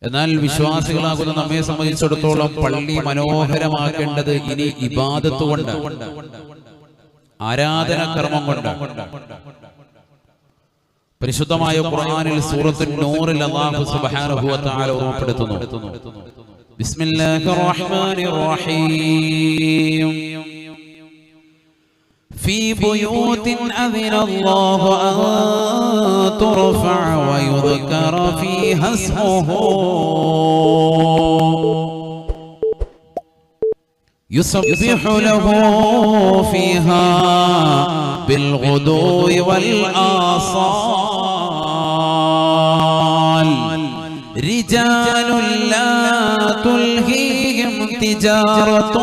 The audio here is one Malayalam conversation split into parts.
എന്നാൽ വിശ്വാസികളാകുന്ന നമ്മെ സംബന്ധിച്ചിടത്തോളം പള്ളി മനോഹരമാക്കേണ്ടത് ഇനി ഇബാദത്ത് കൊണ്ട്, ആരാധനാകർമ്മം കൊണ്ട്. പരിശുദ്ധമായ ഖുർആനിൽ സൂറത്തുൻ നൂറിൽ അല്ലാഹു സുബ്ഹാനഹു വ തആല ഓർമ്മപ്പെടുത്തുന്നു, ബിസ്മില്ലാഹിർ റഹ്മാനിർ റഹീം في بيوت أذن الله أن ترفع ويذكر فيها اسمه يسبح له فيها بالغدو والآصال رجال لا تلهيهم تجارة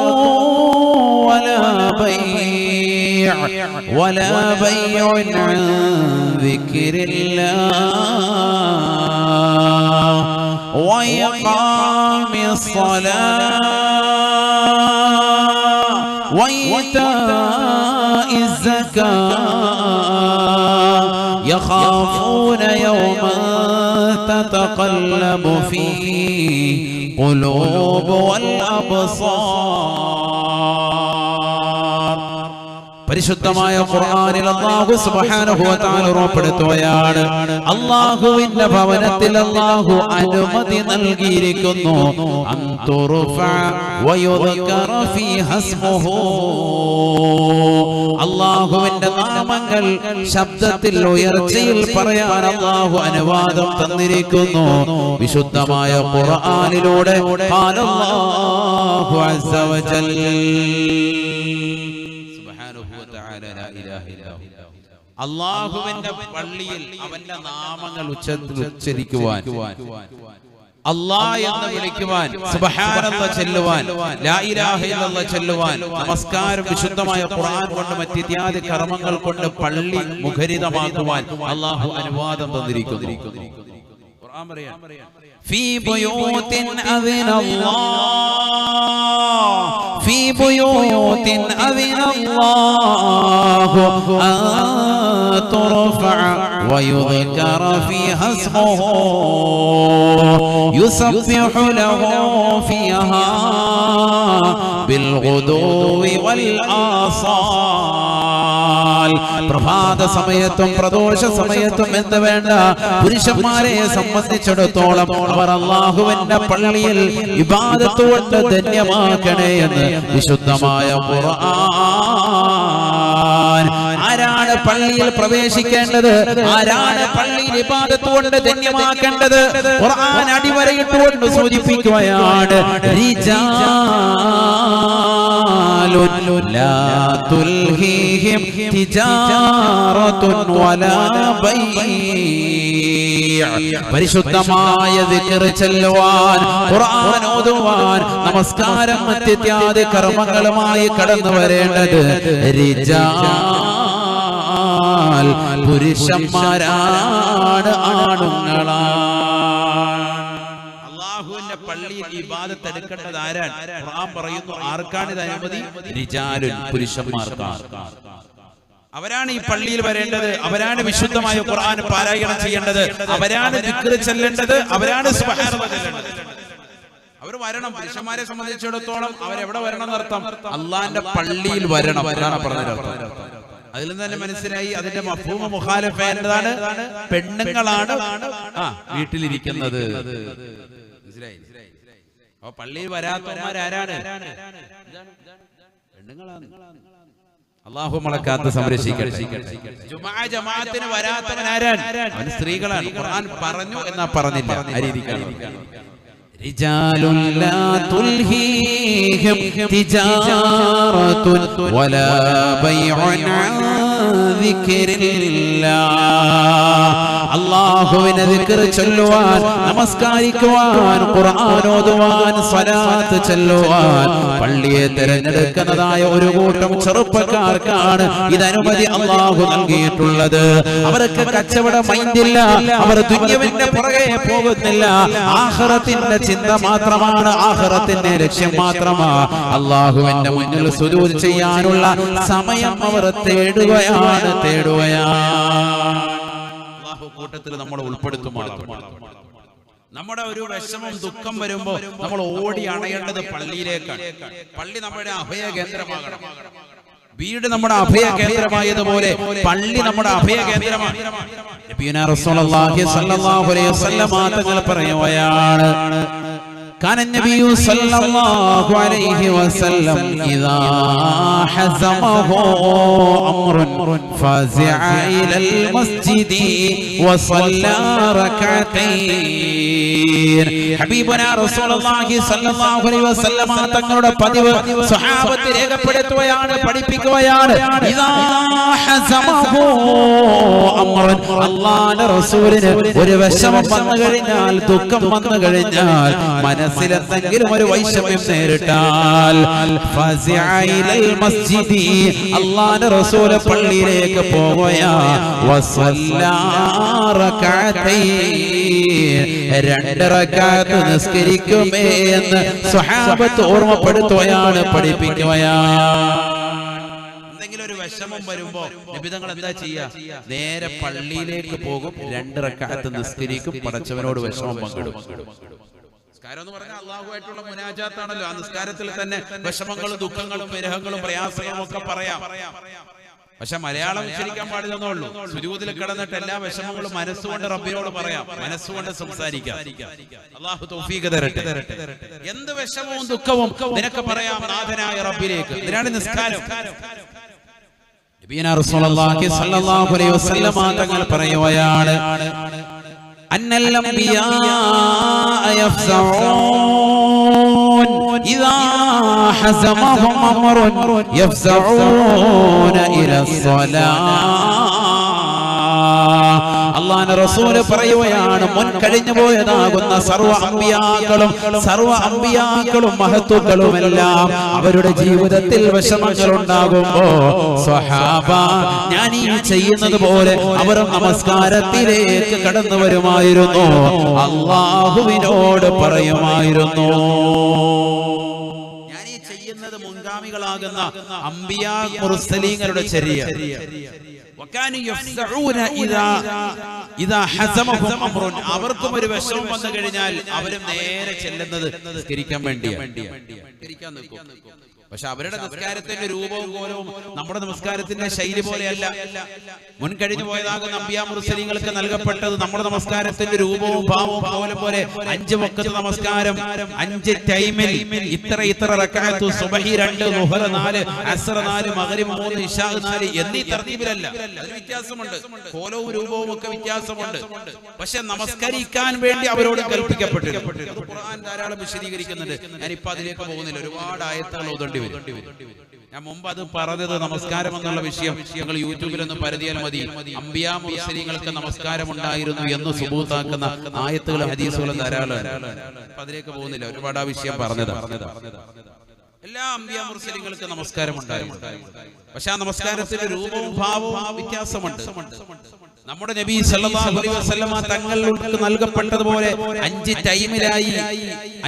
ولا بيع عن ذكر الله وإقام الصلاة وإيتاء الزكاة يخافون يوما تتقلب فيه قلوب والأبصار. പരിശുദ്ധമായ ഖുർആനിൽ അല്ലാഹു സുബ്ഹാനഹു വ തആല ഓർമ്മപ്പെടുത്തുകയാണ്, അല്ലാഹുവിന്റെ ഭവനത്തിൽ അല്ലാഹു അനുമതി നൽകിയിരിക്കുന്നു, അല്ലാഹുവിന്റെ നാമങ്ങൾ ശബ്ദത്തിൽ ഉയർച്ചയിൽ പറയാൻ അല്ലാഹു അനുവാദം തന്നിരിക്കുന്നു. വിശുദ്ധമായ ഖുർആനിലൂടെ അല്ലാഹു അസ്സ വജൽ അല്ലാഹുവിന്റെ പള്ളിയിൽ അവന്റെ നാമങ്ങൾ ഉച്ചരിക്കുവാൻ, അല്ലാഹ് എന്ന് വിളിക്കുവാൻ, സുബ്ഹാനല്ലാഹ് ചൊല്ലുവാൻ, ലാ ഇലാഹ ഇല്ലല്ലാഹ് ചൊല്ലുവാൻ, നമസ്കാരം വിശുദ്ധമായ ഖുർആൻ കൊണ്ട് മറ്റിത്യാദി കർമ്മങ്ങൾ കൊണ്ട് പള്ളി മുഖരിതമാക്കുവാൻ അല്ലാഹു അനുവാദം തന്നിരിക്കുന്നു. ഖുർആൻ പറയാ, ഫീ ബുയൂത്തിൻ അദിന അല്ലാഹ് ഫീ ബുയൂത്തിൻ അദിന അല്ലാഹു അൻ തുർഫഅ വയുദ്കറ ഫീഹാ ഇസ്മുഹു യുസബ്ബിഹു ലഹു ഫീഹാ ബിൽഗുദൂവി വൽ ആസാൽ. പ്രഭാത സമയത്തും പ്രദോഷ സമയത്തും എന്ന് വേണ്ട, പുരുഷന്മാരെ സംബന്ധിച്ചിടത്തോളം അവർ അല്ലാഹുവിന്റെ പള്ളിയിൽ ഇബാദത്ത് കൊണ്ട് ധന്യമാക്കണേ എന്ന് വിശുദ്ധമായ ഖുർആൻ. ആരാണ് പള്ളിയിൽ പ്രവേശിക്കേണ്ടത്? ആരാണ് പള്ളിയിൽ ഇബാദത്ത് കൊണ്ട് ധന്യമാക്കേണ്ടത്? ഖുർആൻ അടിവരയിട്ടുകൊണ്ട് സൂചിപ്പിക്കുകയാണ്, റിജാലുൻ ലാ തുൽഹീഹിം തിജാറത്തുൻ വലാ ബൈഅ. പരിശുദ്ധമായ ദിക്ർ ചൊല്ലുവാൻ, ഖുർആൻ ഓതുവാൻ, നമസ്കാരം മറ്റിത്യാദി കർമ്മങ്ങളുമായി കടന്നു വരേണ്ടത് റിജാൽ പുരുഷന്മാരാണ്, ആണുങ്ങളാണ്. അല്ലാഹുവിന്റെ പള്ളിയിൽ ഇബാദത്ത് എടുക്കേണ്ടത് ആരാണ്? ഖുർആൻ പറയുന്നു, ആർക്കാണ് ഇത് അനുമതി? റിജാലുൻ, പുരുഷന്മാർക്കാണ്. അവരാണ് ഈ പള്ളിയിൽ വരേണ്ടത്, അവരാണ് വിശുദ്ധമായ ഖുർആൻ പാരായണം ചെയ്യേണ്ടത്, അവരാണ് ദിക്ർ ചൊല്ലേണ്ടത്, അവരാണ് സുബ്ഹാനല്ലാഹ് ചൊല്ലേണ്ടത്. അവർ വരണം. പുരുഷന്മാരെ സംബന്ധിച്ചിടത്തോളം അവരെവിടെ വരണം എന്നർത്ഥം? അള്ളാന്റെ പള്ളിയിൽ വരണം എന്നാണ് പറഞ്ഞത്. അതിൽ നിന്ന് തന്നെ മനസ്സിലായി അതിന്റെ മഫ്ഹൂമ മുഖാലഫ എന്നതാണ്, പെണ്ണുങ്ങളാണ് വീട്ടിലിരിക്കുന്നത്. മനസ്സിലായി? അപ്പൊ പള്ളിയിൽ വരാത്തവന്മാരാരാണ്? പെണ്ണുങ്ങളാണ്. അല്ലാഹു മലക്കാത്ത് സംരക്ഷിക്കട്ടെ. ജുമാ ജമാഅത്തിന് വരാത്തവനാരാണ്? അവൻ സ്ത്രീകളാണ്. ഖുർആൻ പറഞ്ഞു എന്നാ പറഞ്ഞില്ല. ആ രീതിക്കാണ്. റിജാലുൻ ലാ തുൽഹീഹിം തിജാറത്തുൻ വലാ ബൈഉൻ അൻ ദിക്രില്ലാഹ്. അല്ലാഹുവിനെ ദിക്ർ ചൊല്ലുവാൻ, നമസ്കരിക്കുവാൻ, ഖുർആൻ ഓതുവാൻ, സ്വലാത്ത് ചൊല്ലുവാൻ പള്ളിയെ തിരഞ്ഞെടുക്കുന്നതായ ഒരു കൂട്ടം ചെറുപ്പക്കാർക്കാണ് ഇത് അനുമതി അല്ലാഹു നൽകിയിട്ടുള്ളത്. അവർക്ക് കച്ചവട മൈൻഡില്ല, അവർ ദുനിയവിന്റെ പുറകെ പോകുന്നില്ല, ആഖിറത്തിന്റെ ചിന്ത മാത്രമാണ്, ആഖിറത്തിന്റെ ലക്ഷ്യം മാത്രമാണ്. അല്ലാഹുവിന്റെ മുന്നിൽ സുജൂദ് ചെയ്യാനുള്ള സമയം അവർ തേടുകയാണ്. അല്ലാഹു കൂട്ടത്തിൽ നമ്മൾ ഉൾപ്പെടുത്തുമാറാകട്ടെ. നമ്മുടെ ഒരു വിഷമം ദുഃഖം വരുമ്പോ നമ്മൾ ഓടി അണയേണ്ടത് പള്ളിയിലേക്കാണ്. പള്ളി നമ്മുടെ അഭയ കേന്ദ്രമാകണം. വീട് നമ്മുടെ അഭയ കേന്ദ്രമായതുപോലെ പള്ളി നമ്മുടെ അഭയ കേന്ദ്രമാണ്. നബിയുനാ റസൂലുള്ളാഹി സ്വല്ലല്ലാഹു അലൈഹി വസല്ലം തങ്ങൾ പറയുകയാണ്, كان النبي صلى الله عليه وسلم إذا حزمه أمر فزع إلى المسجد وصلى ركعتين. حبيبنا رسول الله صلى الله عليه وسلم തങ്ങളുടെ പതിവ് സ്വഹാബത്ത് രേഖപ്പെടുത്തുകയാണ്, പഠിപ്പിക്കുകയാണ്. ഇദാ ഹസമഹു അംറൻ, അല്ലാഹുവിന്റെ റസൂലിന് ഒരു വിഷമം വന്നു കഴിഞ്ഞാൽ, ദുഃഖം വന്നു കഴിഞ്ഞാൽ, മനസ്സിലെന്തെങ്കിലും ഒരു വൈഷമ്യം നേരിട്ടാൽ, അല്ലാഹുവിന്റെ റസൂൽ പള്ളിയിലേക്ക് പോവുകയാ, രണ്ട് റക്അത്ത് നിസ്കരിക്കുമേ എന്ന് സ്വഹാബത്ത് ഓർമ്മപ്പെടുത്തുകയാണ്, പഠിപ്പിക്കുകയാണ്. എന്തെങ്കിലും ഒരു വിഷമം വരുമ്പോ നബി തങ്ങൾ എന്താ ചെയ്യാ? നേരെ പള്ളിയിലേക്ക് പോകും, രണ്ട് റക്അത്ത് നിസ്കരിക്കും, പടച്ചവനോട് വിഷമം പങ്കിടും. നിസ്കാരം എന്ന് പറഞ്ഞാൽ അള്ളാഹുവായിട്ടുള്ള മുനാജാത്താണല്ലോ. ആ നിസ്കാരത്തിൽ തന്നെ വിഷമങ്ങളും ദുഃഖങ്ങളും വിരഹങ്ങളും പ്രയാസങ്ങളും ഒക്കെ പറയാം. പക്ഷെ മലയാളം ഉച്ചരിക്കാൻ പാടില്ലെന്നുള്ളൂ. സുജൂദിൽ കിടന്നിട്ട് എല്ലാ വിഷമങ്ങളും മനസ്സുകൊണ്ട് റബ്ബിനോട് പറയാം, മനസ്സുകൊണ്ട് സംസാരിക്കാം. അള്ളാഹു തൗഫീഖ് തരട്ടെ. എന്ത് വിഷമവും ദുഃഖവും നിനക്ക് പറയാം നാഥനായ റബ്ബിലേക്ക്. ഇതിനാണ് നിസ്കാരം. നബിയുനാ റസൂലുള്ളാഹി സ്വല്ലല്ലാഹു അലൈഹി വസല്ലം തങ്ങൾ പറയുകയാണ്, അന്നൽ അംബിയാ യഫ്സഊൻ ഇദാ ഹസമഹും അംറുൻ യഫ്സഊന ഇലസ്സലാ. അല്ലാഹുവിന്റെ റസൂൽ പറയുകയാണ്, മുൻ കഴിഞ്ഞു പോയതാകുന്ന സർവ്വ അമ്പിയാക്കളും മഹത്തുക്കളുമെല്ലാം അവരുടെ ജീവിതത്തിൽ വിഷമങ്ങൾ ഉണ്ടാകുമ്പോ സ്വഹാബ ഞാൻ ഈ ചെയ്യുന്നത് പോലെ അവരും നമസ്കാരത്തിലേക്ക് കടന്നു വരുമായിരുന്നു, അല്ലാഹുവിനോട് പറയുമായിരുന്നു. ഞാൻ ഈ ചെയ്യുന്നത് മുൻഗാമികളാകുന്ന അമ്പിയാ മുർസലീങ്ങളുടെ ചര്യ. അവർക്കും ഒരു വിഷമം വന്നു കഴിഞ്ഞാൽ അവരും നേരെ ചെല്ലുന്നത് നിസ്കരിക്കാൻ വേണ്ടിയാണ്. പക്ഷെ അവരുടെ നമസ്കാരത്തിന്റെ രൂപവും കോലവും നമ്മുടെ നമസ്കാരത്തിന്റെ ശൈലി പോലെയല്ല. മുൻ കഴിഞ്ഞു പോയതാകുന്ന അമ്പിയാ മുർസലീങ്ങൾക്ക് നൽകപ്പെട്ടത് നമ്മുടെ നമസ്കാരത്തിന്റെ രൂപവും ഭാവവും കോലം പോലെ 5 വഖത്ത് നമസ്കാരം, 5 ടൈമിൽ ഇത്ര റക്അത്ത്, സുബ്ഹി 2, ളുഹർ 4, അസ്ർ 4, മഗ്രിബ് 3, ഇശാ 4 എന്നീ തർത്തീബിലല്ല. അതിന് വ്യത്യാസമുണ്ട്, കോലവും രൂപവും ഒക്കെ വ്യത്യാസമുണ്ട്. പക്ഷെ നമസ്കരിക്കാൻ വേണ്ടി അവരോട് കൽപ്പിക്കപ്പെട്ടിട്ടുണ്ട്. ഖുർആൻ ധാരാളം വിശദീകരിക്കുന്നുണ്ട്. ഞാനിപ്പോ അതിലേക്ക് പോകുന്നില്ല, ഒരുപാട് ആയത്തുകൾ ഓതേണ്ടി. ഞാൻ മുമ്പ് അത് പറഞ്ഞത് നമസ്കാരം എന്നുള്ള വിഷയം ഞങ്ങൾ യൂട്യൂബിലൊന്ന് പരതിയാൽ മതി. അമ്പിയാ മുർസലീങ്ങൾക്ക് നമസ്കാരം ഉണ്ടായിരുന്നു എന്ന് സുബൂത്താക്കുന്ന ആയത്തുകളും ഹദീസുകളും ധാരാളം. അതിലേക്ക് പോകുന്നില്ല, ഒരുപാട് ആ വിഷയം പറഞ്ഞത്. എല്ലാ അമ്പിയാ മുർസലീങ്ങൾക്ക് നമസ്കാരം ഉണ്ടായിരുന്നു. പക്ഷെ ആ നമസ്കാരത്തിന്റെ രൂപവും ഭാവവും വ്യത്യാസമുണ്ട്. നമ്മുടെ നബി സല്ലല്ലാഹു അലൈഹി വസല്ലമ തങ്ങൾക്ക് നൽകപ്പെട്ടതുപോലെ 5 ടൈമിലായി,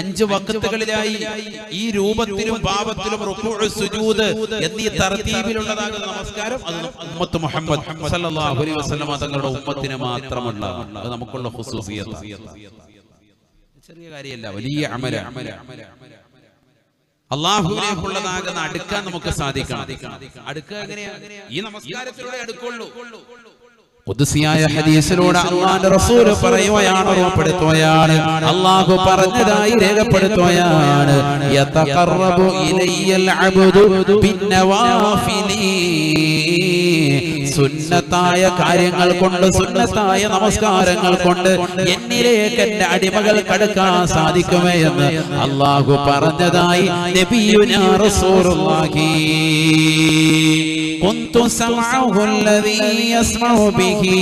5 വഖത്തുകളിലായി ഈ രൂപത്തിലും ഭാവത്തിലും റുകൂഉ സുജൂദ് എന്നീ തർതീബിലുള്ളതാകുന്ന നമസ്കാരം അത് ഉമ്മത്ത് മുഹമ്മദ് സല്ലല്ലാഹു അലൈഹി വസല്ലമ തങ്ങളുടെ ഉമ്മത്തിന് മാത്രമല്ല. അത് നമുക്കുള്ള ഖുസൂസിയത്ത്. ചെറിയ കാര്യമല്ല, വലിയ അമല. അല്ലാഹുവിലേക്കുള്ളതാകുന്ന അടുക്കാൻ നമുക്ക് സാധിക്കണം. അടുക്കുക എങ്ങനെയാ? ഈ നമസ്കാരത്തിലൂടെ അടുക്കുള്ളൂ. ഖുദ്സിയായ ഹദീസിലൂടെ അല്ലാഹുവിന്റെ റസൂൽ പറയുകയാണ്, ഓർമ്മപ്പെടുത്തുകയാണ്, അല്ലാഹു പറഞ്ഞതായി രേഖപ്പെടുത്തുകയാണ്, യതഖറബു ഇലയ്യൽ അബ്ദു ബിന്നവാഫിലി. സുന്നത്തായ കാര്യങ്ങൾ കൊണ്ട്, സുന്നത്തായ നമസ്കാരങ്ങൾ കൊണ്ട് എന്നിലേക്ക് എന്റെ അടിമകൾ കടക്കാൻ സാധിക്കുമേ എന്ന് അല്ലാഹു പറഞ്ഞതായി നബിയുനാ റസൂലുള്ളാഹി. കുന്തു സമഉഹു അല്ലദീ യസ്മഉ ബിഹി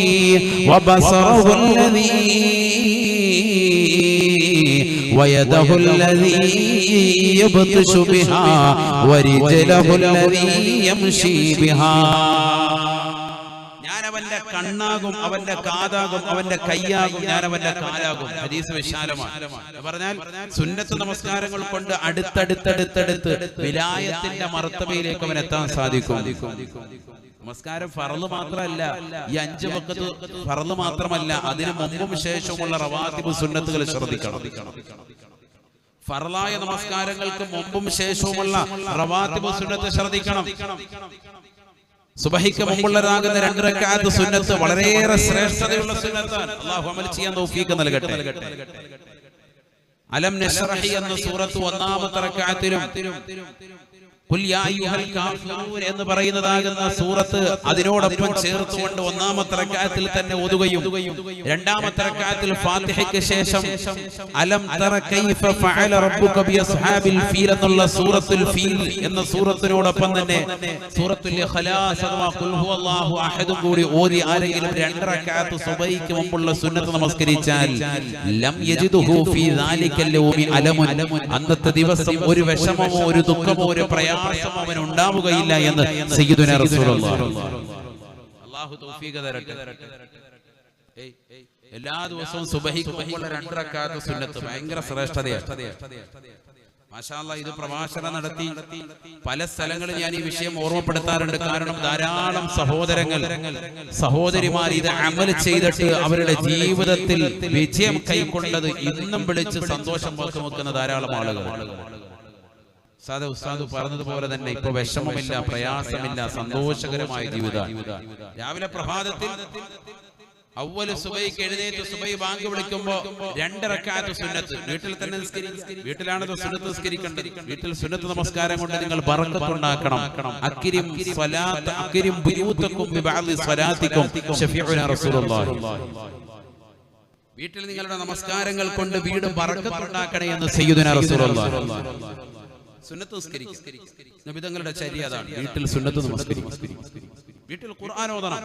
വബസറുഹു അല്ലദീ വയദഹു അല്ലദീ യബ്തശു ബിഹാ വരിജലഹു അല്ലദീ യംശി ബിഹാ. ഞാൻ അവന്റെ കണ്ണാകും, അവന്റെ കാതാകും, അവന്റെ കൈയാകും, ഞാൻ അവന്റെ കാലാകും. ഹദീസ് വിശാലമാണ്. പറഞ്ഞാൽ സുന്നത്ത് നമസ്കാരങ്ങൾ കൊണ്ട് അടുത്തടുത്തടുത്തടുത്ത് വിലായത്തിന്റെ മർത്തബയിലേക്ക് അവൻ എത്താൻ സാധിക്കും. നമസ്കാരം ഫർള് മാത്രമല്ല, ഈ 5 വഖത്ത് ഫർള് മാത്രമല്ല, അതിന് മുമ്പും ശേഷമുള്ള റവാത്തിബ് സുന്നത്തുകൾ ശ്രദ്ധിക്കണം. ഫർളായ നമസ്കാരങ്ങൾക്ക് മുമ്പും ശേഷവുമുള്ള റവാത്തിബ് സുന്നത്ത് ശ്രദ്ധിക്കണം. സുബഹിക്ക് മുമ്പുള്ളതാകുന്ന 2 റക്അത്ത് സുന്നത്ത് വളരെയേറെ ശ്രേഷ്ഠതയുള്ള സുന്നത്താണ്. അല്ലാഹു അമൽ ചെയ്യാൻ തൗഫീഖ് നൽകട്ടെ. അലം നശ്റഹി എന്ന സൂറത്ത് 1-ാമത്തെ റക്അത്തിലും ഖുൽ യാ അയ്യുഹൽ കാഫിറൂൻ എന്ന് പറയുന്നതാകുന്ന സൂറത്ത് അതിനോടൊപ്പം ചേർത്തുകൊണ്ട് 1-ാമത്തെ റക്അത്തിൽ തന്നെ ഓതുകയും 2-ാമത്തെ റക്അത്തിൽ ഫാത്തിഹയ്ക്ക് ശേഷം അലം തറ കൈഫ ഫഅല റബ്ബുക ബി അസ്ഹാബിൽ ഫീൽ എന്നുള്ള സൂറത്തുൽ ഫീൽ എന്ന സൂറത്തിനോടൊപ്പം തന്നെ സൂറത്തുൽ ഇഖ്ലാസ് അഥവാ ഖുൽ ഹുവല്ലാഹു അഹദും കൂടി ഓതി ആരെങ്കിലും 2 റക്അത്ത് സുബഹിക്ക് മുമ്പുള്ള സുന്നത്ത് നമസ്കരിച്ചാൽ ലം യജിദുഹു ഫീ ദാലികൽ യൗമി അലമുൻ, അന്നത്തെ ദിവസം ഒരു വിഷമമോ ഒരു ദുഃഖമോ ഒരു പ്രയാസമോ അവൻ ഉണ്ടാവുകയില്ല എന്ന് സയ്യിദുനാ റസൂലുള്ളാഹി. അല്ലാഹു തൗഫീഖ് തരട്ടെ. എല്ലാ ദിവസവും സുബഹിക്ക് മുമ്പുള്ള 2 റക്അത്ത് സുന്നത്ത് ഭയങ്കര ശ്രേഷ്ഠതയാണ്. മാഷാ അല്ലാഹ്, ഇത് പ്രഭാഷണം നടത്തി പല സ്ഥലങ്ങളിൽ ഞാൻ ഈ വിഷയം ഓർമ്മപ്പെടുത്താറുണ്ട്. കാരണം ധാരാളം സഹോദരിമാർ ഇത് അമൽ ചെയ്തിട്ട് അവരുടെ ജീവിതത്തിൽ വിജയം കൈക്കൊണ്ടത് ഇന്നും വിളിച്ച് സന്തോഷം പങ്കുവെക്കുന്ന ധാരാളം ആളുകൾ. ഉസ്താദ് പറഞ്ഞതുപോലെ തന്നെ ഇപ്പൊ വിഷമമില്ല, പ്രയാസമില്ല, സന്തോഷകരമായ ജീവിതം. രാവിലെ പ്രഭാതത്തിൽ അവ്വല് സുബഹിക്ക് എഴുന്നേറ്റ് സുബഹി ബാങ്ക് വിളിക്കുമ്പോ 2 റക്അത്ത് സുന്നത്ത് വീട്ടിൽ തന്നെ നിസ്കരിക്കണം. വീട്ടിലാണ് സുന്നത്ത് നിസ്കരിക്കേണ്ടത്. വീട്ടിൽ സുന്നത്ത് നമസ്കാരം കൊണ്ട് നിങ്ങൾ ബറക്കത്ത് ഉണ്ടാക്കണം. അക്രിം സ്വലാത്ത് അക്രിം ബുയൂതകും ബിബഅദി സ്വലാത്തികും ശഫീഉനാ റസൂലുള്ളാഹി. വീട്ടിൽ നിങ്ങളുടെ നമസ്കാരങ്ങൾ കൊണ്ട് വീട് ബറക്കത്ത് ഉണ്ടാക്കണേ എന്ന് സയ്യിദുനാ റസൂലുള്ളാഹി. സുന്നത്ത് നിസ്കരിക്കുക, നബി തങ്ങളുടെ ചര്യ അതാണ്. വീട്ടിൽ സുന്നത്ത് നമസ്കരിക്കുക, വീട്ടിൽ ഖുർആൻ ഓതണം.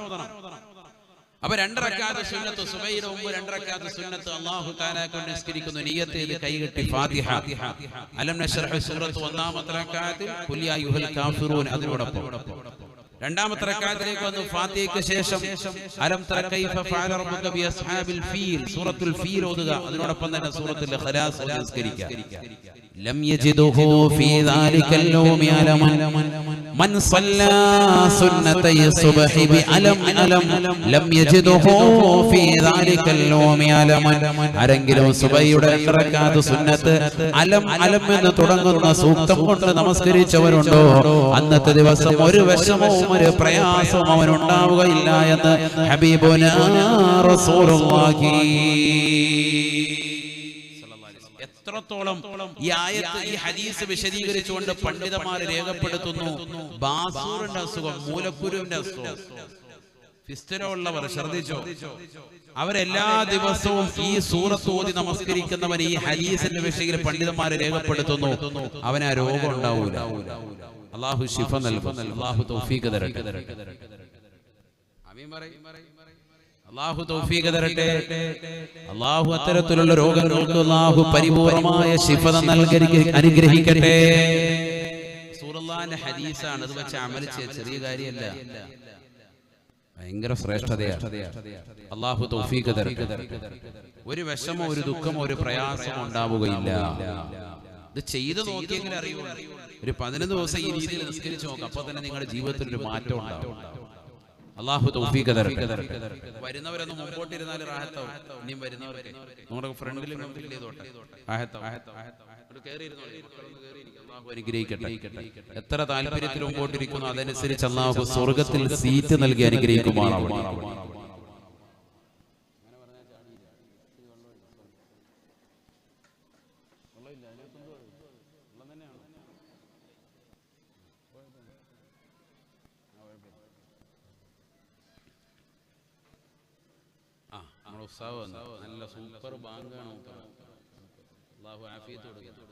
അപ്പൊ 2 റക്അത്ത് സുന്നത്ത് സുബഹിയുടെ മുമ്പ് 2 റക്അത്ത് സുന്നത്ത് അല്ലാഹു തആല കൊണ്ട് നിസ്കരിക്കുന്നു. നിയ്യത്ത് ചെയ്ത് കൈകെട്ടി ഫാത്തിഹ അലം നശ്റഹ് സൂറത്ത് 1-ാമത്തെ റക്അത്തിൽ ഖുൽ യാ അയ്യുഹൽ കാഫിറൂൻ അതിനോടൊപ്പം 2-ാമത്തെ റക്അത്തിലേക്ക് വന്നു. ഫാത്തിഹയ്ക്ക് ശേഷം അലം തറ കൈഫ ഫഅല റബ്ബുക ബി അസ്ഹാബിൽ ഫീൽ സൂറത്തുൽ ഫീൽ ഓതുക. അതിനോടൊപ്പം തന്നെ സൂറത്തുൽ ഇഖ്ലാസ് ഓതി നിസ്കരിക്കുക. ലം യജിദുഹു ഫീ ദാലികൽ യൗമി അലമൻ മൻ സല്ലാ സുന്നതൈ സുബ്ഹി ബി അലം ലം യജിദുഹു ഫീ ദാലികൽ യൗമി അലമൻ. ആരെങ്കിലും സുബഹിയുടെ 2 റക്അത്ത് സുന്നത്ത് അലം എന്ന് തുടങ്ങുന്ന സൂക്തം കൊണ്ട് നമസ്കരിച്ചവരുണ്ടോ, അന്നത്തെ ദിവസം ഒരു വിഷമവും ഒരു പ്രയാസവും അവനുണ്ടാവുകയില്ല എന്ന് ഹബീബുനാ റസൂലുള്ളാഹി. എത്രത്തോളം ഈ ആയത്ത് ഈ ഹദീസ് വിശദീകരിച്ചുകൊണ്ട് പണ്ഡിതന്മാർ രേഖപ്പെടുത്തുന്നു. ബാസൂറിന്റെ അസുഖം, മൂലക്കുരുവിന്റെ അസുഖം, ഫിസ്റ്റുല ഉള്ളവർ ശ്രദ്ധിച്ചോ, അവരെല്ലാ ദിവസവും ഈ സൂറത്ത് ഓതി നമസ്കരിക്കുന്നവൻ ഈ ഹദീസിന്റെ വിഷയത്തിൽ പണ്ഡിതന്മാർ രേഖപ്പെടുത്തുന്നു അവന് ആ രോഗം ഉണ്ടാവൂല. അല്ലാഹു ശിഫ നൽകും. അല്ലാഹു തൗഫീഖ് തരട്ടെ. ആമീൻ പറയ്. അല്ലാഹു തൗഫീഖ് തരട്ടെ. അല്ലാഹു അത്തരത്തിലുള്ള രോഗങ്ങൾക്ക് അല്ലാഹു പരിപൂർണമായ ശിഫ നൽകി അനുഗ്രഹിക്കട്ടെ. റസൂലുള്ളാഹിന്റെ ഹദീസാണ്, അത് വെച്ച് അമൽ ചെയ്യ ചെറിയ കാര്യമല്ല, ഭയങ്കര ശ്രേഷ്ഠതയാണ്. അല്ലാഹു തൗഫീഖ് തരട്ടെ. ഒരു വിഷമോ ഒരു ദുഃഖമോ ഒരു പ്രയാസമോ ഉണ്ടാവുകയില്ല. ഇത് ചെയ്ത് നോക്കിയെങ്കിൽ അറിയൂ. ഒരു 15 ദിവസം ഈ രീതിയിൽ നിസ്കരിച്ച് നോക്കാം, അപ്പൊ തന്നെ നിങ്ങളുടെ ജീവിതത്തിൽ ഒരു മാറ്റം ഉണ്ടാവും. അല്ലാഹു തൗഫീഖ് തരട്ടെ. വരുന്നവരൊന്ന് മുമ്പോട്ടിരുന്നാൽ റാഹത്താവും. ഇനിയും വരുന്നവരൊക്കെ നമ്മുടെ ഫ്രണ്ടിലും അനുഗ്രഹിക്കട്ടെ. എത്ര താല്പര്യത്തിൽ മുമ്പോട്ടിരിക്കുന്നു അതനുസരിച്ച് അല്ലാഹു സ്വർഗത്തിൽ സീറ്റ് നൽകി അനുഗ്രഹിക്കുമാറാവട്ടെ. നല്ല സൂപ്പർ ബാങ്കാണ്. അല്ലാഹു ആഫിയത്ത് കൊടുക്കട്ടെ.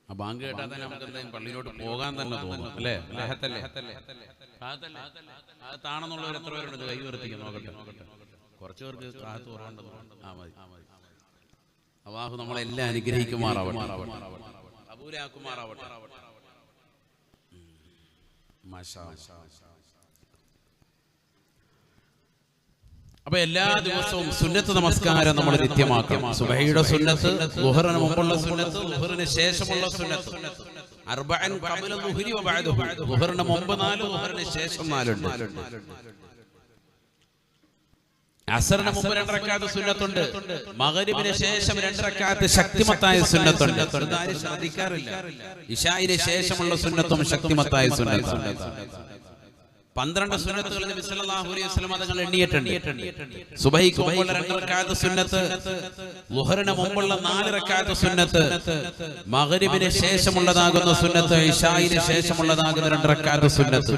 ആ ബാങ്ക് കേട്ടാൽ തന്നെ നമുക്ക് എന്തായാലും പള്ളിയിലോട്ട് പോകാൻ തന്നെ തോന്നും, അല്ലേ? അത് താണെന്നുള്ളവർ എത്ര പേരുണ്ട്? കൈ ഉയർത്തിക്കും, നോക്കട്ടെ. കുറച്ചു പേർക്ക് കാലത്ത് കുറവുണ്ടെന്ന്. ആ മതി. അല്ലാഹു നമ്മളെല്ലാം അനുഗ്രഹിക്കുമാറാവട്ടെ, കബൂലാക്കുമാറാവട്ടെ. മാഷാ അല്ലാഹ്. അപ്പൊ എല്ലാ ദിവസവും സുന്നത്ത് നമസ്കാരം നമ്മൾ നിത്യമാക്കണം. സുബഹിയുടെ സുന്നത്ത്, ളുഹറിന് മുമ്പുള്ള സുന്നത്ത്, ളുഹറിന് ശേഷമുള്ള സുന്നത്ത്. അർബഅൻ ഖബല ളുഹരി വ ബഅദഹു. ളുഹറിന് മുമ്പ് 4, ളുഹറിന് ശേഷം 4 ഉണ്ട്. അസറിന് മുമ്പ് 2 റക്അത്ത് സുന്നത്തുണ്ട്. മഗ്രിബിന് ശേഷം 2 റക്അത്ത് ശക്തിമത്തായ സുന്നത്തുണ്ട്. ആരും ശ്രദ്ധിക്കാറില്ല. ഇശാഇന് ശേഷമുള്ള സുന്നത്തും ശക്തിമത്തായ സുന്നത്താണ്. 12 സുന്നത്തുകൾ നബി സല്ലല്ലാഹു അലൈഹി വസല്ലം തങ്ങൾ എണ്ണിയിട്ടുണ്ട്. സുബഹിക്ക് മുമ്പുള്ള 2 റക്അത്ത് സുന്നത്ത്, ളുഹറിന് മുമ്പുള്ള 4 റക്അത്ത് സുന്നത്ത്, മഗ്രിബിന് ശേഷമുള്ളതാകുന്ന സുന്നത്ത്, ഇശാഇന് ശേഷമുള്ളതാകുന്ന 2 റക്അത്ത് സുന്നത്ത്.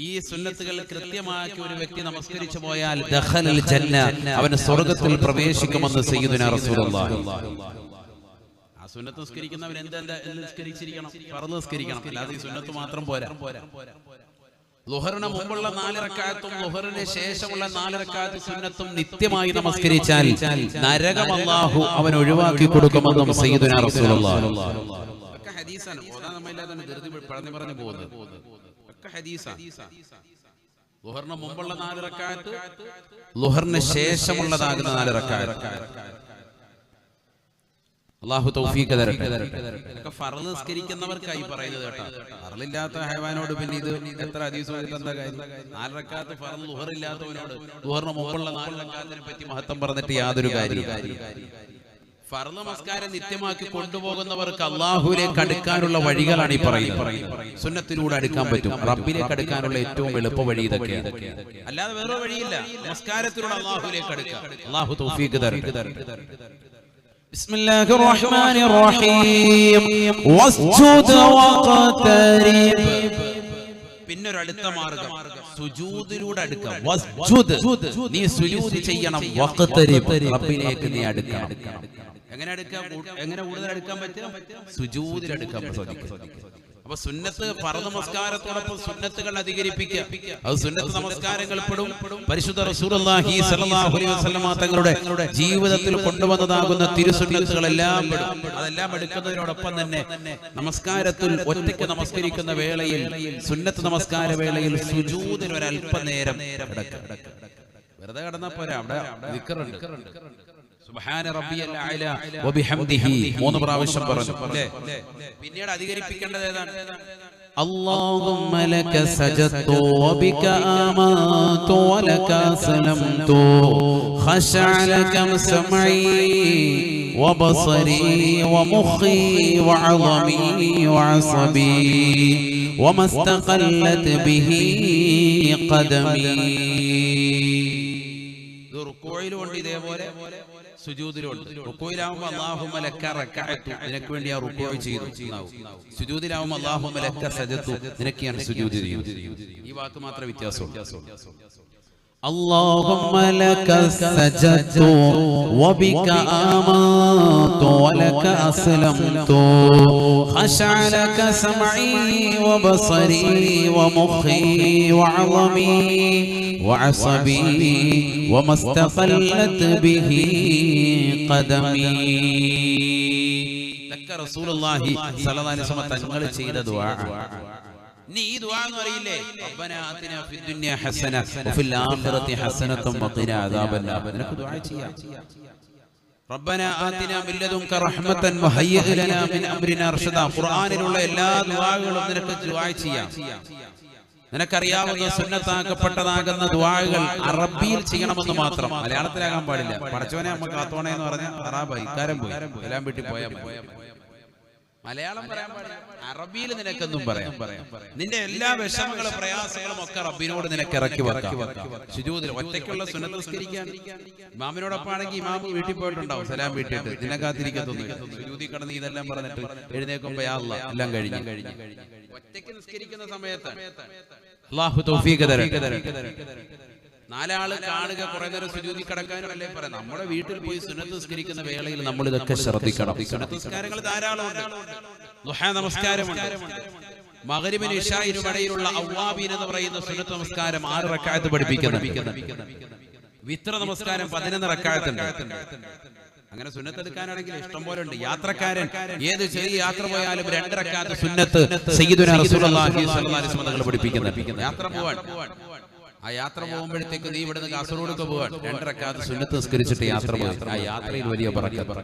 ഈ സുന്നത്തുകൾ കൃത്യമാക്കി ഒരു വ്യക്തി നമസ്കരിച്ചു പോയാൽ ദഖലൽ ജന്ന, അവൻ സ്വർഗ്ഗത്തിൽ പ്രവേശിക്കുമെന്ന് സയ്യിദുനാ റസൂലുള്ളാഹി. ആ സുന്നത്ത് നിസ്കരിക്കുന്നവൻ എന്താ നിസ്കരിച്ചിരിക്കണം? ഫർള് നിസ്കരിക്കണം. അല്ലാതെ ഈ സുന്നത്ത് മാത്രം പോരാ. ളുഹറിന് മുമ്പുള്ള 4 റക്അത്തും ളുഹറിന് ശേഷമുള്ള 4 റക്അത്ത് സുന്നത്തും നിത്യമായി നമസ്കരിച്ചാൽ നരകം അല്ലാഹു അവൻ ഒഴിവാക്കി കൊടുക്കുമെന്നും സയ്യിദുനാ റസൂലുള്ളാഹി. ഒക്കെ ഹദീസാണ്. ഓതാൻ നമ്മളില്ലാതെ ധൃതി പറഞ്ഞു പോകുന്നത്. ഒക്കെ ഹദീസാണ്. ളുഹറിന് മുമ്പുള്ള 4 റക്അത്ത്, ളുഹറിന് ശേഷമുള്ളതാകുന്ന 4 റക്അത്ത്. അല്ലാഹു തൗഫീഖ് തരട്ടെ. ഒക്കെ ഫർള് നിസ്കരിക്കുന്നവർക്കായി പറയുന്നത് കേട്ടോ. ഫർളില്ലാത്ത ഹൈവാനോട് പിന്നെ ഇത് എത്ര ഹദീസ് ഓതിട്ട് എന്താ കാര്യം? 4 റക്അത്ത് ഫർള് ളുഹറില്ലാത്തവനോട് ളുഹറിന് മുമ്പുള്ള 4 റക്അത്തിനെ പറ്റി മഹത്വം പറഞ്ഞിട്ട് യാതൊരു കാര്യമില്ല. ഫർള് നമസ്കാരം നിത്യമാക്കി കൊണ്ടുപോകുന്നവർക്ക് അല്ലാഹുവിലേക്ക് അടുക്കാനുള്ള വഴികളാണ് ഈ പറയുന്നത്. സുന്നത്തിലൂടെ അടുക്കാൻ പറ്റും. റബ്ബിലേക്ക് അടുക്കാനുള്ള ഏറ്റവും എളുപ്പ വഴി ഇതൊക്കെയാണ്. അല്ലാതെ വേറെ വഴിയില്ല. നമസ്കാരത്തിലൂടെ അല്ലാഹുവിലേക്ക് അടുക്കാം. അല്ലാഹു തൗഫീഖ് തരട്ടെ. ബിസ്മില്ലാഹിർ റഹ്മാനിർ റഹീം. വസ്ജുദ് വഖതരിബ്. പിന്നൊരു അടുത്ത മാർഗ്ഗം സുജൂദിലൂടെ അടുക്കാം. വസ്ജുദ്, നീ സുജൂദ് ചെയ്യണം. വഖതരിബ്, റബ്ബിലേക്ക് നീ അടുക്കണം. എങ്ങനെ അടുക്കാം? എങ്ങനെ കൂടുതൽ അടുക്കാൻ പറ്റും? സുജൂദിൽ അടുക്കാൻ സാധിക്കും. അപ്പൊ സുന്നത്ത് ഫർള് നമസ്കാരത്തോടൊപ്പം സുന്നത്തുകൾ അധികരിപ്പിക്കുക. അത് സുന്നത്ത് നമസ്കാരങ്ങൾ പെടും. പരിശുദ്ധ റസൂലുള്ളാഹി സ്വല്ലല്ലാഹു അലൈഹി വസല്ലം തങ്ങളുടെ ജീവിതത്തിൽ കൊണ്ടുവന്നതാകുന്ന തിരുസുന്നത്തുകളെല്ലാം പെടും. അതെല്ലാം എടുക്കുന്നതിനോടൊപ്പം തന്നെ നമസ്കാരത്തിൽ ഒറ്റയ്ക്ക് നമസ്കരിക്കുന്ന വേളയിൽ, സുന്നത്ത് നമസ്കാര വേളയിൽ സുജൂദിൽ ഒരല്പനേരം കിടക്കുക. വെറുതെ കിടന്നാ പോരാ, അവിടെ ദിക്റുണ്ട്. സുബ്ഹാന റബ്ബിയൽ അഅല വബിഹംദിഹി 3 പ്രാവശ്യം പറഞ്ഞു. പിന്നീട് അധികരിപ്പിക്കേണ്ടത് ഏതാണ്? اللهم لك سجدت وبك آمنت ولك أسلمت خشع لك سمعي وبصري ومخي وعظمي وعصبي وما استقلت به قدمي. റുക്കൂഇലുണ്ട് ഇതേപോലെ, സുജൂദിലുണ്ട്. റുക്കൂഇലാവുമ്പോൾ അല്ലാഹുമ്മ ലക റകഅതു, നിനക്ക് വേണ്ടി ആ റുക്കൂഉ ചെയ്തു. സുജൂദിലാവുമ്പോൾ അല്ലാഹുമ്മ ലക സജദതു, നിനക്കാണ് സുജൂദ് ചെയ്യുന്നത്. ഈ വാക്ക് മാത്രമേ വ്യത്യാസമുള്ളൂ. اللهم لك سجدت وبك آمنت ولك أسلمت خشع لك سمعي وبصري ومخي وعظمي وعصبي وما استقلت به قدمي. ذكر رسول الله صلى الله عليه وسلم തങ്ങൾ ചെയ്ത ദുആ. നീ ഈ ദുആ എന്ന് പറയില്ലേ? റബ്ബനാ ആതിനാ ഫിദ്ദുനിയ ഹസന വഫിൽ ആഖിറതി ഹസനത വഖിനാ അദാബന്നാർ. നിനക്ക് ദുആ ചെയ്യാം. റബ്ബനാ ആതിനാ മിൻ ലദുൻക റഹ്മതൻ വഹയ്യിഅ ലനാ മിൻ അംരിനാ റഷദാ. ഖുർആനിലുള്ള എല്ലാ ദുആകളും നിനക്ക് ദുആ ചെയ്യാം. നിനക്കറിയാവുന്ന സുന്നത്താക്കപ്പെട്ടതാകുന്ന ദുആകൾ അറബിയിൽ ചെയ്യണമെന്ന് മാത്രം, മലയാളത്തിലാകാൻ പാടില്ല. പടച്ചോനെ അമ്മ കാത്തോണേ എന്ന് പറഞ്ഞ അറാബായി ഇക്കാരം പോയി എല്ലാം വീട്ടിൽ പോയാൽ മലയാളം പറയാൻ പാടില്ല. അറബിയിൽ നിനക്കെന്നും പറയാം. നിന്റെ എല്ലാ വിഷമങ്ങളും പ്രയാസങ്ങളും ഒക്കെ റബ്ബിനോട് നിനക്ക് ഇറക്കി വെക്കാം. സുജൂദിൽ ഒറ്റയ്ക്കുള്ള സുന്നത്ത് നിസ്കരിക്കാൻ ഇമാമിനോടൊപ്പം ആണെങ്കിൽ ഇമാമ് വീട്ടിൽ പോയിട്ടുണ്ടാവും, സലാം വീട്ടിട്ട് നിന്നെ കാത്തിരിക്കത്തൊന്നുമില്ല. സുജൂദിൽ കിടന്ന് ഇതെല്ലാം പറഞ്ഞിട്ട് എഴുന്നേൽക്കുമ്പോ യാ അല്ലാഹ് എല്ലാം കഴിഞ്ഞു. ഒറ്റയ്ക്ക് നിസ്കരിക്കുന്ന സമയത്ത് അല്ലാഹു തൗഫീഖ് തരട്ടെ. 4 ആള് കാണുക, കുറെ നേരം സുജൂദിൽ കിടക്കാനും അല്ലേ പറയാം. നമ്മുടെ വീട്ടിൽ പോയി സുന്നത്ത് നിസ്കരിക്കുന്ന വേളയിൽ നമ്മൾ ഇതൊക്കെ ശ്രദ്ധിക്കണം. സുന്നത്ത് നിസ്കാരങ്ങൾ ധാരാളമുണ്ട്. ദുഹാ നമസ്കാരമുണ്ട്. മഗ്രിബിനും ഇശാഇനും ഇടയിലുള്ള അവ്വാബീൻ എന്ന് പറയുന്ന സുന്നത്ത് നമസ്കാരം 6 റക്അത്ത് പഠിപ്പിക്കുന്നു. വിത്ര നമസ്കാരം 11 റക്അത്ത് ഉണ്ട്. അങ്ങനെ സുന്നത്ത് എടുക്കാനാണെങ്കിൽ ഇഷ്ടം പോലെ ഉണ്ട്. യാത്രക്കാരൻ ഏത് ചെറിയ യാത്ര പോയാലും 2 റക്അത്ത് സുന്നത്ത് സയ്യിദുനാ റസൂലുള്ളാഹി സ്വല്ലല്ലാഹു അലൈഹി വസല്ലം പഠിപ്പിക്കുന്നുണ്ട്. യാത്ര പോവാൻ ആ യാത്ര പോകുമ്പോഴത്തേക്ക് നീ ഇവിടുന്ന് കാസർഗോഡൊക്കെ പോകാൻ 2 റക്അത്ത് സുന്നത്ത് നിസ്കരിച്ചിട്ട് യാത്ര പോയി. ആ യാത്രയിൽ വലിയ ബറക്കത്ത്.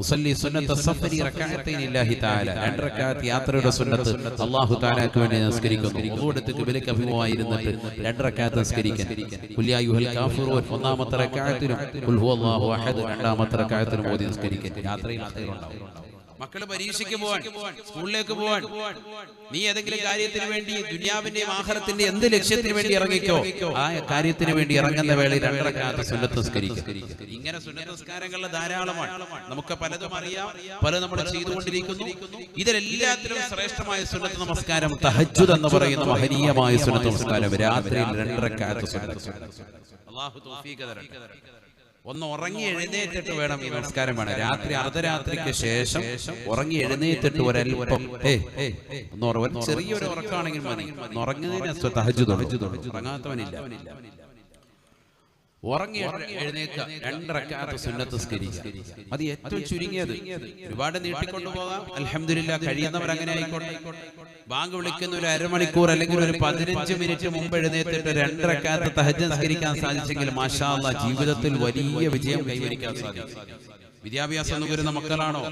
ഉസല്ലി സുന്നത്ത സഫരി റക്അത്തൈൻ ലില്ലാഹി തആല. 2 റക്അത്ത് യാത്രയുടെ സുന്നത്ത് അല്ലാഹു തആലക്ക് വേണ്ടി നിസ്കരിക്കുന്നു. വുദൂഅെടുത്ത് ഖിബലക്ക് അഭിമുഖമായി ഇരുന്നിട്ട് 2 റക്അത്ത് നിസ്കരിക്കാൻ. ഖുൽ യാ അയ്യുഹൽ കാഫിറൂൻ ഒന്നാമത്തെ റക്അത്തിലും ഖുൽ ഹുവല്ലാഹു അഹദ് രണ്ടാമത്തെ റക്അത്തിലും ഓതി നിസ്കരിക്കാൻ. യാത്രയിൽ ഉണ്ടാവും. മക്കള് പരീക്ഷയ്ക്ക് പോവാൻ, സ്കൂളിലേക്ക് പോവാൻ, നീ ഏതെങ്കിലും കാര്യത്തിന് വേണ്ടി ദുനിയാവിന്റെയും ആഖിറത്തിന്റെ എന്ത് ലക്ഷ്യത്തിന് വേണ്ടി ഇറങ്ങിക്കോ, ആ കാര്യത്തിന് വേണ്ടി ഇറങ്ങുന്ന വേളയിൽ 2 റക്അത്ത് സുന്നത്ത് നിസ്കരിക്കുക. ഇങ്ങനെ സുന്നത്ത് നിസ്കാരങ്ങൾ ധാരാളമാണ്. നമുക്ക് പലതും അറിയാം, പലതും നമ്മൾ ചെയ്തുകൊണ്ടിരിക്കുന്നു. ഇതിലെല്ലാത്തിലും ശ്രേഷ്ഠമായ സുന്നത്ത് നമസ്കാരം തഹജ്ജുദ് എന്ന് പറയുന്ന മഹനീയമായ സുന്നത്ത് നമസ്കാരം. രാത്രിയിൽ 2 റക്അത്ത് സുന്നത്ത്. അല്ലാഹു തൗഫീഖ് തരട്ടെ. ഒന്ന് ഉറങ്ങി എഴുന്നേറ്റിട്ട് വേണം ഈ നമസ്കാരം വേണം. രാത്രി അർദ്ധരാത്രിക്ക് ശേഷം ഉറങ്ങി എഴുന്നേറ്റിട്ട് ഒരൽപ്പം ഒന്ന് ചെറിയൊരു ഉറക്കാണെങ്കിൽ മതി. ഉറങ്ങുന്നതിന് തഹജ്ജുദ് ഉറങ്ങാത്തവനില്ല. ഉറങ്ങി എഴുന്നേൽക്കുക, 2 റക്അത്ത് സുന്നത്ത് നിസ്കരിക്കുക. അത് ഏറ്റവും ചുരുങ്ങിയത്. ഒരുപാട് നീട്ടിക്കൊണ്ടുപോകാം. അൽഹംദുലില്ലാഹ് കഴിയുന്നവർ അങ്ങനെ ആയിക്കോട്ടെ. ബാങ്ക് വിളിക്കുന്ന ഒരു അരമണിക്കൂർ അല്ലെങ്കിൽ ഒരു 15 മിനിറ്റ് മുമ്പ് എഴുന്നേറ്റിട്ട് 2 റക്അത്ത് തഹജ്ജുദ് നിസ്കരിക്കാൻ സാധിച്ചെങ്കിൽ മാഷാ അല്ലാഹ് ജീവിതത്തിൽ വലിയ വിജയം കൈവരിക്കാൻ സാധിക്കും. വിദ്യാഭ്യാസം നുകരുന്ന മക്കളാണോ,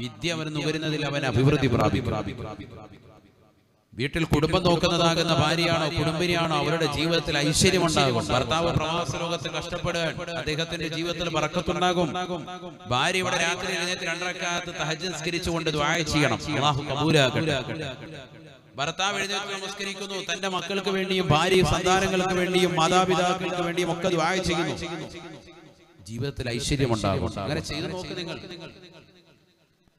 വിദ്യ അവർ നുകരുന്നതിൽ അവൻ അഭിവൃദ്ധി പ്രാപിക്കും. വീട്ടിൽ കുടുംബം നോക്കുന്നതാകുന്ന ഭാര്യയാണോ കുടുംബിനിയാണോ അവരുടെ ജീവിതത്തിൽ ഐശ്വര്യമുണ്ടാകും. ഭർത്താവ് പ്രവാസ ലോകത്ത് കഷ്ടപ്പെടുകയാണ്, അദ്ദേഹത്തിന്റെ ജീവിതത്തിൽ ബറക്കത്തുണ്ടാകും. ഭാര്യ ഇവിടെ രാത്രി എഴുന്നേറ്റ് 2 റക്അത്ത് തഹജ്ജുദ് നിസ്കരിച്ചുകൊണ്ട് ദുആ ചെയ്യണം, അല്ലാഹു കബൂലാക്കട്ടെ. ഭർത്താവ് എഴുന്നേറ്റ് നമസ്കരിക്കുന്നു, തന്റെ മക്കൾക്ക് വേണ്ടിയും ഭാര്യയും സന്താനങ്ങൾക്ക് വേണ്ടിയും മാതാപിതാക്കൾക്ക് വേണ്ടിയും ഒക്കെ ദുആ ചെയ്യുന്നു. ജീവിതത്തിൽ ഐശ്വര്യമുണ്ടാകും. അങ്ങനെ ചെയ്തു നോക്ക്.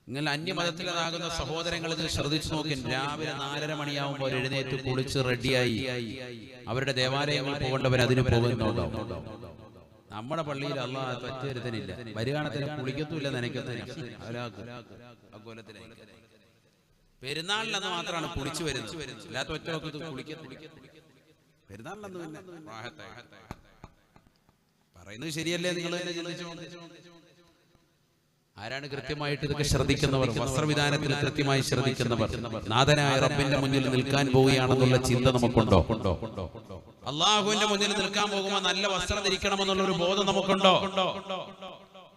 നിങ്ങൾ അന്യമതത്തിലാകുന്ന സഹോദരങ്ങൾ ഇത് ശ്രദ്ധിച്ചു നോക്കി. രാവിലെ 4:30 മണിയാവുമ്പോൾ എഴുന്നേറ്റ് കുളിച്ച് റെഡിയായി അവരുടെ ദേവാലയങ്ങൾ പോകേണ്ടവർ അതിന് പോകുന്നുണ്ടോ? നമ്മുടെ പള്ളിയിൽ അല്ലാഹ് പറ്റുവരുത്തനില്ല. വരുകാണത്തിന് കുളിക്കത്തുമില്ല, നനയ്ക്കത്തില്ല. പെരുന്നാളിലന്ന് മാത്രമാണ് കുളിച്ചു വരുന്നത്. അല്ലാത്ത ഒറ്റ പെരുന്നാളിലന്ന് തന്നെ പറയുന്നത് ശരിയല്ലേ? നിങ്ങൾ തന്നെ ചിന്തിച്ചു. ആരാണ് കൃത്യമായിട്ട് ഇതൊക്കെ ശ്രദ്ധിക്കുന്നവർ? വസ്ത്രവിധാനത്തിൽ കൃത്യമായി ശ്രദ്ധിക്കുന്നവർ. നാഥനായ റബ്ബിന്റെ മുന്നിൽ നിൽക്കാൻ പോവുകയാണെന്നുള്ള ചിന്ത നമുക്കുണ്ടോ? അള്ളാഹുവിന്റെ മുന്നിൽ നിൽക്കാൻ പോകുമ്പോൾ നല്ല വസ്ത്രം ധരിക്കണമെന്നുള്ള ഒരു ബോധം നമുക്കുണ്ടോ?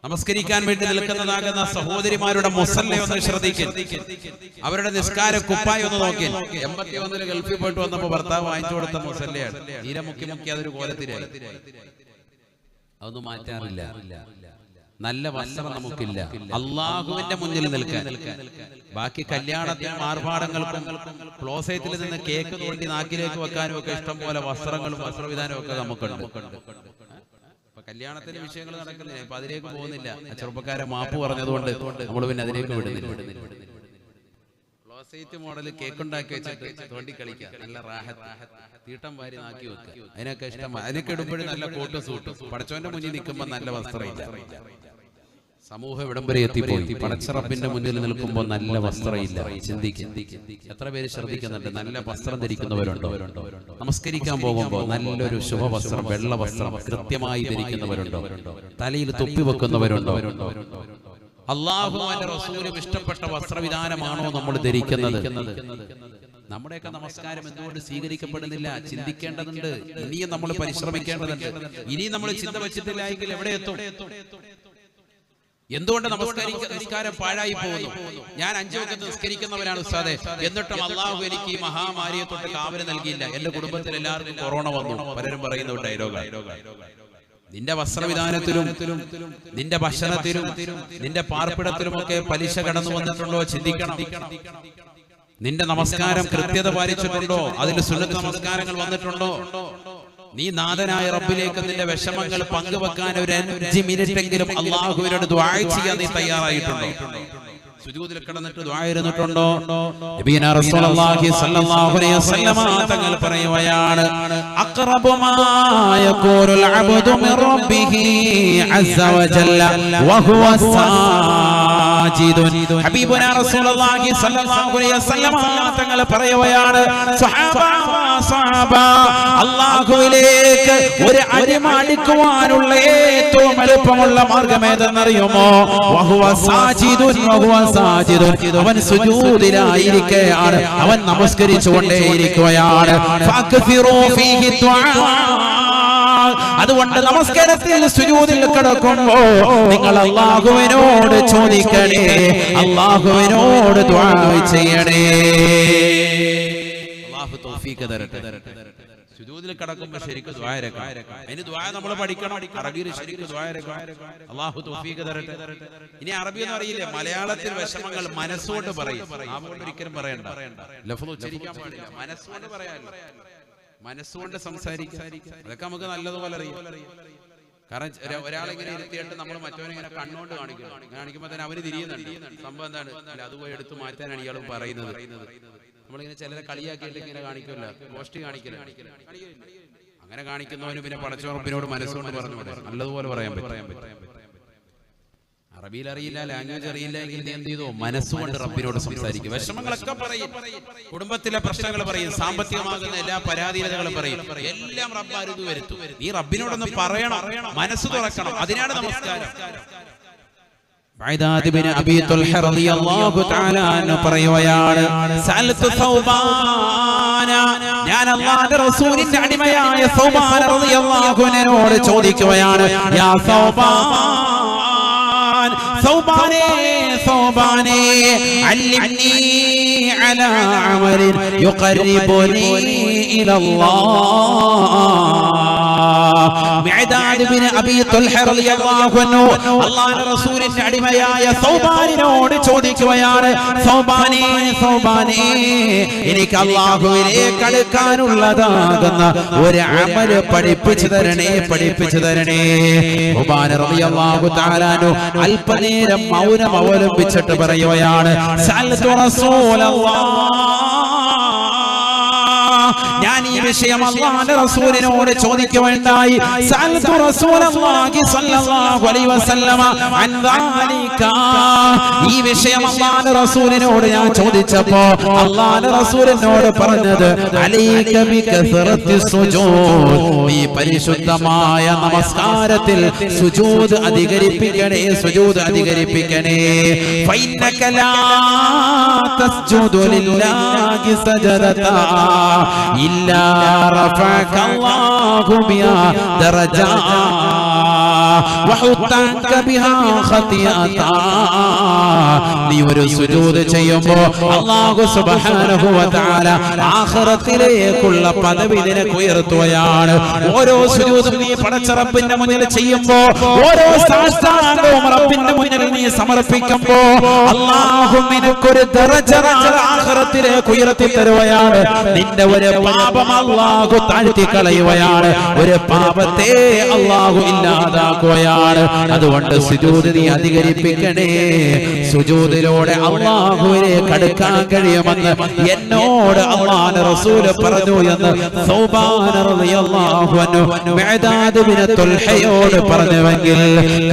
നമസ്കരിക്കാൻ വേണ്ടി നിൽക്കുന്നതാകുന്ന സഹോദരിമാരുടെ മുസല്ല ഒന്ന് ശ്രദ്ധിക്കും. അവരുടെ നിസ്കാര കുപ്പായി ഒന്ന് നോക്കി. 81 ഗൾഫിൽ പോയിട്ട് വന്നപ്പോ ഭർത്താവ് വാങ്ങിച്ചു കൊടുത്ത മുസല്ലയാണ്. തീരെ മുക്കി അതൊരു കോലത്തിലായി. അതൊന്നും മാറ്റാറില്ല. നല്ല വസ്ത്രം നമുക്കില്ല അള്ളാഹുവിന്റെ മുന്നിൽ നിൽക്കാൻ. ബാക്കി കല്യാണത്തിനും ആർഭാടങ്ങൾക്കും ക്ലോസേറ്റിൽ നിന്ന് കേക്ക് തോണ്ടി നാക്കിലേക്ക് വെക്കാനും ഒക്കെ ഇഷ്ടം പോലെ വസ്ത്രങ്ങളും വസ്ത്രവിധാനവും ഒക്കെ നമുക്കുണ്ട്. അപ്പൊ കല്യാണത്തിന്റെ വിഷയങ്ങൾ നടക്കുന്നില്ല. അപ്പൊ അതിലേക്ക് പോകുന്നില്ല. ചെറുപ്പക്കാരെ മാപ്പ് പറഞ്ഞതുകൊണ്ട് നമ്മൾ പിന്നെ അതിലേക്ക് വിടുന്നില്ല. ക്ലോസേറ്റ് മോഡൽ കേക്ക് ഉണ്ടാക്കി വെച്ചിട്ട് തോണ്ടി കളിക്കാം. നല്ല റാഹത്ത് തീട്ടം വാരി നാക്കി വെക്കുക. അതിനൊക്കെ ഇഷ്ടമാണ്. അതിനൊക്കെ ഇടുമ്പോഴും നല്ല കോട്ടും സൂട്ടും. പടച്ചവന്റെ മുന്നിൽ നിൽക്കുമ്പോൾ നല്ല വസ്ത്രമില്ല. സമൂഹ ഇവിടം വരെ എത്തിപ്പോയി. പടച്ച റബ്ബിന്റെ മുന്നിൽ നിൽക്കുമ്പോൾ നല്ല വസ്ത്രമില്ല. ചിന്തിക്കും. എത്ര പേര് ശ്രദ്ധിക്കുന്നുണ്ട്? നല്ല വസ്ത്രം ധരിക്കുന്നവരുണ്ടോ? നമസ്കരിക്കാൻ പോകുമ്പോൾ നല്ലൊരു ശുഭവസ്ത്രം, വെള്ള വസ്ത്രം കൃത്യമായി ധരിക്കുന്നവരുണ്ടോ? തലയിൽ തൊപ്പി വെക്കുന്നവരുണ്ടോ? അല്ലാഹുവിന്റെ റസൂലും ഇഷ്ടപ്പെട്ട വസ്ത്രവിധാനമാണോ നമ്മൾ ധരിക്കുന്നത്? നമ്മുടെയൊക്കെ നമസ്കാരം എന്തുകൊണ്ട് സ്വീകരിക്കപ്പെടുന്നില്ല? ചിന്തിക്കേണ്ടതുണ്ട്. ഇനിയും നമ്മൾ പരിശ്രമിക്കേണ്ടതുണ്ട്. ഇനിയും നമ്മൾ ചിന്ത വെച്ചിട്ടില്ല എങ്കിൽ എവിടെ എത്തും? എന്തുകൊണ്ട് നമസ്കാരം പാഴായി പോകുന്നു? ഞാൻ 5 വഖത്ത് നിസ്കരിക്കുന്നവരാണ് ഉസ്താദേ, എന്നിട്ടും അള്ളാഹു എനിക്ക് ഈ മഹാമാരിയെ തൊട്ട് കാവല് നൽകിയില്ല. എന്റെ കുടുംബത്തിൽ എല്ലാവർക്കും കൊറോണ വന്നു. പലരും പറയുന്ന ഡയലോഗ്. നിന്റെ വസ്ത്രവിധാനത്തിലും നിന്റെ ഭക്ഷണത്തിലും നിന്റെ പാർപ്പിടത്തിലുമൊക്കെ പലിശ കടന്നു വന്നിട്ടുണ്ടോ? ചിന്തിക്കണം. നിന്റെ നമസ്കാരം കൃത്യത പാലിച്ചിട്ടുണ്ടോ? അതിൽ സുന്നത്ത് നമസ്കാരങ്ങൾ വന്നിട്ടുണ്ടോ? നീ നാഥനായ റബ്ബിലേക്ക് നിന്റെ വിഷമങ്ങൾ പങ്കുവെക്കാൻ ഒരു 5 മിനിറ്റെങ്കിലും അള്ളാഹുവിനോട് ദുആ ചെയ്യാൻ നീ തയ്യാറായിട്ടുണ്ടോ? സുജൂദിൽ കിടന്നിട്ട് ദുആ ഇരുന്നിട്ടുണ്ടോ? നബിയനാ റസൂലുള്ളാഹി സ്വല്ലല്ലാഹു അലൈഹി വസല്ലമ തങ്ങൾ പറയുകയാണ്, അഖറബു മാ യഖൂലുൽ അബ്ദു മിൻ റബ്ബിഹി അസ്സ വജല്ല വഹുവ സാജിദ്. സാജിദുൻ. ഹബീബുനാ റസൂലുള്ളാഹി സ്വല്ലല്ലാഹു അലൈഹി വസല്ലം തങ്ങൾ പറയുകയാണ്, സ്വഹാബ അല്ലാഹുവിലേക്ക് ഒരു അടിമ അടുക്കുവാനുള്ള ഏറ്റവും എളുപ്പമുള്ള മാർഗ്ഗം ഏതെന്നറിയുമോ? വഹുവ സാജിദുൻ, വഹുവ സാജിദുൻ. അവൻ സുജൂദിലായിരിക്കുകയാണ്, അവൻ നമസ്കരിച്ചുകൊണ്ടേയിരിക്കുകയാണ്. ഫഅക്സിറൂ ഫീഹി ദുആ. അതുകൊണ്ട് നമസ്കാരത്തിൽ സുജൂദിൽ കിടക്കുമ്പോ നിങ്ങൾ അല്ലാഹുവിനോട് ചോദിക്കണേ, അല്ലാഹുവിനോട് ദുആ ചെയ്യണേ. അല്ലാഹു തൗഫീഖ് തരട്ടെ. സുജൂദിൽ കിടക്കുമ്പോൾ ശരിക്കും ദുആ ഇറക്കാം. അതിന് ദുആ നമ്മൾ പഠിക്കണം. അറബിയിൽ ശരിക്കും ദുആ ഇറക്കാം. അല്ലാഹു തൗഫീഖ് തരട്ടെ. ഇനി അറബി എന്ന് അറിയില്ലേ, മലയാളത്തിൽ വിഷമങ്ങൾ മനസ്സുകൊണ്ട് പറയും, നാവുകൊണ്ട് ഒരിക്കലും പറയണ്ട. ലഫ്ള് ഉച്ചരിക്കാൻ പാടില്ല, മനസ്സുകൊണ്ട് പറയാമല്ലോ, മനസ്സുകൊണ്ട് സംസാരിക്കുക. അതൊക്കെ നമുക്ക് നല്ലതുപോലെ അറിയാം. കാരണം ഒരാളെങ്ങനെ ഇരുത്തിയിട്ട് നമ്മൾ മറ്റവനെ ഇങ്ങനെ കണ്ണുകൊണ്ട് കാണിക്കുമ്പോൾ തന്നെ അവന് തിരിയുന്നുണ്ട്. സംഭവം എന്താണ്? അത് പോയി എടുത്തു മാറ്റാനാണ് ഇയാളും പറയുന്നത്. നമ്മളിങ്ങനെ ചിലരെ കളിയാക്കിയിട്ട് ഇങ്ങനെ കാണിക്കില്ല, ഗോഷ്ടി കാണിക്കില്ല. അങ്ങനെ കാണിക്കുന്നവന് പിന്നെ പടച്ചോറപ്പിനോട് മനസ്സുകൊണ്ട് പറഞ്ഞുകൂടെ? നല്ലതുപോലെ പറയാൻ പറ്റും. അറബിയിൽ അറിയില്ല, ലാംഗ്വേജ് അറിയില്ല എങ്കിൽ നീ എന്ത് ചെയ്തോ? മനസ്സുകൊണ്ട് റബ്ബിനോട് സംസാരിക്കും. വിഷമങ്ങളൊക്കെ പറയും, കുടുംബത്തിലെ പ്രശ്നങ്ങൾ പറയും, സാമ്പത്തികമാകുന്ന എല്ലാ പരാധീനതകളും പറയും, എല്ലാം റബ്ബ് അരുത് വരുത്തും. നീ റബ്ബിനോടൊന്ന് പറയണം, മനസ്സ് തുറക്കണം. അതിനാണ് നമസ്കാരം. ബഅദാദ് ബിൻ അബീ തുൽഹ റളിയല്ലാഹു തആല അൻഹു പറയുകയാണ്, സഅൽതു സൗബാന, ഞാൻ അല്ലാഹുവിന്റെ റസൂലിന്റെ അടിമയായ സൗബാന റളിയല്ലാഹു അൻഹുവിനോട് ചോദിക്കുകയാണ്, യാ സൗബാൻ, സൗബാനേ സൗബാനേ, അല്ലിംനി അലാ അമലിൻ യുഖർരിബുനി ഇലല്ലാഹ്. ബഅദാദ് ബിൻ അബീ തുൽഹ റളിയല്ലാഹു അൻഹു അല്ലാഹുവിന്റെ റസൂലിന്റെ അടിമയായ സൗബാനിനോട് ചോദിക്കുകയാണ്, സൗബാനേ സൗബാനേ, എനിക്ക് അല്ലാഹുവിലേക്ക് അടുക്കാനുള്ളതാകുന്ന ഒരു അമൽ പഠിപ്പിച്ചു തരണേ, പഠിപ്പിച്ചു തരണേ. സൗബാൻ റളിയല്ലാഹു തആല അൻഹു അല്പനേരം മൗനം അവലംബിച്ചിട്ട് പറയുകയാണ്, സഅൽതു റസൂലല്ലാഹ്, ഞാൻ ഈ വിഷയം അല്ലാഹുവിന്റെ റസൂലിനോട് ചോദിക്കുകയുണ്ടായി. സഅൽതു റസൂലല്ലാഹി സ്വല്ലല്ലാഹു അലൈഹി വസല്ലമ അൻ ദാലിക, ഈ വിഷയം അല്ലാഹുവിന്റെ റസൂലിനോട് ഞാൻ ചോദിച്ചപ്പോൾ അല്ലാഹുവിന്റെ റസൂലിനോട് പറഞ്ഞത്, അലൈക ബികസറത്തി സുജൂദ്, ഈ പരിശുദ്ധമായ നമസ്കാരത്തിൽ സുജൂദ് അധികരിപ്പിക്കണേ, സുജൂദ് അധികരിപ്പിക്കണേ. ഫഇന്നക ലാ തസ്ജുദു ലില്ലാഹി സജദത ഇല്ലാ റഫഅക അല്ലാഹു ബിഹാ ദറജാ വഹുത്തക ബിഹാ ഖതിയത. നീ ഒരു സുജൂദ് ചെയ്യുമ്പോൾ അല്ലാഹു സുബ്ഹാനഹു വ തആല ആഖിറത്തിലേക്കുള്ള പദവി നിനക്ക് ഉയർത്തുകയാണ്. ഓരോ സുജൂദും നീ പടച്ച റബ്ബിന്റെ മുന്നിൽ ചെയ്യുമ്പോൾ, ഓരോ സാഷ്ടാംഗവും റബ്ബിന്റെ മുന്നിൽ നീ സമർപ്പിക്കുമ്പോൾ അല്ലാഹു നിനക്കൊരു ദറജ ആഖിറത്തിലേക്ക് ഉയർത്തി തരുകയാണ്. നിന്റെ ഒരു പാപം അല്ലാഹു താഴ്ത്തി കളയുകയാണ്, ഒരു പാപത്തെ അല്ലാഹു ഇല്ലാതാക്കുകയാണ്. അതുകൊണ്ട് സുജൂദ് നീ അധികരിപ്പിക്കണേ. സുജൂദിലൂടെ അല്ലാഹുവിലേക്ക് അടുക്കാൻ കഴിയുമെന്ന് എന്നോട് അല്ലാഹുവിന്റെ റസൂൽ പറഞ്ഞു എന്ന് സൗബാൻ റളിയല്ലാഹു അൻഹു ബഅദാദ് ബിൻ തുൽഹയോട് പറഞ്ഞുവെങ്കിൽ,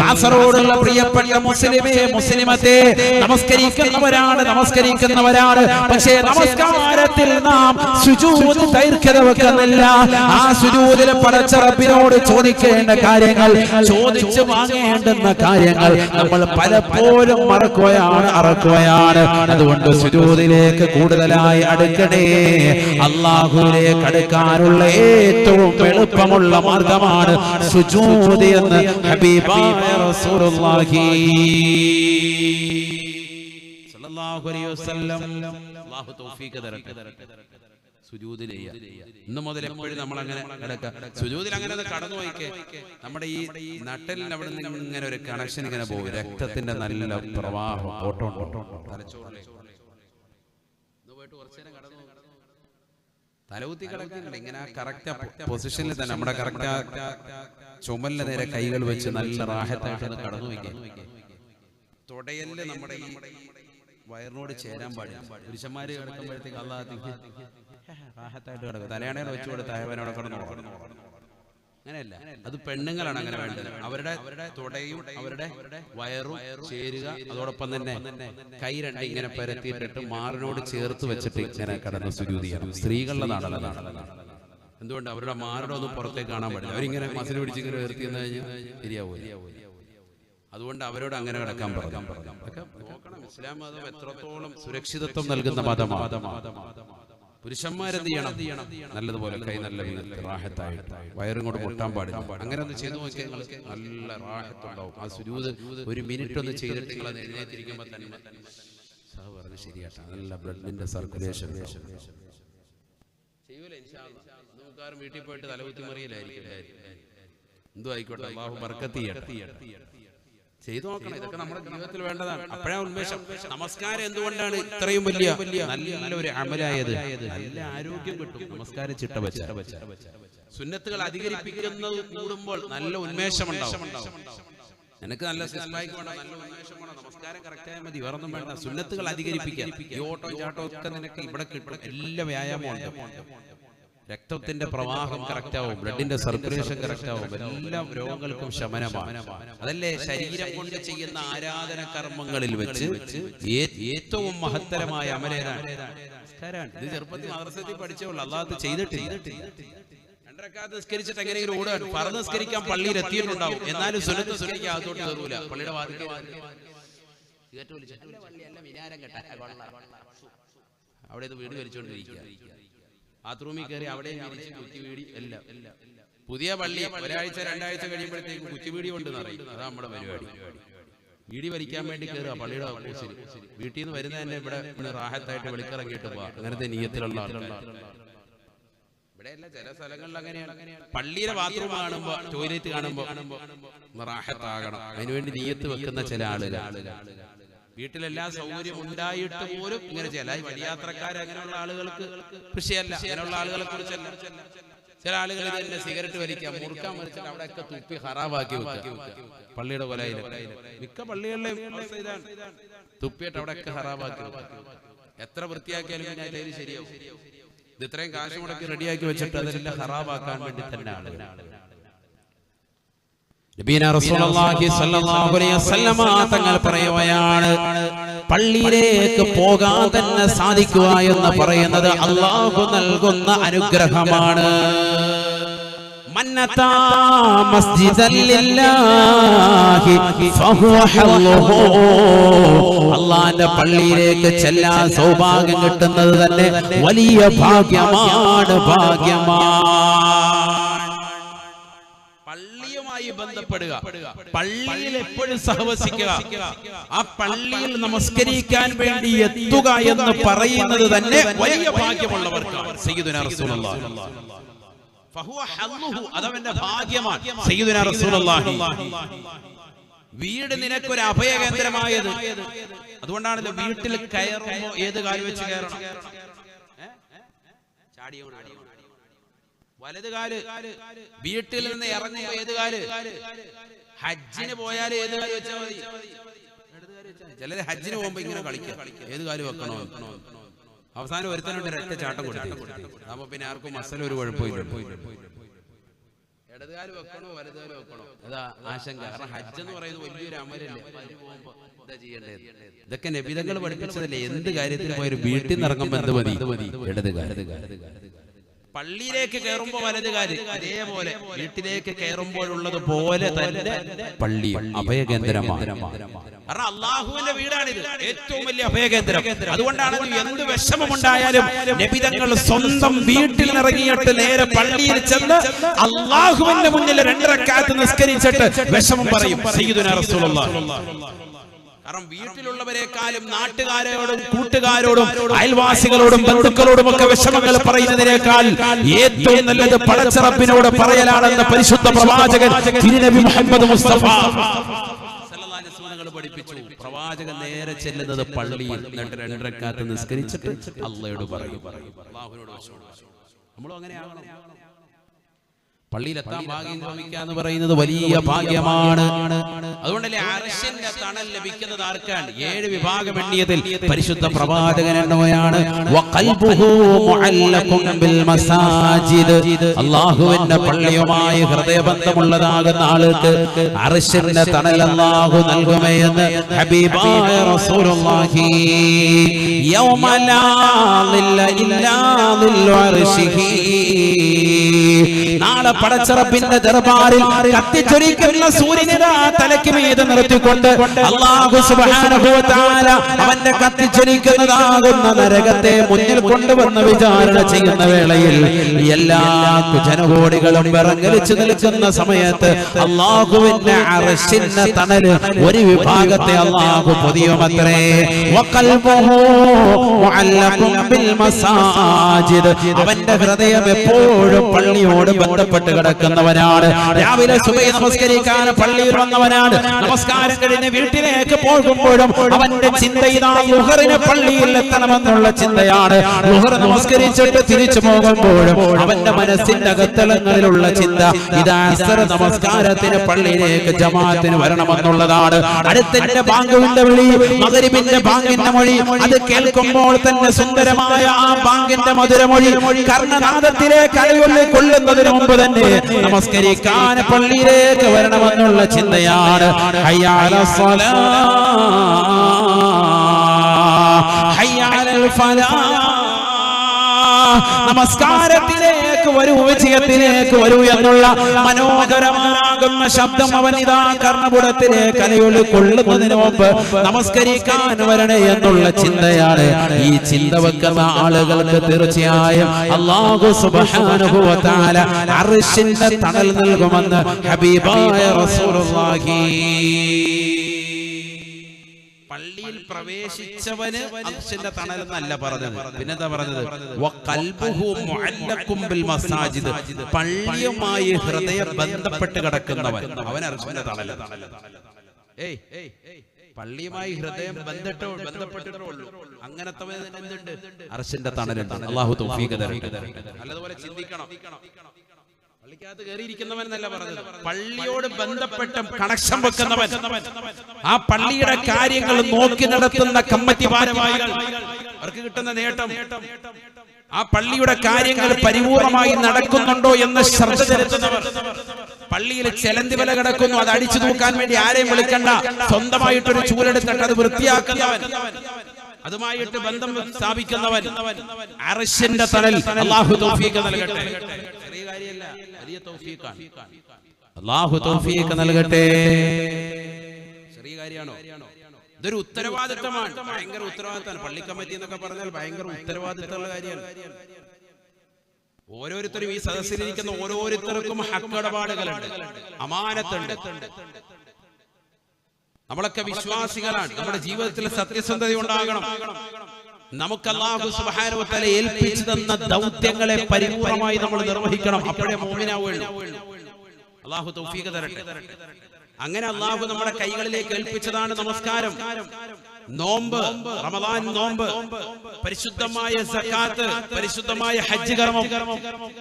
കാസർഗോഡുള്ള പ്രിയപ്പെട്ട മുസ്ലിമേ മുസ്ലിമത്തെ, നമസ്കരിക്കുന്നവരാണ്, നമസ്കരിക്കുന്നവരാണ്. പക്ഷേ നമസ്കാരത്തിൽ നാം സുജൂദ് ദൈർഘ്യത വെക്കുന്നില്ല. ആ സുജൂദിൽ പടച്ച റബ്ബിനോട് ചോദിക്കേണ്ട കാര്യങ്ങൾ, ചോദിച്ചു വാങ്ങേണ്ടുന്ന കാര്യങ്ങൾ നമ്മൾ പലപ്പോഴും മറക്കുകയാണ്, അറക്കുകയാണ്. അതുകൊണ്ട് സുജൂദിലേക്ക് കൂടുതലായി അടുക്കണേ. അല്ലാഹുവിലേക്ക് അടുക്കാനുള്ള ഏറ്റവും എളുപ്പമുള്ള മാർഗമാണ് സുജൂദ് എന്ന് ഹബീബായ റസൂലുള്ളാഹി സ്വല്ലല്ലാഹു അലൈഹി വസല്ലം. അല്ലാഹു തൗഫീഖ് തരട്ടെ. സുജൂദിൽ ഇന്ന് മുതൽ എപ്പോഴും നമ്മൾ അങ്ങനെ കിടക്കുക. സുജൂദിൽ അങ്ങനെ കടന്നു പോയിക്കേ, നമ്മുടെ ഈ നട്ടലിന് അവിടെ നിന്ന് ഇങ്ങനെ ഒരു കണക്ഷൻ ഇങ്ങനെ പോകും, രക്തത്തിന്റെ നല്ല പ്രവാഹം, ഓട്ടം തലച്ചോറിലെ തലകുത്തി കിടക്കുന്നുണ്ട്. ഇങ്ങനെ കറക്റ്റ് പൊസിഷനിൽ തന്നെ നമ്മുടെ കറക്റ്റ് ചുമലിന് നേരെ കൈകൾ വെച്ച് നല്ല റാഹത്തായിട്ട് കടന്നു വയ്ക്കുക. തുടയല് നമ്മുടെ ഈ വയറിനോട് ചേരാൻ പാടില്ല. പുരുഷന്മാര് കിടക്കുമ്പോഴത്തേക്ക് അല്ലാതെ റാഹത്തായിട്ട് കിടക്കും. തലയാണേനെ വെച്ചു കൊടുത്ത് അയവനോടെ കിടന്നു. അങ്ങനെയല്ല, അത് പെണ്ണുങ്ങളാണ് അങ്ങനെ വേണ്ടത്. അവരുടെ തുടയും അവരുടെ വയറും ചേരുക, അതോടൊപ്പം തന്നെ കൈ രണ്ട് ഇങ്ങനെ പരത്തിയിട്ടിട്ട് മാറിനോട് ചേർത്ത് വെച്ചിട്ട് ഇങ്ങനെ കടന്ന് സുജൂദ് ചെയ്യണം. സ്ത്രീകളുടെ നാടകമാണ്. എന്തുകൊണ്ട്? അവരുടെ മാരുടെ ഒന്നും പുറത്തേക്ക് കാണാൻ പാടില്ല. അവരിങ്ങനെ മസിൽ പിടിച്ച് ഇങ്ങനെ ഉയർത്തി എന്ന് കഴിഞ്ഞാൽ ശരിയാവൂല. അതുകൊണ്ട് അവരോട് അങ്ങനെ കിടക്കാൻ പറഞ്ഞു. നോക്കണം, ഇസ്ലാം മതം എത്രത്തോളം സുരക്ഷിതത്വം നൽകുന്ന മതമാണ്. പുരുഷന്മാരെന്ത് ചെയ്യണം? നല്ലതുപോലെ കൈ നല്ല റാഹത്തായിട്ട്, വയറും കൊണ്ട് പൊട്ടാൻ പാടില്ല. അങ്ങനെ ഒന്ന് ചെയ്തു നോക്കിയാൽ നല്ല റാഹത്തുണ്ടാവും. ആ സുജൂദ് ഒരു മിനിറ്റ് ഒന്ന് ചെയ്തിട്ട് നിങ്ങൾ അത് എഴുന്നേറ്റിരിക്കുമ്പോൾ തന്നെ പറഞ്ഞ് ശരിയാട്ടാ, നല്ല ബ്ലഡിന്റെ സർക്കുലേഷൻ ചെയ്യൂല. നമുക്കാരും വീട്ടിൽ പോയിട്ട് തലകുത്തി മറിയലായിരിക്കും. എന്തോ ആയിക്കോട്ടെ, അല്ലാഹു ബർക്കത്ത് ചെയ്യട്ടെ. ചെയ്തു നോക്കണം. ഇതൊക്കെ നമ്മുടെ ജീവിതത്തിൽ വേണ്ടതാണ്. അപ്പോഴാ ഉന്മേഷം. നമസ്കാരം എന്തുകൊണ്ടാണ് ഇത്രയും വലിയ നല്ലൊരു അമലായത്? നല്ല ആരോഗ്യം കിട്ടും. നമസ്കാരം ചിട്ട വെച്ച സുന്നത്തുകൾ അധികരിപ്പിക്കുന്നത് കൂടുമ്പോൾ നല്ല ഉന്മേഷം ഉണ്ടാവും. എനിക്ക് നല്ല സിസ്റ്റായിക്ക് വേണം, നല്ല ഉന്മേഷം വേണം, നമസ്കാരം കറക്റ്റായാൽ മതി, വേറൊന്നും വേണ്ട. സുന്നത്തുകൾ അധികരിപ്പിക്കുക. ഈ ഓട്ടോ ചാട്ടോ ഒക്കെ നിനക്ക് ഇവിടെ കിട്ടും. എല്ലാ വ്യായാമമുണ്ട്. രക്തത്തിന്റെ പ്രവാഹം കറക്റ്റാവും, ബ്ലഡിന്റെ സർക്കുലേഷൻ കറക്റ്റാവും, എല്ലാ രോഗങ്ങൾക്കും ശമനമാണ്. അതല്ലേ ശരീരം കൊണ്ട് ചെയ്യുന്ന ആരാധന കർമ്മങ്ങളിൽ വെച്ച് ഏറ്റവും മഹത്തരമായ അമലേതാണ്. ഇത് ചെറുപ്പത്തിൽ മദ്രസത്തിൽ പഠിച്ചോളൂ, അല്ലാതെ ചെയ്തിട്ടില്ല. രണ്ടരക്കാലത്ത് നിസ്കരിച്ചിട്ട് എങ്ങനെയെങ്കിലും ഓടുക. ഫർദ് നിസ്കരിക്കാൻ പള്ളിയിൽ എത്തിയിട്ടുണ്ടാവും, എന്നാലും സുന്നത്ത് നിസ്കരിക്കാൻ അകത്തോട്ട് കയറൂല. പള്ളിയുടെ വാതിൽ അവിടെ വീട് വലിച്ചുകൊണ്ടിരിക്കുക. ബാത്റൂമിൽ കയറി അവിടെ കുറ്റിവീടി എല്ലാം. പുതിയ പള്ളി ഒരാഴ്ച രണ്ടാഴ്ച കഴിയുമ്പോഴത്തേക്ക് കുറ്റിവീടി കൊണ്ടെന്ന് അറിയും. അതാ നമ്മുടെ പരിപാടി. വീടി വലിക്കാൻ വേണ്ടി കയറുക പള്ളിയുടെ ഓപ്പോസിറ്റ്. വീട്ടിൽ നിന്ന് വരുന്ന തന്നെ ഇവിടെ റാഹത്തായിട്ട് വെളിക്കിറങ്ങിയിട്ട് പോവാ. അങ്ങനത്തെ നീയത്തിലുള്ള ആളുകളാണ് ഇവിടെയല്ല. ചില സ്ഥലങ്ങളിൽ അങ്ങനെയാണ്. പള്ളിയിലെ ബാത്റൂം കാണുമ്പോ, ടോയ്ലറ്റ് കാണുമ്പോ റാഹത്താകണം, അതിനുവേണ്ടി നീയത്ത് വെക്കുന്ന ചില ആളുകൾ. വീട്ടിലെല്ലാ സൗകര്യം ഉണ്ടായിട്ട് പോലും ഇങ്ങനെ ചില വഴിയാത്രക്കാർ, അങ്ങനെയുള്ള ആളുകൾക്ക് വിഷയമല്ല. അങ്ങനെയുള്ള ആളുകളെ കുറിച്ചല്ല. ചില ആളുകൾ തന്നെ സിഗരറ്റ് വലിക്കാം, മുറുക്കാൻ വലിച്ചിട്ട് അവിടെയൊക്കെ തുപ്പി ഹറാബാക്കി വെക്കുക. പള്ളിയുടെ കൊലയിൽ മിക്ക പള്ളികളിലെയും ഇതാണ്. തുപ്പിയിട്ട് അവിടെയൊക്കെ ഹറാബാക്കി വെക്കുക. എത്ര വൃത്തിയാക്കിയാലും പിന്നെ അതിൽ ശരിയാവും. ഇത് ഇത്രയും കാശ് മുടക്കി റെഡിയാക്കി വെച്ചിട്ട് അതെല്ലാം ഹറാബാക്കാൻ വേണ്ടി തന്നെ ആളുകൾ. നബിന റസൂലുള്ളാഹി സ്വല്ലല്ലാഹു അലൈഹി വസല്ലമ തങ്ങൾ പറയുകയാണ്, പള്ളിയിലേക്ക് പോകാൻ തന്നെ സാധിക്കുക എന്ന് പറയുന്നത് അല്ലാഹു നൽകുന്ന അനുഗ്രഹമാണ്. മന്നതാ മസ്ജിദൻ ലില്ലാഹി ഫഹുവ ഹല്ലുഹു. അല്ലാഹുവിന്റെ പള്ളിയിലേക്ക് ചെല്ലാൻ സൗഭാഗ്യം കിട്ടുന്നത് തന്നെ വലിയ ഭാഗ്യമാണ്, ഭാഗ്യമാണ്. പള്ളിയുമായി ബന്ധപ്പെടുക, പള്ളിയിൽ എപ്പോഴും സഹവസിക്കുക, ആ പള്ളിയിൽ നമസ്കരിക്കാൻ വേണ്ടി എത്തുക എന്ന് പറയുന്നത് തന്നെ വലിയ ഭാഗ്യമുള്ളവർക്കാണ്. സയ്യിദുനാ റസൂലുള്ളാഹി ഫഹുവ ഹല്ലുഹു, അതവന്റെ ഭാഗ്യമാണ്. സയ്യിദുനാ റസൂലുള്ളാഹി വീട് നിനക്കൊരു അഭയകേന്ദ്രമായത്. അതുകൊണ്ടാണല്ലോ വീട്ടിൽ കയറുമ്പോ ഏത് കാല് വെച്ച് കയറണം? വലത് കാല്. വീട്ടിൽ നിന്ന് ഇറങ്ങുമ്പോ ഏത് കാല്? ഹജ്ജിന് പോയാൽ ഏത് കാല് വെച്ചാൽ മതി? ചിലര് ഹജ്ജിന് പോകുമ്പോ ഇങ്ങനെ കളിക്കും, ഏത് കാല് വെക്കണോ. അവസാനം ഒരുത്തനുണ്ട് ഒരൊറ്റ ചാട്ടം കൊടുത്തു. അപ്പൊ പിന്നെ ആർക്കും മസല ഒരു കുഴപ്പമില്ല. ഇടതുകാല് വെക്കണോ വലതുകാല് വെക്കണോ, അതാ ആശങ്ക. കാരണം ഹജ്ജ് എന്ന് പറയുന്നത് വലിയൊരു അമലല്ലേ. ഇതൊക്കെ നബിതങ്ങൾ പഠിപ്പിച്ചതല്ലേ. എന്ത് കാര്യത്തിന് പോയൊരു വീട്ടിൽ നിന്ന് ഇറങ്ങുമ്പോ എന്ത് മതി? ഇടതുകാല്. പള്ളിയിലേക്ക് കയറുമ്പോ വലതുകാല്. അതേപോലെ വീട്ടിലേക്ക് കയറുമ്പോഴുള്ളത് പോലെ തന്നെ പള്ളി അഭയകേന്ദ്രമാണ്. കാരണം അള്ളാഹുവിന്റെ വീടാണിത്, ഏറ്റവും വലിയ അഭയകേന്ദ്രം. അതുകൊണ്ടാണ് എന്ത് വിഷമമുണ്ടായാലും നബിതങ്ങൾ സ്വന്തം വീട്ടിൽ ഇറങ്ങിയിട്ട് നേരെ പള്ളിയിൽ ചെന്ന് അള്ളാഹുവിന്റെ മുന്നിൽ 2 റക്അത്ത് നിസ്കരിച്ചിട്ട് വിഷമം പറയും സയ്യിദുനാ റസൂലുള്ളാഹി. കാരണം വീട്ടിലുള്ളവരെക്കാളും നാട്ടുകാരോടും കൂട്ടുകാരോടും അയൽവാസികളോടും ബന്ധുക്കളോടും ഒക്കെ വിഷമങ്ങൾ പറയുന്നതിനേക്കാൾ ഏറ്റവും നല്ലത് പടച്ച റബ്ബിനോട് പറയലാണെന്ന് പരിശുദ്ധ പ്രവാചകൻ തിരുനബി മുഹമ്മദ് മുസ്തഫ സല്ലല്ലാഹു അലൈഹി വസല്ലം പഠിപ്പിച്ചു. പ്രവാചകൻ നേരെ ചെല്ലുന്നത് പള്ളിയിൽ 2 റക്അത്ത് നിസ്കരിച്ചിട്ട് അല്ലാഹുവോട് പറയും. അല്ലാഹുവിനോട് നമ്മളും അങ്ങനെ ആകണം. പള്ളിയിലെത്താൻ ഭാഗ്യം ലഭിക്കുക എന്ന് പറയുന്നത് വലിയ ഭാഗ്യമാണ്. അതുകൊണ്ടല്ലേ അർശിന്റെ തണൽ ലഭിക്കുന്നത് ആർക്കാണ്? 7 വിഭാഗം എണ്ണിയതിൽ പരിശുദ്ധ പ്രവാചകൻ എണ്ണുകയാണ് അല്ലാഹുവിന്റെ പള്ളിയുമായി ഹൃദയബന്ധമുള്ളതാകുന്ന ആൾക്ക് അർശിന്റെ തണൽ അല്ലാഹു നൽകുമെന്ന് ഹബീബായ റസൂലുള്ളാഹി. യൗമ ലാ ളില്ല ഇല്ലാ ളില്ലു അർശിഹി. നാളെ പടച്ചറപ്പിന്റെ ദർബാറിൽ കത്തിച്ചൊരിക്കുന്ന സൂര്യനെ തലയ്ക്ക് മീതെ നിർത്തിക്കൊണ്ട് അല്ലാഹു സുബ്ഹാനഹു വ തആല അവന്റെ കത്തിച്ചൊരിക്കുന്നതാകുന്ന നരകത്തെ മുന്നിൽ കൊണ്ടുവന്ന് വിചാരണ ചെയ്യുന്ന വേളയിൽ എല്ലാ ജനകോടികളും വിറങ്ങലിച്ചു നിൽക്കുന്ന സമയത്ത് അല്ലാഹുവിന്റെ അർശിന്റെ തണല് ഒരു വിഭാഗത്തെ അല്ലാഹു പൊതിയുമത്രേ. വഖൽബുഹു മുഅല്ലഖും ബിൽ മസാജിദ്. അവന്റെ ഹൃദയം എപ്പോഴും പള്ളിയോട് ബന്ധപ്പെട്ട് കിടക്കുന്നവനാണ്. രാവിലെ സുബഹി നമസ്കരിക്കാൻ പള്ളിയിൽ വന്നവനാണ്. നമസ്കാരം കഴിഞ്ഞ് വീട്ടിലേക്ക് പോകുമ്പോഴും അവന്റെ ചിന്ത ഇതാ ളുഹറിന് പള്ളിയിൽ എത്തണമെന്നുള്ള ചിന്തയാണ്. ളുഹർ നമസ്കരിച്ചിട്ട് തിരിച്ചു പോകുമ്പോഴും അവന്റെ മനസ്സിന്റെ അകത്തളങ്ങളിലുള്ള ചിന്ത ഇതാ അസ്ർ നമസ്കാരത്തിന് പള്ളിയിലേക്ക് ജമാഅത്തിന് വരണമെന്നുള്ളതാണ്. അടുത്തിന്റെ ബാങ്കിന്റെ വിളി, മഗ്രിബിന്റെ ബാങ്കിന്റെ മൊഴി, അത് കേൾക്കുമ്പോൾ തന്നെ സുന്ദരമായ ആ ബാങ്കിന്റെ മധുരമൊഴി കർണനാദത്തിലേക്ക് അലയൊലി കൊള്ളുന്നതിന് മുമ്പ് തന്നെ നമസ്കരിക്കാൻ പള്ളിയിലേക്ക് വരണമെന്നുള്ള ചിന്തയാണ്. ഹയ്യ അലസ് സ്വലാ, ഹയ്യ അലൽ ഫലാഹ്. നമസ്കാരത്തിലേക്ക് വരൂ, വിജയത്തിലേക്ക് വരൂ എന്നുള്ള മനോഹരമാകുന്ന ശബ്ദം അവൻ ഇതാ കർണപുടത്തിലേക്ക് അലയൊലി കൊള്ളുന്നതിന് മുമ്പ് നമസ്കരിക്കാൻ വരണേ എന്നുള്ള ചിന്തയാണ്. ഈ ചിന്ത വെക്കുന്ന ആളുകൾക്ക് തീർച്ചയായും അല്ലാഹു സുബ്ഹാനഹു വ തആല അർശിന്റെ തണൽ നൽകുമെന്ന് ഹബീബായ റസൂലുള്ളാഹി. പള്ളിയിൽ പ്രവേശിച്ചവന് അർശിന്റെ തണൽ എന്നല്ല പറഞ്ഞത്, പിന്നെന്താ പറഞ്ഞത്? വഖൽബുഹു മുഅല്ലഖും ബിൽ മസാജിദ്. പള്ളിയുമായി ഹൃദയം ബന്ധപ്പെട്ട് കിടക്കുന്നവൻ അവൻ അർശിന്റെ തണൽ. പള്ളിയുമായി ഹൃദയം ബന്ധപ്പെട്ടിട്ടുള്ളൂ അങ്ങനത്തെ എന്തുണ്ട്? അർശിന്റെ തണലുണ്ട്. അല്ലാഹു തൗഫീഖ് തരട്ടെ. നല്ലതുപോലെ ചിന്തിക്കണം. പള്ളിക്കകത്ത് കയറിയിരിക്കുന്നവൻ പറഞ്ഞത്, പള്ളിയോട് ബന്ധപ്പെട്ട് കണക്ഷൻ വെക്കുന്നവൻ, ആ പള്ളിയുടെ കാര്യങ്ങൾ നോക്കി നടത്തുന്ന കമ്മിറ്റി ഭാരവാഹികൾ, അവർക്ക് കിട്ടുന്ന നേട്ടം ആ പള്ളിയുടെ കാര്യങ്ങൾ പരിപൂർണമായി നടക്കുന്നുണ്ടോ എന്ന് ശ്രദ്ധ ചെലുത്തുന്നവർ, പള്ളിയിൽ ചെലന്തി വില കിടക്കുന്നു അത് അടിച്ചു തൂക്കാൻ വേണ്ടി ആരെയും വിളിക്കണ്ട, സ്വന്തമായിട്ടൊരു ചൂലെടുത്തിട്ട് അത് വൃത്തിയാക്കുന്നവൻ, അതുമായിട്ട് ബന്ധം സ്ഥാപിക്കുന്നവൻ, അർശിന്റെ തണൽ അല്ലാഹു തൗഫീഖ് നൽകട്ടെ. ചെറിയ കാര്യമല്ല, വലിയ തൗഫീഖാണ്. അല്ലാഹു തൗഫീഖ് നൽകട്ടെ. ചെറിയ കാര്യമാണോ? ഇതൊരു ഉത്തരവാദിത്തമാണ്, ഭയങ്കര ഉത്തരവാദിത്തമാണ്. പള്ളി കമ്മിറ്റി എന്നൊക്കെ പറഞ്ഞാൽ ഭയങ്കര ഉത്തരവാദിത്തമുള്ള കാര്യമാണ്. ഓരോരുത്തരും ഈ സദസ്സിലിരിക്കുന്ന ഓരോരുത്തർക്കും ഹക്കിടപാടുകളുണ്ട്, അമാനത്തുണ്ട്. നമ്മളൊക്കെ വിശ്വാസികളാണ്. നമ്മുടെ ജീവിതത്തിൽ സത്യസന്ധത ഉണ്ടാകണം. നമുക്ക് അല്ലാഹു സുബ്ഹാനഹു വ തആല ഏൽപ്പിച്ചു തന്ന ദൗത്യങ്ങളെ പരിപൂർണമായി നമ്മൾ നിർവഹിക്കണം. അപ്പോഴേ മുഅ്മിനാവുള്ളൂ. അല്ലാഹു തൗഫീഖ് തരട്ടെ. അങ്ങനെ അല്ലാഹു നമ്മുടെ കൈകളിലേക്ക് ഏൽപ്പിച്ചതാണ് നമസ്കാരം, നോമ്പ്, റമദാൻ നോമ്പ്, പരിശുദ്ധമായ സകാത്ത്, പരിശുദ്ധമായ ഹജ്ജ് കർമ്മം.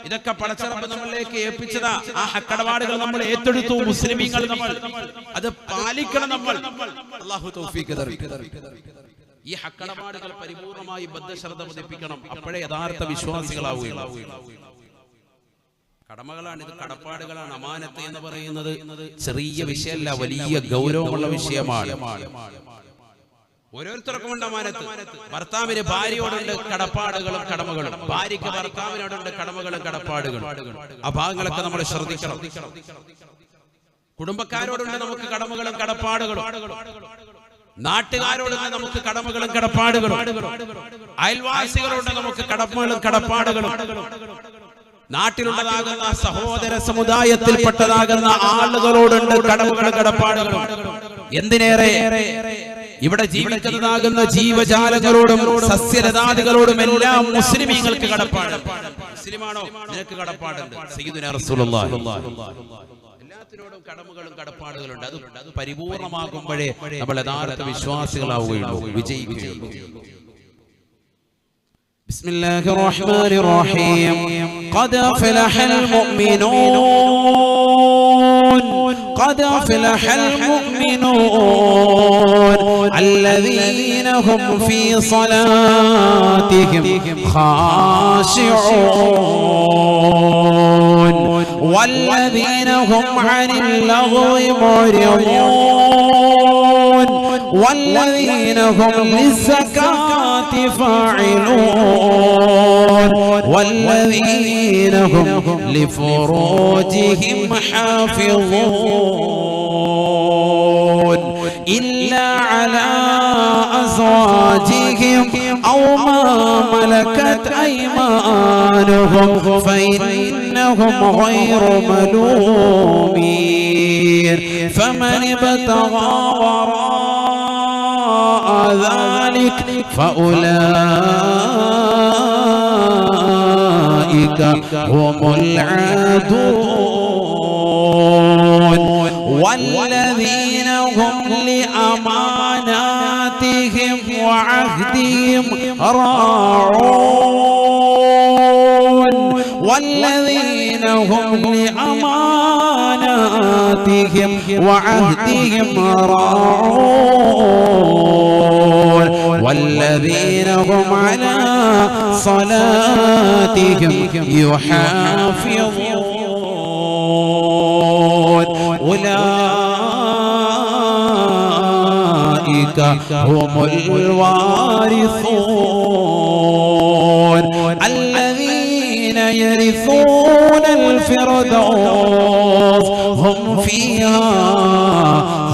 ഇതൊക്കെ പടച്ചറപ്പ് നമ്മളിലേക്ക് ഏൽപ്പിച്ചതാ. ആ ഹക്കടപാടുകൾ നമ്മൾ ഏറ്റെടുത്തു. മുസ്ലിമീങ്ങൾ നമ്മൾ അത് പാലിക്കണം. നമ്മൾ അല്ലാഹു തൗഫീഖ് തരട്ടെ. ഈ ഹക്കടപാടുകൾ പരിപൂർണമായി ബദ്ധശ്രദ്ധ പതിപ്പിക്കണം. അപ്പോഴേ യഥാർത്ഥ വിശ്വാസികളാവുകയുള്ളൂ. കടമകളാണ് ഇത്, കടപ്പാടുകളാണ്. അമാനത്ത് എന്ന് പറയുന്നത് ചെറിയ വിഷയമല്ല, വലിയ ഗൗരവമുള്ള വിഷയമാണ്. ഓരോരുത്തർക്കും ഉണ്ട് അമാനത്ത്. ഭർത്താവിന് ഭാര്യയോടുണ്ട് കടപ്പാടുകളും കടമകളും, ഭാര്യയ്ക്ക് ഭർത്താവിനോടുണ്ട് കടമകളും കടപ്പാടുകളും. ആ ഭാഗങ്ങളൊക്കെ നമ്മൾ ശ്രദ്ധിക്കണം. കുടുംബക്കാരോടുണ്ട് നമുക്ക് കടമകളും കടപ്പാടുകളും, നാട്ടുകാരോടുണ്ട് നമുക്ക് കടമകളും കടപ്പാടുകളും, അയൽവാസികളോട് നമുക്ക് കടമകളും കടപ്പാടുകളും, നാട്ടിലുള്ളതാകുന്ന സഹോദര സമുദായത്തിൽപ്പെട്ടതാകുന്ന ആളുകളോടുണ്ട് കടമകളും കടപ്പാടുകളും. എന്തിനേറെ ഇവിടെ ജീവിക്കുന്നതാകുന്ന ജീവജാലങ്ങളോടും സസ്യലതാദികളോടും എല്ലാം മുസ്ലിമീങ്ങൾക്ക് കടപ്പാട്. മുസ്ലിമാണോ? നിനക്ക് കടപ്പാടുണ്ട്. സയ്യിദുനാ റസൂലുള്ളാഹി എല്ലാത്തിനോടും കടമകളും കടപ്പാടുകളുണ്ട്. അത് പരിപൂർണമാകുമ്പോഴേ നമ്മൾ യഥാർത്ഥ വിശ്വാസികളാവുകയുള്ളൂ, വിജയിക്കുകയുള്ളൂ. ബിസ്മില്ലാഹിർ റഹ്മാനിർ റഹീം. ഖദ് അഫ്ലഹൽ മുഅ്മിനൂൻ ഖദ് അഫ്ലഹൽ മുഅ്മിനൂൻ അല്ലദീന ഹും ഫീ സ്വലാത്തിഹിം ഖാശിഊൻ വല്ലദീന ഹും അനിൽ ലഗ്വി മുഅ്രിദൂൻ والذين هم للزكاة فاعلون والذين هم لفروجهم حافظون إلا على أزواجهم أو ما ملكت أيمانهم فإنهم غير ملومين فمن ابتغى ذلك فأولئك هم العادون والذين هم لأماناتهم وعهدهم راعون والذين هم لأماناتهم وعهدهم راعون والذين هم على صلاتهم يحافظون أولئك هم الوارثون الذين يرثون الفردوس هم فيها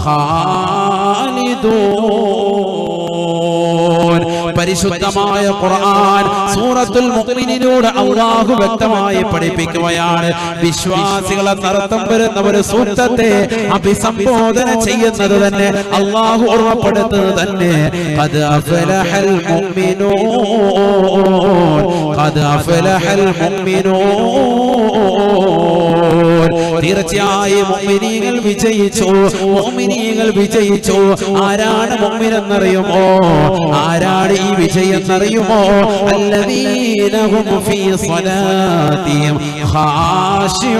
خالدون. പരിശുദ്ധമായ ഖുർആൻ സൂറത്തുൽ മുഅ്മിനൂനിലൂടെ അല്ലാഹു വ്യക്തമായി പഠിപ്പിക്കുകയാണ്. വിശ്വാസികളെ നടത്തം വരുന്ന ഒരു സൂക്തത്തെ അഭിസംബോധന ചെയ്യുന്നത് തന്നെ അല്ലാഹു ഓർമ്മപ്പെടുത്തുന്നത് തന്നെ ഖദ് അഫ്ലഹൽ മുഅ്മിനൂൻ ഖദ് അഫ്ലഹൽ മുഅ്മിനൂൻ. തീർച്ചയായും മുഅ്മിനീങ്ങൾ വിജയിച്ചു, മുഅ്മിനീങ്ങൾ വിജയിച്ചു. ആരാണ് മുഅ്മിൻ എന്നറിയുമോ? ആരാണ് ഈ വിജയം എന്നറിയുമോ? അല്ലദീന ഹും ഫീ സ്വലാത്തിഹിം ഖാശിഊൻ.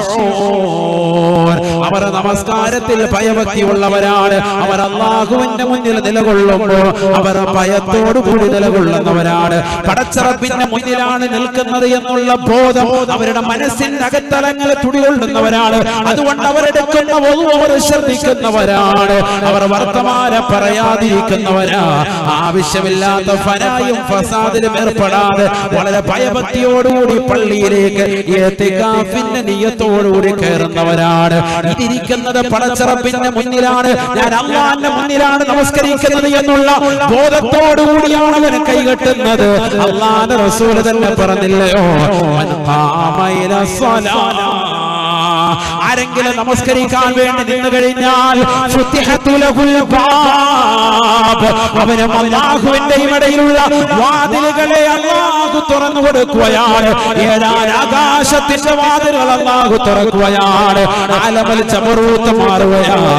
അവർ നമസ്കാരത്തിൽ ഭയഭക്തിയുള്ളവരാണ്. അവർ അല്ലാഹുവിന്റെ മുന്നിൽ നിലകൊള്ളുമ്പോൾ അവർ ഭയത്തോടുകൂടി നിലകൊള്ളുന്നവരാണ്. പടച്ചറപ്പിന്റെ മുന്നിലാണ് നിൽക്കുന്നത് എന്നുള്ള ബോധം അവരുടെ മനസ്സിന്റെ അകത്തലങ്ങളെ തുടികൊള്ളുന്നവരാണ്. അതുകൊണ്ട് അവരെടുക്കുന്ന അവർ ശ്രദ്ധിക്കുന്നവരാണ്. അവർ വർത്തമാനം പറയാതിരിക്കുന്നവരാ. ആവശ്യമില്ലാത്ത ഫനായും ഫസാദിലും ഏർപ്പെടാതെ വളരെ ഭയഭക്തിയോടുകൂടി പള്ളിയിലേക്ക് ഇഅ്തികാഫിന്റെ നിയ്യത്തോടുകൂടി കയറുന്നവരാണ്. ഇതിരിക്കുന്നത് പടച്ചറപ്പിന്റെ മുന്നിലാണ്, ഞാൻ അല്ലാഹുവിന്റെ മുന്നിലാണ് നമസ്കരിക്കുന്നത് എന്നുള്ള ബോധത്തോടുകൂടിയാണ് അവൻ കൈകെട്ടുന്നത്. അല്ലാഹുവിന്റെ റസൂൽ തന്നെ പറഞ്ഞില്ലയോ, മൻ ഖാമ ഇലാ സ്വലാ, ആരെങ്കിലും നമസ്കരിക്കാൻ വേണ്ടി നിന്ന് കഴിഞ്ഞാൽ അവന് അല്ലാഹുവിന്റെ ഇടയിലുള്ള വാതിലുകളെ അല്ലാഹു തുറന്നു കൊടുക്കുകയാണ്. ഏഴാൻ ആകാശത്തിന്റെ വാതിലുകൾ അല്ലാഹു തുറക്കുകയാണ്. ആലമുൽ ജബറൂത്ത് മാറുകയാണ്.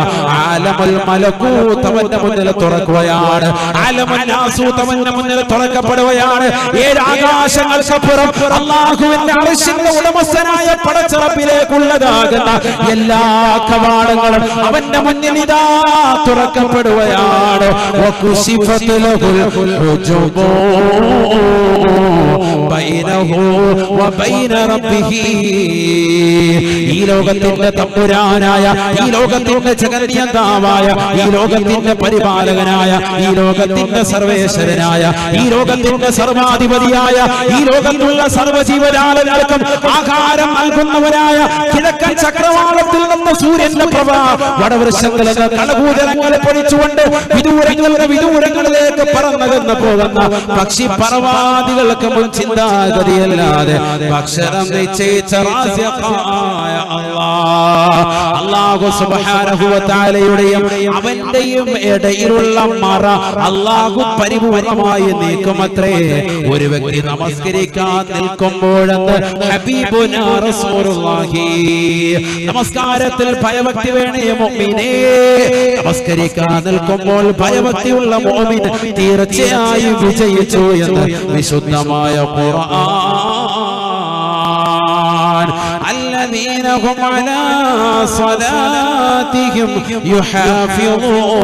ആലമുൽ മലകൂത്ത് അവന്റെ മുന്നിൽ തുറക്കുകയാണ്. ആലമുൽ നാസൂത്ത് അവന്റെ മുന്നിൽ തുറക്കപ്പെടുകയാണ്. ഏഴ് ആകാശങ്ങൾക്കപ്പുറം അല്ലാഹുവിന്റെ അർശിന്റെ ഉടമസ്ഥനായ പടച്ചറപ്പിലേക്കുള്ളതാകുന്ന എല്ലാ കവാടങ്ങളും അവന്റെ മുന്നിൽ ഇതാ തുറക്കപ്പെടുകയാണ്. ഈ ലോകത്തിന്റെ തമ്പുരാനായ, ഈ ലോകത്തിന്റെ ജഗന്നിയന്താവായ, ഈ ലോകത്തിന്റെ പരിപാലകനായ, ഈ ലോകത്തിന്റെ സർവേശ്വരനായ, ഈ ലോകത്തിന്റെ സർവാധിപതിയായ, ഈ ലോകത്തുള്ള സർവ്വജീവജാലങ്ങൾക്കും ആഹാരം നൽകുന്നവനായ കിഴക്കൻ ചക്രവാളത്തിൽ നിന്ന് സൂര്യന്റെ പ്രഭ വടവൃക്ഷങ്ങളിൽ കളകൂജലങ്ങളെ പൊഴിച്ചുകൊണ്ട് വിദൂരങ്ങളിലേക്ക് പറന്നകന്നു പോകുന്ന പക്ഷി പറവാദികൾക്ക് മുൻ ചിന്താഗതിയല്ലാതെ അക്ഷരം നിശ്ചയിച്ച അല്ലാഹു സുബ്ഹാനഹു വ തആലയുടെയും അവന്റെയും ഇടയിലുള്ള മറ അല്ലാഹു പരിപൂർണമായി നീക്കുമത്രേ. ഒരു വ്യക്തി നമസ്കരിക്കാൻ നിൽക്കുമ്പോഴെന്ന് ഹബീബുനാ റസൂലുള്ളാഹി നമസ്കാരത്തിൽ ഭയഭക്തി വേണേ മുഅ്മിനേ. നമസ്കരിക്കാൻ നിൽക്കുമ്പോൾ ഭയഭക്തിയുള്ള മുഅ്മിൻ തീർച്ചയായും വിജയിച്ചു എന്ന് വിശുദ്ധമായ ഖുർആൻ. الذين هم على صلاتهم يحافظون.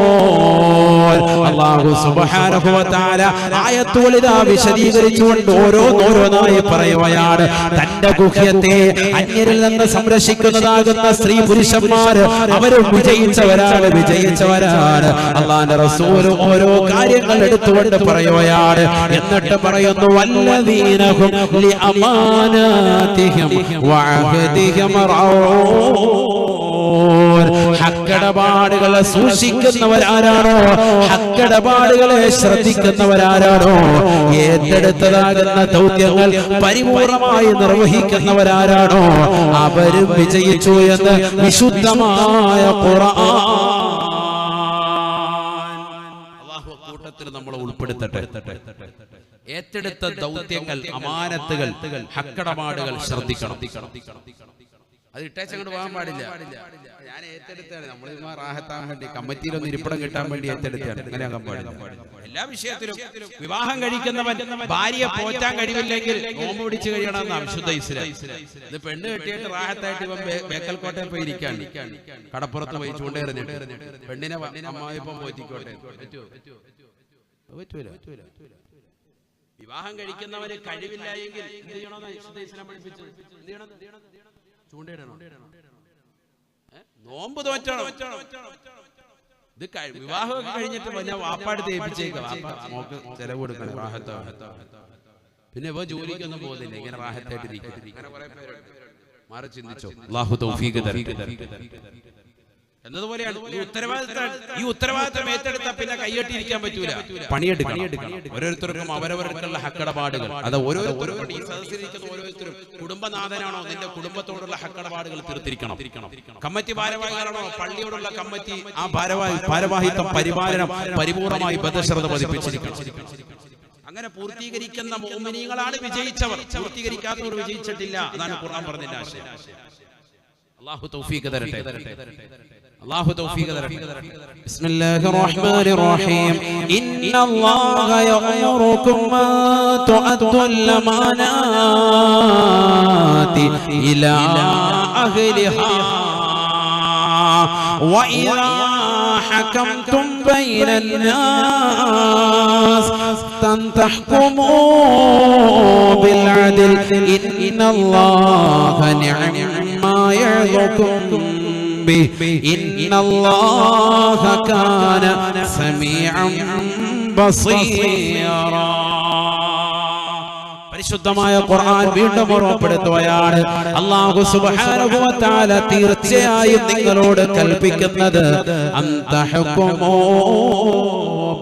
അല്ലാഹു സുബ്ഹാനഹു വ തആല ആയത്തുകൾ ഇതാ വിശദീകരിച്ചുകൊണ്ട് ഓരോന്നായി പറയുകയാണ്. തന്റെ ഗുഹ്യത്തെ അന്യരിൽ നിന്ന് സംരക്ഷിക്കുന്നതാകുന്ന സ്ത്രീ പുരുഷന്മാർ അവരും വിജയിച്ചവരാണ്. അല്ലാഹുവിന്റെ റസൂൽ ഓരോ കാര്യങ്ങൾ എടുത്തുകൊണ്ട് പറയുകയാണ്. എന്നിട്ട് പറയുന്നു വല്ലദീന ഹും ലിഅമാനാതിഹിം വഅഹദിഹിം റഊൻ. ഹക്കടപാടുകളെ സൂക്ഷിക്കുന്നവരാരാണോ, ഹക്കടപാടുകളെ ശ്രദ്ധിക്കുന്നവരാരാണോ, ഏറ്റെടുത്തതാകുന്ന ദൗത്യങ്ങൾ പരിപൂർണമായി നിർവഹിക്കുന്നവരാരാണോ അവരും വിജയിച്ചു എന്ന് വിശുദ്ധമായ ഖുർആൻ. അല്ലാഹു കൂട്ടത്തിൽ നമ്മളെ ഉൾപ്പെടുത്തട്ടെ. ഏറ്റെടുത്ത ദൗത്യങ്ങൾ, അമാനത്തുകൾ, ഹക്കടപാടുകൾ ശ്രദ്ധിക്കണം. അത് ഇട്ടേച്ചങ്ങോട്ട് പോകാൻ പാടില്ല. ഞാൻ ഏറ്റെടുത്താണ്, നമ്മൾ റാഹത്താൻ വേണ്ടി കമ്മിറ്റിയിലൊന്ന് ഇരിപ്പിടം കിട്ടാൻ വേണ്ടി ഏറ്റെടുത്താണ്. അങ്ങനെ ആകാൻ പാടില്ല. എല്ലാ വിഷയത്തിലും വിവാഹം കഴിക്കുന്നവൻ ഭാര്യയെ പോറ്റാൻ കഴിവില്ലെങ്കിൽ നോമ്പ് പിടിച്ചു കഴിയണമെന്നാണ് വിശുദ്ധ ഇസ്ലാം. ഇത് പെണ്ണ് കെട്ടിയിട്ട് റാഹത്തായിട്ട് ഇവൻ ബേക്കൽക്കോട്ടയിൽ പോയി ഇരിക്കാൻ, കടപ്പുറത്ത് പോയി ചൂണ്ടേറിഞ്ഞിട്ട് പെണ്ണിനെ അമ്മായിപ്പം പോറ്റിക്കോട്ടെ. പറ്റൂല. വിവാഹം കഴിക്കുന്നവന് കഴിവില്ല എങ്കിൽ എന്ത് ചെയ്യണമെന്ന് വിശുദ്ധ ഇസ്ലാം പഠിപ്പിച്ചത്? എന്ത് ചെയ്യണം? ചൂണ്ടയിടണം, നോമ്പ് തോറ്റണം. ഇത് വിവാഹമൊക്കെ കഴിഞ്ഞിട്ട് ഞാൻ വാപ്പാട് തേപ്പിച്ചേക്കാം, മോക്ക് ചെലവ് കൊടുക്കണം, റാഹത്ത. പിന്നെ ഇവ ജോലിക്കൊന്നും പോകുന്നില്ല, ഇങ്ങനെ റാഹത്തായിട്ടിരിക്കും. മാറി ചിന്തിച്ചോ. അല്ലാഹു തൗഫീഖ് തരട്ടെ. എന്നതുപോലെയാണ് ഈ ഉത്തരവാദിത്തം ഏറ്റെടുത്താൽ പിന്നെ കൈയ്യട്ടിരിക്കാൻ പറ്റൂല, പണിയെടുക്കണം. ഓരോരുത്തർക്കും അവരവർക്കുള്ള ഹക്കടപാടുകൾ, അത് ഓരോരുത്തരും ഈ സദസ്സിലിരിക്കുന്ന ഓരോരുത്തരും കുടുംബനാഥനാണോ നിന്റെ കുടുംബത്തോടുള്ള ഹക്കടപാടുകൾ തീർത്തിരിക്കണം. കമ്മിറ്റി ഭാരവാഹികളാണോ പള്ളിയോടുള്ള കമ്മിറ്റി ആ ഭാരവാഹിത്വം പരിപാലനം പരിപൂർണമായി ബദ്ധശ്രദ്ധ പതിപ്പിച്ചിരിക്കണം. അങ്ങനെ പൂർത്തീകരിക്കുന്ന മുഅ്മിനീങ്ങളാണ് വിജയിച്ചവർ. പൂർത്തീകരിക്കാത്തവർ വിജയിച്ചിട്ടില്ല. അതാണ് ഖുർആൻ പറഞ്ഞതിന്റെ ആശയം. അല്ലാഹു തൗഫീഖ് തരട്ടെ. അല്ലാഹു തൗഫീഖ് തരട്ടെ. ബിസ്മില്ലാഹിർ റഹ്മാനിർ റഹീം. ഇന്നല്ലാഹ യഅമുറുകും അൻ തുഅദ്ദുൽ അമാനാതി ഇലാ അഹ്ലിഹാ വഇദാ ഹകംതും ബൈനൻ നാസ് അൻ തഹ്കുമൂ ബിൽ അദ്ൽ ഇന്നല്ലാഹ നിഅമ്മാ യഅദുകും إن الله كان سميعا بصيرا. പരിശുദ്ധമായ ഖുർആൻ വീണ്ടും ഓർമ്മപ്പെടുത്തുകയാണ്. അല്ലാഹു സുബ്ഹാനഹു വ തആല തീർച്ചയായും നിങ്ങളോട് കൽപ്പിക്കുന്നത് അന്തഹകുമൂ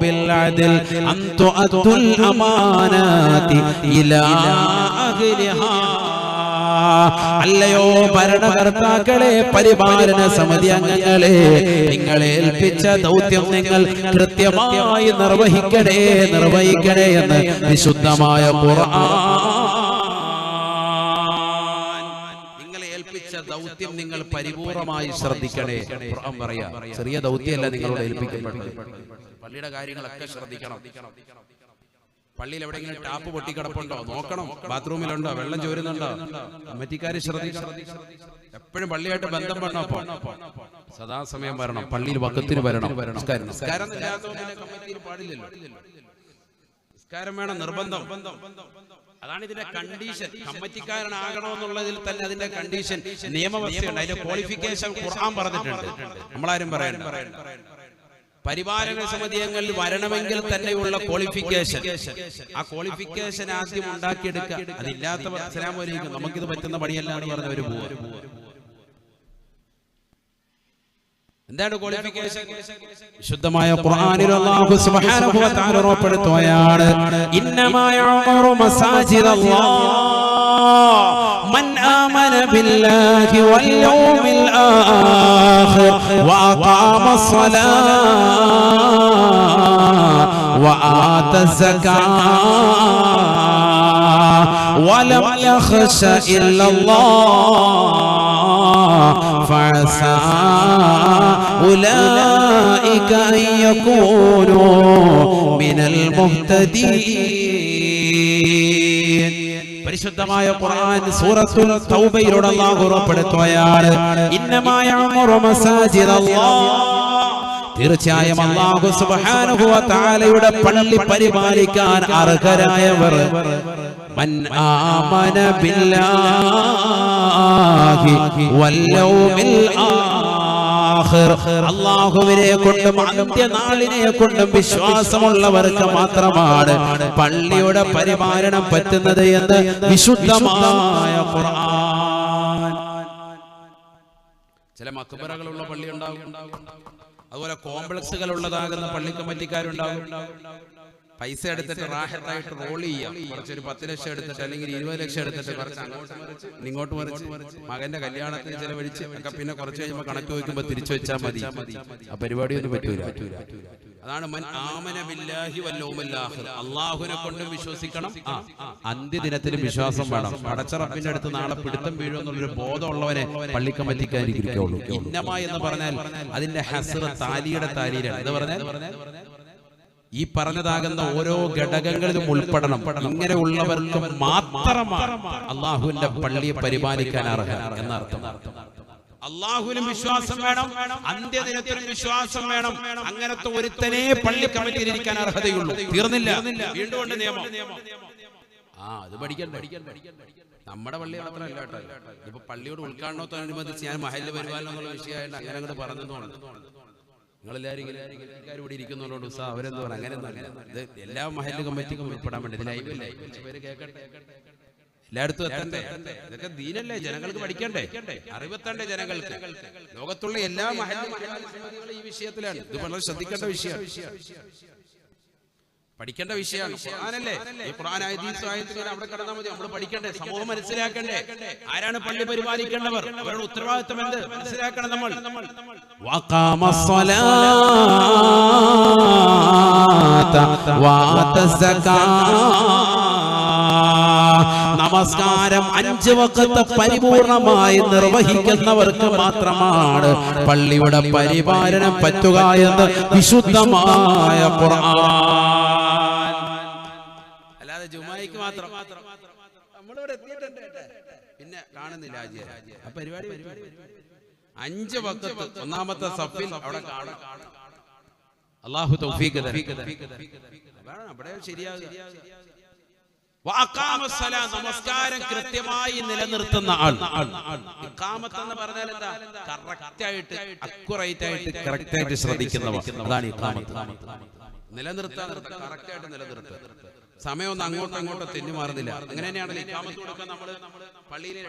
ബിൽ അദ്ൽ അൻ തുഅദ്ദുൽ അമാനാതി ഇലാ അഹ്ലിഹാ. അല്ലയോ ഭരണകർത്താക്കളെ, പരിപാലന സമിതി അംഗങ്ങളെ, നിങ്ങളെ ഏൽപ്പിച്ച ദൗത്യം നിങ്ങൾ കൃത്യമായി നിർവഹിക്കണേ എന്ന് വിശുദ്ധമായ ഖുർആൻ. നിങ്ങളെ ഏൽപ്പിച്ച ദൗത്യം നിങ്ങൾ പരിപൂർണമായി ശ്രദ്ധിക്കണേ. ഖുർആൻ പറയാ, ചെറിയ ദൗത്യമല്ല നിങ്ങളോട് ഏൽപ്പിക്കപ്പെട്ടത്. പള്ളിയുടെ കാര്യങ്ങളൊക്കെ ശ്രദ്ധിക്കണം. പള്ളിയിൽ എവിടെയെങ്കിലും ടാപ്പ് പൊട്ടിക്കിടപ്പുണ്ടോ നോക്കണം, ബാത്റൂമിലുണ്ടോ, വെള്ളം ചോരുന്നുണ്ടോ, കമ്മിറ്റിക്കാര് ശ്രദ്ധിക്കണം. എപ്പോഴും പള്ളിയായിട്ട് ബന്ധം വേണം. സദാസമയം വരണം, പള്ളിയിൽ വഖത്തിന് വരണം. നിസ്കാരം കമ്മിറ്റിയിൽ പാടില്ലല്ലോ, നിസ്കാരം വേണം, നിർബന്ധം. അതാണ് ഇതിന്റെ കണ്ടീഷൻ. കമ്മിറ്റിക്കാരനാകണമെന്നുള്ളതിൽ തന്നെ അതിന്റെ കണ്ടീഷൻ, നിയമവ്യവസ്ഥയുണ്ട്. അതിന്റെ ക്വാളിഫിക്കേഷൻ ഖുർആൻ പറഞ്ഞിട്ടുണ്ട്. നമ്മളാരും പറയണം. പരിപാലന സമിതി അംഗങ്ങളിൽ വരണമെങ്കിൽ തന്നെയുള്ള ക്വാളിഫിക്കേഷൻ, ആ ക്വാളിഫിക്കേഷൻ ആദ്യം ഉണ്ടാക്കിയെടുക്കുക. അതില്ലാത്തവർ അസ്സലാമു അലൈക്കും നമുക്കിത് പറ്റുന്ന പണിയല്ല എന്ന് പറഞ്ഞവര് പോവുക. എന്താണ് ക്വാളിഫിക്കേഷൻ? വിശുദ്ധമായ ഖുർആനിൽ അല്ലാഹു സുബ്ഹാനഹു വ തആല ഉറപ്പെടുത്തുകയാണ്, ഇന്നമാ യഅമുറു മസാജിദല്ലാഹ്, من آمن بالله واليوم الآخر وأقام الصلاة وآتى الزكاة ولم يخش إلا الله فعسى أولئك أن يكونوا من المهتدين. പരിശുദ്ധമായ ഖുർആൻ സൂറത്തുൽ തൗബയിലൂടെ അല്ലാഹു ഉറപ്പെടുത്തുകയാണ്, ഇന്നമാ യഅ്മുറു മസാജിദല്ലാഹ്, തീർച്ചയായും അല്ലാഹു സുബ്ഹാനഹു വ തആലയുടെ പള്ളി പരിപാലിക്കാൻ അർഹരായവർ മൻ ആമന ബില്ലാഹി വൽ യൗമിൽ ആഖിർ, അല്ലാഹുവിനെ കൊണ്ടും അന്ത്യനാളിനെ കൊണ്ടും വിശ്വാസമുള്ളവർക്ക് മാത്രമാണ് പള്ളിയുടെ പരിപാലനം പറ്റുന്നത് എന്ന് വിശുദ്ധമായ ഖുർആൻ. ചില മക്ബറകളുള്ള പള്ളി ഉണ്ടാകും, അതുപോലെ കോംപ്ലക്സുകൾ ഉള്ളതാകുന്ന പള്ളി കമ്മിറ്റിക്കാരുണ്ടാകും. പൈസ എടുത്തിട്ട് റാഹത്തായിട്ട് റോൾ ചെയ്യാം, കുറച്ചൊരു 10 ലക്ഷം എടുത്തിട്ട് അല്ലെങ്കിൽ 20 ലക്ഷം എടുത്തിട്ട് കുറച്ച് ഇങ്ങോട്ട് മറിച്ച് മകന്റെ കല്യാണത്തിന് ചെലവഴിച്ച് ഒക്കെ പിന്നെ കുറച്ച് കഴിയുമ്പോൾ കണക്ക് വയ്ക്കുമ്പോൾ തിരിച്ചു വെച്ചാൽ മതി. ആ പരിപാടിയൊന്നും പറ്റൂല. അതാണ് മൻ ആമന ബില്ലാഹി വൽ യൗമിൽ ആഖിർ, അല്ലാഹുവിനെ കൊണ്ടും വിശ്വസിക്കണം, അന്ത്യദിനത്തിലും വിശ്വാസം വേണം. പടച്ച റബ്ബിന്റെ അടുത്ത് നാളെ പിടുത്തം വീഴുമെന്നുള്ളൊരു ബോധമുള്ളവനെ പള്ളി കമ്മിറ്റിക്കാരിക്കുള്ളൂ. ഇന്നമ എന്ന് പറഞ്ഞാൽ അതിന്റെ ഹസ്ർ താലിയുടെ താലിയിലാണ്. എന്ന് പറഞ്ഞാൽ ഈ പറഞ്ഞതാകുന്ന ഓരോ ഘടകങ്ങളിലും ഉൾപ്പെടണം. ഇങ്ങനെ ഉള്ളവർക്ക് മാത്രമാണ് അള്ളാഹുവിന്റെ പള്ളിയെ പരിപാലിക്കാൻ അർഹത എന്നർത്ഥം. അള്ളാഹുവിനും വിശ്വാസം വേണം, അന്ത്യദിനത്തിലും വിശ്വാസം വേണം. അങ്ങനത്തെ ഒരുത്തനെ പള്ളി കമ്മിറ്റിയിൽ ഇരിക്കാൻ അർഹതയുള്ളൂ. തീർന്നില്ല, വീണ്ടും ഉണ്ട് നിയമം. അത് പഠിക്കണ്ടേ? നമ്മുടെ പള്ളി മാത്രമല്ല കേട്ടോ. ഇപ്പൊ പള്ളിയോട് ഉദ്ഘാടനത്തോടനുബന്ധിച്ച് ഞാൻ മഹല്ല് പരിപാലനം എന്നുള്ള വിഷയമായിട്ട് അങ്ങനെ അങ്ങോട്ട് പറഞ്ഞതുകൊണ്ട് നിങ്ങളെല്ലാവരും ഇവിടെ ഇരിക്കുന്നവരോട് ഉത്സാഹം അവരെന്ത് പറയാം, അങ്ങനെയൊന്നും ഇത് എല്ലാ മഹല്ല് കമ്മിറ്റിക്കും ഉൾപ്പെടാൻ വേണ്ടി ലൈവല്ലേ, പേര് കേൾക്കട്ടെ, എല്ലായിടത്തും എത്തണ്ടേ. ഇതൊക്കെ ദീനല്ലേ, ജനങ്ങൾക്ക് പഠിക്കണ്ടേ, അറിവെത്തണ്ടേ ജനങ്ങൾക്ക്. ലോകത്തുള്ള എല്ലാ മഹല്ല് സമിതികളും ഈ വിഷയത്തിലാണ്. ഇത് വളരെ ശ്രദ്ധിക്കേണ്ട വിഷയമാണ്, പഠിക്കേണ്ട വിഷയമാണ്. ഖുർആനല്ലേ, ഈ ഖുർആൻ ആയത്തുകൾ അവിടെ കടന്നാൽ മതി. നമ്മൾ പഠിക്കണ്ടേ, സമൂഹം മനസ്സിലാക്കണ്ടേ, ആരാണ് പള്ളി പരിപാലിക്കേണ്ടവർ, അവരുടെ ഉത്തരവാദിത്വം എന്ത് മനസ്സിലാക്കണം നമ്മൾ. നമസ്കാരം 5 വഖത്ത് പരിപൂർണമായി നിർവഹിക്കുന്നവർക്ക് മാത്രമാണ് പള്ളിയുടെ പരിപാലനം പറ്റുക എന്ന് വിശുദ്ധമായ ഖുർആൻ. അല്ലാതെ ജുമായിക്ക് മാത്രം നമ്മളിവിടെ എത്തിയിട്ടുണ്ട്, പിന്നെ കാണുന്നില്ല ആ പരിപാടി. 5 വഖത്ത് ഒന്നാമത്തെ സഫിൽ അവിടെ കാണാം. അല്ലാഹു തൗഫീഖ് തരട്ടെ. അവിടെ ശരിയാകുക. നമസ്കാരം കൃത്യമായി നിലനിർത്തുന്ന ആൾ. ഇഖാമത്ത് എന്ന് പറഞ്ഞാൽ എന്താ? കറക്റ്റ് ആയിട്ട്, അക്യുറേറ്റ് ആയിട്ട്, കറക്റ്റ് ആയിട്ട് ശ്രദ്ധിക്കുന്നവർ, അതാണ് ഇഖാമത്ത്. നിലനിർത്താൻ കറക്റ്റ് ആയിട്ട് നിലനിർത്തുക. സമയം ഒന്നും അങ്ങോട്ടോ തെന്നി മാറുന്നില്ല. അങ്ങനെ തന്നെയാണല്ലോ ഇഖാമത്ത് കൊടുക്കാൻ. നമ്മള് പള്ളിയിലെ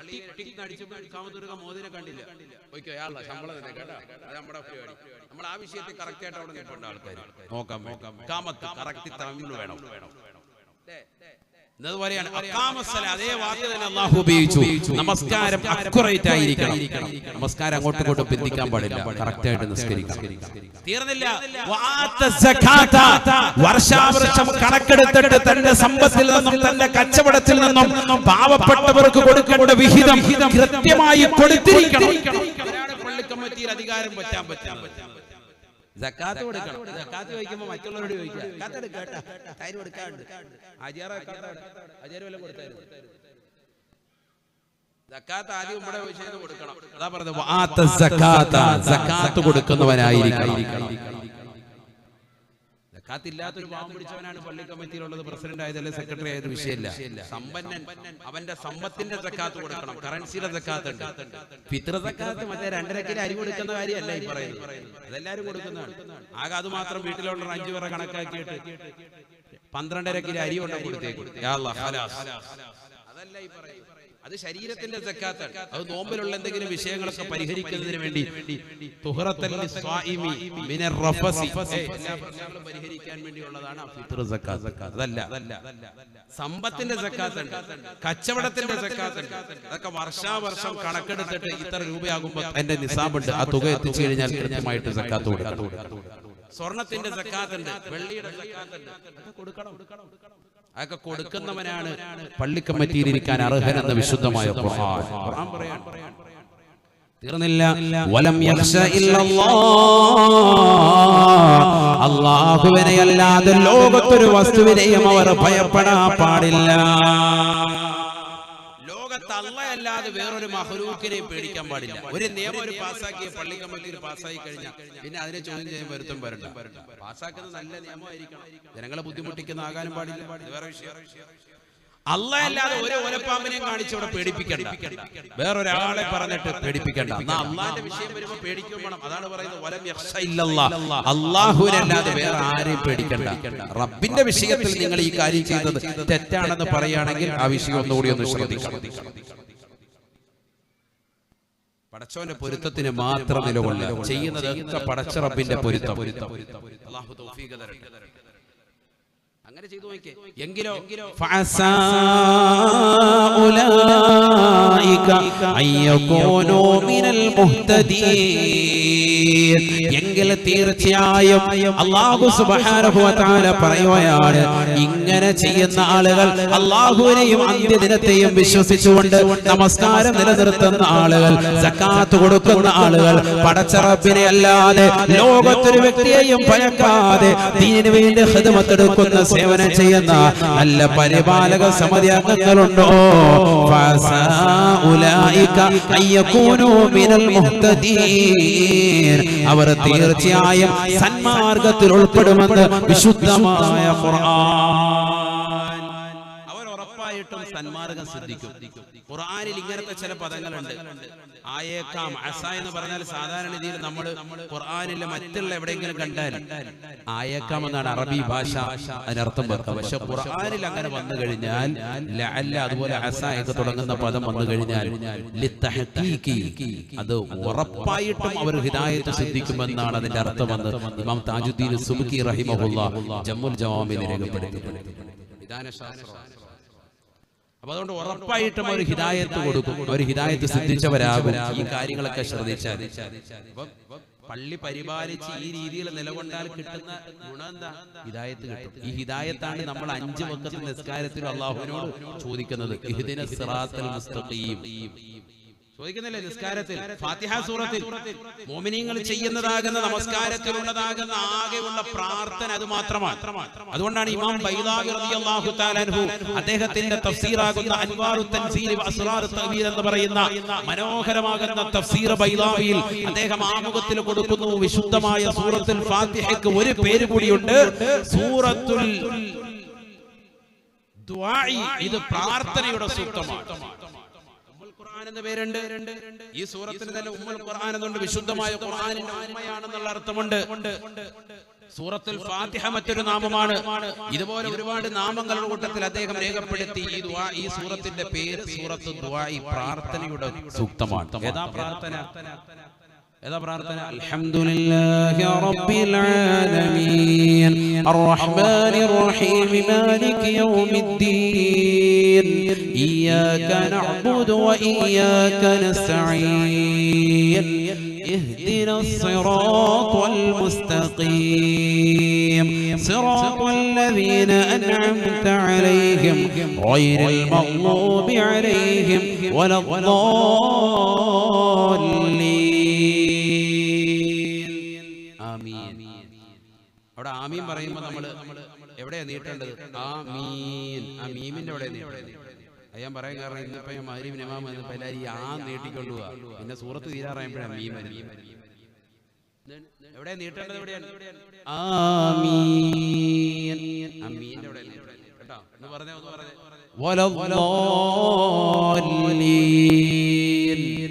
ഇഖാമത്ത് കൊടുക്കാൻ മോദിനെ കണ്ടില്ല, ശമ്പളം തന്നെ കേട്ടോ, അത് നമ്മുടെ പരിപാടി. നമ്മൾ ആ വിഷയത്തിൽ കറക്റ്റ് ആയിട്ട് അവിടെ നിൽക്കേണ്ട ആൾക്കാർ നോക്കാം. ഇഖാമത്ത് കറക്റ്റ് തമിഴ് വേണം. അതേ വാക്ക് തന്നെ അല്ലാഹു ഉപയോഗിച്ചു. നമസ്കാരം അക്യുറേറ്റ് ആയിരിക്കണം. നമസ്കാരം അങ്ങോട്ടും ഇങ്ങോട്ടും ബന്ധിക്കാൻ പാടില്ല, കറക്റ്റ് ആയിട്ട് നിസ്കരിക്കണം. തീർന്നില്ല, വർഷാവർഷം കണക്കെടുത്തിട്ട് തന്റെ സമ്പത്തിൽ നിന്നും തന്റെ കച്ചവടത്തിൽ നിന്നും പാവപ്പെട്ടവർക്ക് കൊടുക്കേണ്ട വിഹിതം കൃത്യമായി കൊടുത്തിരിക്കണം. പള്ളി കമ്മിറ്റിയിൽ അധികാരം പറ്റാൻ സക്കാത്ത് കൊടുക്കണം. സക്കാത്ത് ചോദിക്കുമ്പോൾ മറ്റുള്ളവരോട് ചോദിക്കുക, സക്കാത്ത് ആദ്യം ഇവിടെ കൊടുക്കണം. അതാ പറഞ്ഞത് കൊടുക്കുന്നവനായിരിക്കണം. സക്കാത്തില്ലാത്തൊരു പാവം പിടിച്ചവനാണ് പള്ളി കമ്മിറ്റിയിലുള്ളത്, പ്രസിഡന്റ് ആയതല്ലേ സെക്രട്ടറി ആയത് വിഷയമില്ല. സമ്പന്നൻ അവന്റെ സമ്പത്തിന്റെ സക്കാത്ത് കൊടുക്കണം. കറൻസിയുടെ സക്കാത്ത് ഉണ്ട്. ഫിത്ർ സക്കാത്ത് മറ്റേ 2.5 കിലോ അരി കൊടുക്കുന്ന കാര്യമല്ല ഈ പറയുന്നത്, അതെല്ലാരും കൊടുക്കുന്നതാണ്. ആകെ അത് മാത്രം വീട്ടിലുള്ള 5 പേരെ കണക്കാക്കിയിട്ട് 12.5 കിലോ അരി കൊണ്ട് കൊടുത്തേക്കും. അതല്ല ഈ പറയുന്നത്. അത് ശരീരത്തിന്റെ സക്കാത്താണ്. അത് നോമ്പിലുള്ള എന്തെങ്കിലും വിഷയങ്ങളൊക്കെ പരിഹരിക്കുന്നതിന് വേണ്ടി തുഹറത്തൽ ലിസ്വാഇമി മിനർ റഫസി എല്ലാ പ്രശ്നങ്ങളും പരിഹരിക്കാൻ വേണ്ടിയുള്ളതാണ് ഫിത്ർ സക്കാത്ത്. അതല്ല സമ്പത്തിന്റെ സക്കാത്ത് ഉണ്ട്, കച്ചവടത്തിന്റെ സക്കാത്ത് ഉണ്ട്. അതൊക്കെ വർഷാവർഷം കണക്കെടുത്തിട്ട് ഇത്ര രൂപയാകുമ്പോൾ എന്റെ നിസാബുണ്ട്, ആ തുക എത്തിച്ചു കഴിഞ്ഞാൽ കൃത്യമായിട്ട് സക്കാത്ത് കൊടുക്കണം. സ്വർണത്തിന്റെ സക്കാത്ത് ഉണ്ട്, വെള്ളിയുടെ സക്കാത്ത് ഉണ്ട്, അതൊക്കെ കൊടുക്കണം. അതൊക്കെ കൊടുക്കുന്നവനാണ് പള്ളി കമ്മിറ്റിയിൽ ഇരിക്കാൻ അർഹനെന്ന് വിശുദ്ധമായ ഖുർആൻ പറയാൻ. തീർന്നില്ല. വലം യഖ്ശ ഇല്ലല്ലാഹ്, അല്ലാഹുവിനെ അല്ലാതെ ലോകത്തൊരു വസ്തുവിനെയും അവർ ഭയപ്പെടാൻ പാടില്ല. ലോകത്ത് അല്ലാതെ വേറൊരു മഖ്ലൂക്കിനെയും പേടിക്കാൻ പാടില്ല. ഒരു നിയമം ഒരു പാസ്സാക്കിയ പള്ളി കമ്മിറ്റിയിൽ പാസ്സായി കഴിഞ്ഞാൽ പിന്നെ അതിനെ ചോദ്യം ചെയ്യാൻ വരുത്തും വരണ്ട. പാസ്സാക്കുന്നത് നല്ല നിയമമായിരിക്കണം, ജനങ്ങളെ ബുദ്ധിമുട്ടിക്കുന്ന ആകാനും പാടില്ല. വേറെ വിഷയം. അല്ലാഹ് അല്ലാതെ ഒരു ഒലപ്പാമ്പിനെയും കാണിച്ച് ഇവിടെ പേടിപ്പിക്കണ്ട, വേറൊരാളെ പറഞ്ഞിട്ട് പേടിപ്പിക്കണ്ട. അള്ളാന്റെ വിഷയം വരുമ്പോൾ പേടിക്കും വേണം. അതാണ് പറയുന്നത് വലം യഖ്ശ ഇല്ലല്ലാഹ്, അല്ലാഹുവിനല്ലാതെ വേറെ ആരെയും പേടിക്കണ്ട. റബ്ബിന്റെ വിഷയത്തിൽ നിങ്ങൾ ഈ കാര്യം ചെയ്തത് തെറ്റാണെന്ന് പറയുകയാണെങ്കിൽ ആ വിഷയം ഒന്നുകൂടി ഒന്ന് ശ്രദ്ധിക്കണം. പടച്ചവന്റെ പൊരുത്തത്തിന് മാത്രം നിലകൊള്ളുക. ചെയ്യുന്നതൊക്കെ പടച്ച റബ്ബിന്റെ പൊരുത്തം. അല്ലാഹു തൗഫീഖ് തരട്ടെ. അങ്ങനെ ചെയ്തു നോക്കിയേ. എങ്കിലോ ഫഅസാ ഉലൈക അയ്യകൂനു മിനൽ മുഹ്തദീൻ, എങ്കിൽ തീർച്ചയായും അല്ലാഹു സുബ്ഹാനഹു വ തആല പറയുകയാണ്, ഇങ്ങനെ ചെയ്യുന്ന ആളുകൾ, അല്ലാഹുവിനെയും അന്ത്യദിനത്തെയും വിശ്വസിച്ചുകൊണ്ട് നമസ്കാരം നിലനിർത്തുന്ന ആളുകൾ, സക്കാത്ത് കൊടുക്കുന്ന ആളുകൾ, പടച്ച റബ്ബിനെ അല്ലാതെ ലോകത്തൊരു വ്യക്തിയെയും ഭയക്കാതെ ദീനിനു വേണ്ടി ഖിദ്മത്ത് എടുക്കുന്ന സേവനം ചെയ്യുന്ന നല്ല പരിപാലക സമിതി അംഗങ്ങളുണ്ടോ? അവർ തീർച്ചയായും സന്മാർഗത്തിൽ ഉൾപ്പെടുമെന്ന് വിശുദ്ധമായ ഖുർആൻ. അവർ ഉറപ്പായിട്ടും സന്മാർഗം ശ്രദ്ധിക്കും. ഖുർആനിൽ ഇങ്ങനത്തെ ചില പദങ്ങളുണ്ട്. ആയേക്കാം, അസ എന്ന് പറഞ്ഞാൽ സാധാരണ രീതിയിൽ നമ്മൾ ഖുർആനിലെ മറ്റുള്ള എവിടെയെങ്കിലും കണ്ടാൽ ആയേക്കാം എന്നാണ് അറബി ഭാഷ അതിനർത്ഥം വെക്കുക. പക്ഷെ ഖുർആനിൽ അങ്ങനെ വന്നു കഴിഞ്ഞാൽ ലഅല്ല, അതുപോലെ അസ ഒക്കെ തുടങ്ങുന്ന പദം വന്നു കഴിഞ്ഞാൽ ലിത്തഹ്ഖീഖി, അത് ഉറപ്പായിട്ടും അവർ ഹിദായത്ത് സിദ്ധിക്കുമെന്നാണ് അതിന്റെ അർത്ഥം എന്ന് ഇമാം താജുദ്ദീൻ സുബ്കി റഹിമഹുല്ലാഹ് ജമ്മുൽ ജവാമിൽ രേഖപ്പെടുത്തിയിട്ടുണ്ട്. അപ്പൊ അതുകൊണ്ട് ഉറപ്പായിട്ടും ഒരു ഹിദായത്ത് കൊടുക്കും, ഒരു ഹിദായത്ത് സിദ്ധിച്ചവരാകും ഈ കാര്യങ്ങളൊക്കെ ശ്രദ്ധിച്ചാൽ. പള്ളി പരിപാലിച്ച് ഈ രീതിയിൽ നിലകൊണ്ടാൽ കിട്ടുന്ന ഗുണം എന്താ? ഹിദായത്ത് കിട്ടും. ഈ ഹിദായത്താണ് നമ്മൾ 5 വഖത്ത് നിസ്കാരത്തിൽ അല്ലാഹുവിനോട് ചോദിക്കുന്നത്. ഇഹ്ദിനസ് സിറാത്തൽ മുസ്തഖീം ചോദിക്കുന്നില്ലേ നിസ്കാരത്തിൽ? ഫാത്തിഹ സൂറത്തിൽ മുഅ്മിനീങ്ങൾ ചെയ്യുന്നതാകുന്ന നമസ്കാരത്തിലുള്ളതാകുന്ന ആകെയുള്ള പ്രാർത്ഥന അത് മാത്രമാണ്. അതുകൊണ്ടാണ് ഇമാം ബൈദാവി റളിയല്ലാഹു തആല അൻഹു അദ്ദേഹത്തിന്റെ തഫ്സീറാകുന്ന അൻവാറുത് തൻസീൽ വ അസ്റാറുത് തഅ്വീൽ എന്ന് പറയുന്ന മനോഹരമാകുന്ന തഫ്സീർ ബൈദാവിയിൽ അദ്ദേഹം ആമുഖത്തിൽ കൊടുക്കുന്നു, വിശുദ്ധമായ സൂറത്തുൽ ഫാത്തിഹയ്ക്ക് ഒരു പേര് കൂടിയുണ്ട്, സൂറത്തുൽ ദുആഇ. ഇത് പ്രാർത്ഥനയുടെ സൂക്തമാണ്. എന്ന പേരുണ്ട്. ഈ സൂറത്തിന് തന്നെ ഉമ്മുൽ ഖുർആൻ എന്നുണ്ട്. വിശുദ്ധമായ ഖുർആനിന്റെ ഉമ്മയാണെന്നുള്ള അർത്ഥമുണ്ട്. സൂറത്തുൽ ഫാത്തിഹ മറ്റൊരു നാമമാണ്. ഇതുപോലെ ഒരുപാട് നാമങ്ങളുടെ കൂട്ടത്തിൽ അദ്ദേഹം രേഖപ്പെടുത്തി ഈ സൂറത്തിന്റെ പേര് സൂറത്തു ദുആഇ, പ്രാർത്ഥനയുടെ സൂക്തമാണ്. ഏതാ പ്രാർത്ഥന? അൽഹംദുലില്ലാഹി റബ്ബിൽ ആലമീൻ അർറഹ്മാനിർ റഹീം മാലികി യൗമിദ്ദീൻ ഇയ്യാക നഅ്ബുദു വ ഇയ്യാക നസ്തഈൻ ഇഹ്ദിനസ് സിറാത്തൽ മുസ്തഖീം സിറാത്തൽ ലദീന അൻഅംത അലൈഹിം ഗൈറിൽ മഗ്ദൂബി അലൈഹിം വലദ്ദാല്ലീൻ. അവിടെ ആമീൻ പറയുമ്പോൾ നമ്മൾ എവിടെയാ നീട്ടേണ്ടത്? ആമീൻ. ആ മീമിന്റെ എവിടെ നീട്ടേണ്ടത്? ഞാൻ പറയാൻ കാരണം ഇന്നിപ്പോ ഞാൻ മഗ്‌രിബിന് ഇമാം വന്നപ്പോൾ എല്ലാവരും ഈ ആ നീട്ടിക്കൊള്ളുക, പിന്നെ സൂറത്ത് തീരാറായപ്പോഴാണ് മീം. എവിടെ നീട്ടേണ്ടത്? എവിടെയാണ്? ആമീൻ. ആമീന്റെ എവിടെ നീട്ടേണ്ടത് കേട്ടോ? എന്ന് പറഞ്ഞേ, ഒന്ന് പറഞ്ഞേ. വലദ്ദാല്ലീൻ.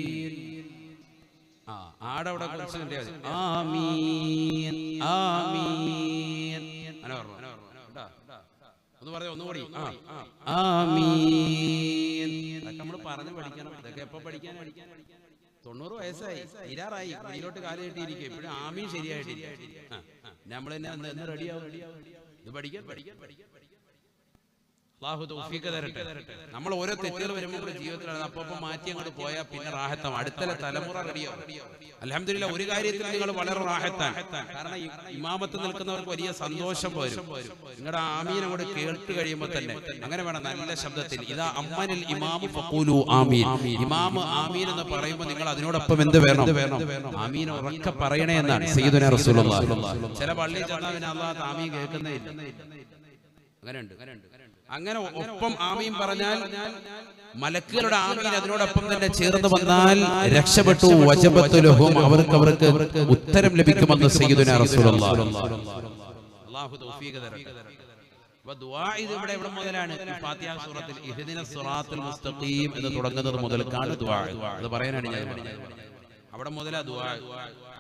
ആടവിടെ കുറച്ച് കിട്ടിയാൽ മതി. ആമീൻ ആമീൻ. ഒന്ന് പറഞ്ഞേ, ഒന്നുകൂടി. ആമീൻ പറഞ്ഞ് പഠിക്കണം. ഇതൊക്കെ എപ്പോ പഠിക്കാൻ? 90 വയസ്സായി, തീരാറായി, ഇതിലോട്ട് കാലം കിട്ടിയിരിക്കും. ഇപ്പോഴും ആമീൻ ശരിയായിട്ടില്ല. നമ്മൾ തന്നെ എന്ന് റെഡിയാവും. ഇത് പഠിക്കാൻ അല്ലാഹു തൗഫീഖ് തരട്ടെ. നമ്മൾ ഓരോ തെറ്റുകൾ വരുമ്പോൾ ജീവിതത്തിലാണ് അപ്പോൾ മാറ്റി അങ്ങോട്ട് പോയാൽ പിന്നെ റാഹത്താം. അടുത്ത തലമുറ റെഡിയാവും. അൽഹംദുലില്ലാഹ് ഒരു കാര്യത്തിൽ നിങ്ങൾ വളരെ റാഹത്താണ്. കാരണം ഇമാമത്ത് നിൽക്കുന്നവർക്ക് വലിയ സന്തോഷം വരും. നിങ്ങളുടെ ആമീൻ അങ്ങോട്ട് കേട്ട് കഴിയുമ്പോൾ തന്നെ അങ്ങനെ വേണം, നല്ല ശബ്ദത്തിൽ. ഇതാ അമ്മനിൽ ഇമാമു ഫഖൂലു ആമീൻ. ഇമാം ആമീൻ എന്ന് പറയുമ്പോൾ നിങ്ങൾ അതിനോടൊപ്പം എന്ത് വേണം? ആമീൻ ഉറക്കെ പറയണേ എന്നാണ് സയ്യിദുനാ റസൂലുള്ളാഹി. ചില പള്ളിയിൽ ചെന്നാൽ പിന്നെ അല്ലാഹു ആമീൻ കേൾക്കുന്നേ ഇല്ല. അങ്ങനെ ഒപ്പം ആമീൻ പറഞ്ഞാൽ മലക്കുകളുടെ ആമീൻ അതിനോടൊപ്പം തന്നെ ചേർന്ന് വന്നാൽ രക്ഷപ്പെട്ടു. വജബത്തു ലഹും, അവർക്ക് ഉത്തരം ലഭിക്കുമെന്ന് സയ്യിദുനാ റസൂലുള്ളാഹി. അല്ലാഹു തൗഫീഖ് തരട്ടെ. ദുആ ഇത് ഇവിടെ എവിടെ മുതലാണ്? ഫാത്തിഹ സൂറത്തിൽ ഇഹ്ദിനസ് സിറാത്തുൽ മുസ്തഖീം എന്ന് തുടങ്ങുന്നത് മുതൽക്കാണ് ദുആ. അത് പറയാനാണ് ഞാൻ അവിടെ മുതലാ ദുആ.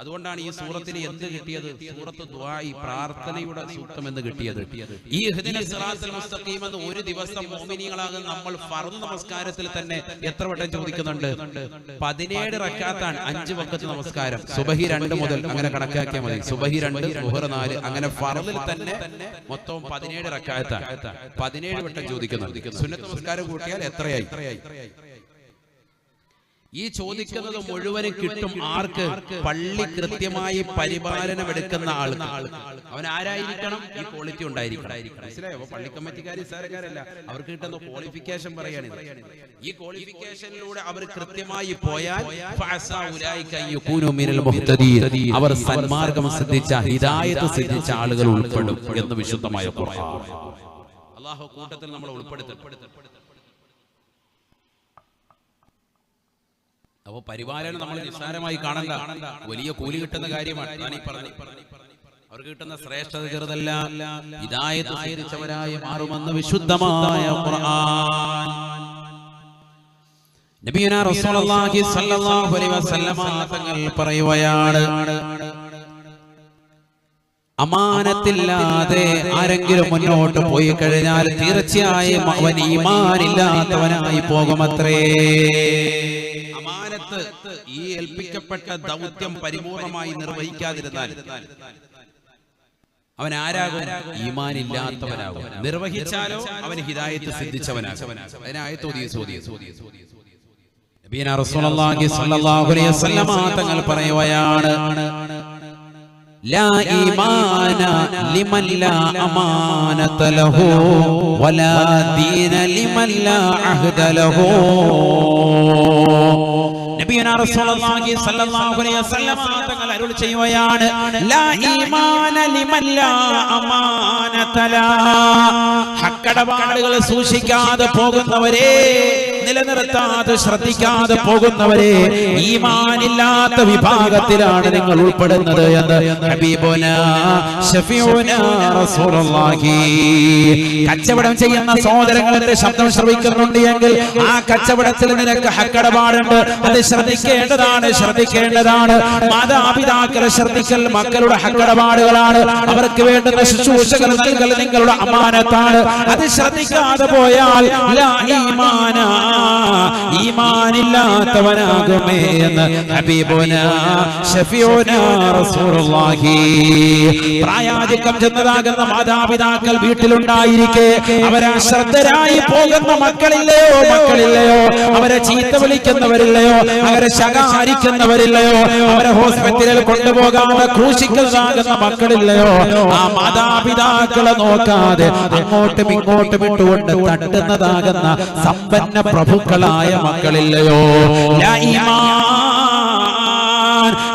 അതുകൊണ്ടാണ് ഈ സൂറത്തിന് എന്ത് കിട്ടിയത്? സൂറത്ത് ദുആ, ഈ പ്രാർത്ഥനയുടെ സൂക്തം എന്ന് കിട്ടിയത്. ഈ ഇഹ്ദിനസ് സിറാത്തുൽ മുസ്തഖീം എന്ന് ഒരു ദിവസം മുഅ്മിനീങ്ങളാകുന്ന നമ്മൾ ഫർദ് നമസ്കാരത്തിൽ തന്നെ എത്ര വട്ടം ചോദിക്കുന്നുണ്ട്? 17 റക്അത്താണ് 5 വഖത്ത് നമസ്കാരം. സുബഹി 2 മുതൽ അങ്ങനെ കണക്കാക്കിയാൽ മതി. സുബഹി 2, ളുഹർ 4, അങ്ങനെ ഫർദിൽ തന്നെ മൊത്തം 17 റക്അത്താണ്. 17 വട്ടം ചോദിക്കുന്നുണ്ട്. സുന്നത്ത് നമസ്കാരം കൂട്ടിയാൽ എത്രയായി? ഈ ചോദിക്കുന്നത് മുഴുവനും കിട്ടും ആർക്ക്? പള്ളി കൃത്യമായി പരിപാലനം എടുക്കുന്ന ആൾക്ക്. അവൻ ആരായിരിക്കണം? ഈ ക്വാളിറ്റി ഉണ്ടായിരിക്കണം. മനസ്സിലായോ? പള്ളി കമ്മിറ്റിക്കാർ സാരക്കാരല്ല, അവർക്ക് കിട്ടുന്ന ക്വാളിഫിക്കേഷൻ പറയാണ്. ഈ ക്വാളിഫിക്കേഷനിലൂടെ അവർ കൃത്യമായി പോയാൽ അവർ സന്മാർഗം സിദ്ധിച്ച, ഹിദായത്ത് സിദ്ധിച്ച ആളുകൾ ഉൾപ്പെടും എന്ന് വിശുദ്ധമായ ഖുർആൻ. അല്ലാഹു കൂട്ടത്തിൽ നമ്മൾ ഉൾപ്പെടുത്തട്ടെ. അപ്പൊ പരിപാലനം നമ്മൾ നിസ്സാരമായി കാണണ്ട, വലിയ കൂലി കിട്ടുന്ന കാര്യമാണ്. ഞാനീ പറഞ്ഞു അവർക്ക് കിട്ടുന്ന ശ്രേഷ്ഠത ചെറുതല്ല. ഹിദായത്ത് സ്വീകരിച്ചവരായി മാറുമെന്ന് വിശുദ്ധമായ ഖുർആൻ. നബിയുനാ റസൂലുള്ളാഹി സ്വല്ലല്ലാഹു അലൈഹി വസല്ലമ തങ്ങൾ പറയുകയാണ്, അമാനത്തില്ലാതെ ആരെങ്കിലും മുന്നോട്ട് പോയി കഴിഞ്ഞാൽ തീർച്ചയായും അവൻ ഈമാനില്ലാത്തവനായി പോകുമത്രേ. അമാനത്ത്, ഈ ഏൽപ്പിക്കപ്പെട്ട ദൗത്യം പരിപൂർണമായി നിർവഹിക്കാതിരുന്നാൽ അവൻ ആരാകും? ഈമാനില്ലാത്തവനാകും. നിർവഹിച്ചാലോ അവൻ ഹിദായത്ത് സിദ്ധിച്ചവനാകും. നബിയുനാ റസൂലുള്ളാഹി സ്വല്ലല്ലാഹു അലൈഹി വസല്ലമ തങ്ങൾ പറയുകയാണ്, ലാ ഈമാന ലിമൻ ലാ അമാനത ലഹു വലാ ദീന ലിമൻ ലാ അഹ്ദ ലഹു. നബിയുനാ റസൂലുള്ളാഹി സ്വല്ലല്ലാഹു അലൈഹി വസല്ലം തങ്ങൾ അരുൾ ചെയ്യുകയാണ്, ലാ ഈമാന ലിമൻ ലാ അമാനത ലഹു. ഹക്കടപാടുകൾ സൂക്ഷിക്കാതെ പോകുന്നവരെ, നിലനിർത്താതെ ശ്രദ്ധിക്കാതെ പോകുന്നവരെ, ഈമാനില്ലാത്ത വിഭാഗത്തിലാണ് നിങ്ങൾ ഉൾപ്പെടുന്നത് എന്ന് ഹബീബുനാ ശഫീഉനാ റസൂലുള്ളാഹി. കച്ചവടം ചെയ്യുന്ന സഹോദരങ്ങളുടെ ശബ്ദം ശ്രവിക്കുന്നുണ്ട് എങ്കിൽ ആ കച്ചവടത്തിൽ നിനക്ക് ഹക്കടപാടുണ്ട്, അത് ശ്രദ്ധിക്കേണ്ടതാണ്. മാതാപിതാക്കളെ ശ്രദ്ധിക്കൽ മക്കളുടെ ഹക്കടപാടുകളാണ്. അവർക്ക് വേണ്ടുന്ന ശുശ്രൂഷകൾ നൽകൽ നിങ്ങളുടെ അമാനത്താണ്. അത് ശ്രദ്ധിക്കാതെ പോയാൽ ലാ ഈമാന, ഈമാനില്ലാത്തവനാകുമേ എന്ന് ഹബീബുനാ ശഫീഉനാ റസൂലുള്ളാഹി. പ്രായാധിക്യം ചെന്നതാകുന്ന മാതാപിതാക്കൾ വീട്ടിലുണ്ടായിരിക്കെ അവരെ ശ്രദ്ധരായി പോകുന്ന മക്കളില്ലയോ? അവരെ ചീത്ത വിളിക്കുന്നവരില്ലയോ? അവരെ ശകാരിക്കുന്നവരില്ലയോ? അവരെ ഹോസ്പിറ്റലിൽ കൊണ്ടുപോകാതെ ക്രൂശിക്കുന്നതാകുന്ന മക്കളില്ലയോ? ആ മാതാപിതാക്കളെ നോക്കാതെ അങ്ങോട്ടും ഇങ്ങോട്ടും ഇട്ടുകൊണ്ട് തട്ടുന്നതാകുന്ന സമ്പന്ന പ്രഭുക്കളായ മക്കളില്ലയോ?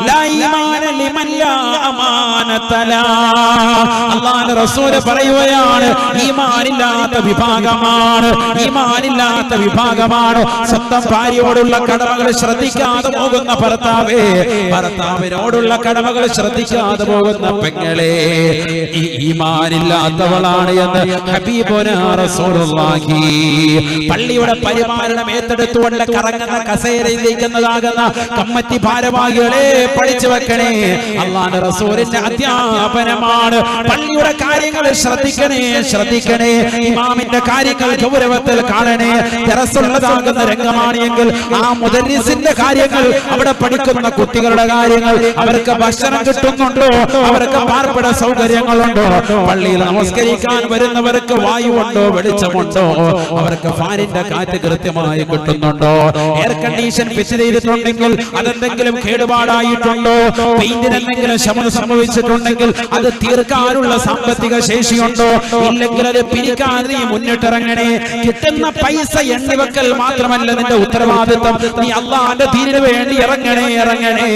ലാ ഈമാന ലിമൻ ലാ അമാനത ലഹു. അല്ലാഹുവിന്റെ റസൂൽ പറയുകയാണ്, ഈമാനില്ലാത്ത വിഭാഗമാണ് സ്വന്തം ഭാര്യയോടുള്ള കടമകൾ ശ്രദ്ധിക്കാതെ പോകുന്ന ഭർത്താവേ, ഭർത്താവിനോടുള്ള കടമകൾ ശ്രദ്ധിക്കാതെ പോകുന്ന പെങ്ങളെ, ഈ ഈമാനില്ലാത്തവളാണ് എന്ന് ഹബീബുനാ റസൂലുള്ളാഹി. പള്ളിയുടെ പരിപാലനം ഏറ്റെടുത്തുകൊണ്ട് കറങ്ങുന്ന കസേരയിലേക്കുന്നതാകുന്ന കമ്മിറ്റി ഭാരവാഹികളെ, പഠിച്ചു വെക്കണേ. അല്ലാഹുവിന്റെ റസൂലിന്റെ അധ്യാപനമാണ്. പള്ളിയുടെ കാര്യങ്ങൾ ശ്രദ്ധിക്കണേ. ഇമാമിന്റെ കാര്യങ്ങൾ ഗൗരവത്തിൽ കാണണേ. ദറസുള്ളതാകുന്ന രംഗമാണ് എങ്കിൽ ആ മുദരിസിന്റെ കാര്യങ്ങൾ, അവിടെ പഠിക്കുന്ന കുട്ടികളുടെ കാര്യങ്ങൾ, അവർക്ക് ഭക്ഷണം കിട്ടുന്നുണ്ടോ, അവർക്ക് പാർപ്പിട സൗകര്യങ്ങളുണ്ടോ, പള്ളിയിൽ നമസ്കരിക്കാൻ വരുന്നവർക്ക് വായുവുണ്ടോ, വെളിച്ചമുണ്ടോ, അവർക്ക് ഫാനിന്റെ കാറ്റ് കൃത്യമായി കിട്ടുന്നുണ്ടോ, എയർ കണ്ടീഷൻ ഫിറ്റ് ചെയ്തിട്ടുണ്ടെങ്കിൽ അതെന്തെങ്കിലും കേടുപാടായിട്ടുണ്ടോ, പെയിന്റിന് എന്തെങ്കിലും ശമനം സംഭവിച്ചിട്ടുണ്ടെങ്കിൽ അത് തീർക്കാനുള്ള സാമ്പത്തിക ശേഷിയുണ്ടോ, ഇല്ലെങ്കിൽ അത് പിരിക്കാൻ നീ മുന്നിട്ടിറങ്ങണേ. കിട്ടുന്ന പൈസ എണ്ണിവെക്കൽ മാത്രമല്ല നിന്റെ ഉത്തരവാദിത്വം. നീ അള്ളാന്റെ ദീനിന് വേണ്ടി ഇറങ്ങണേ.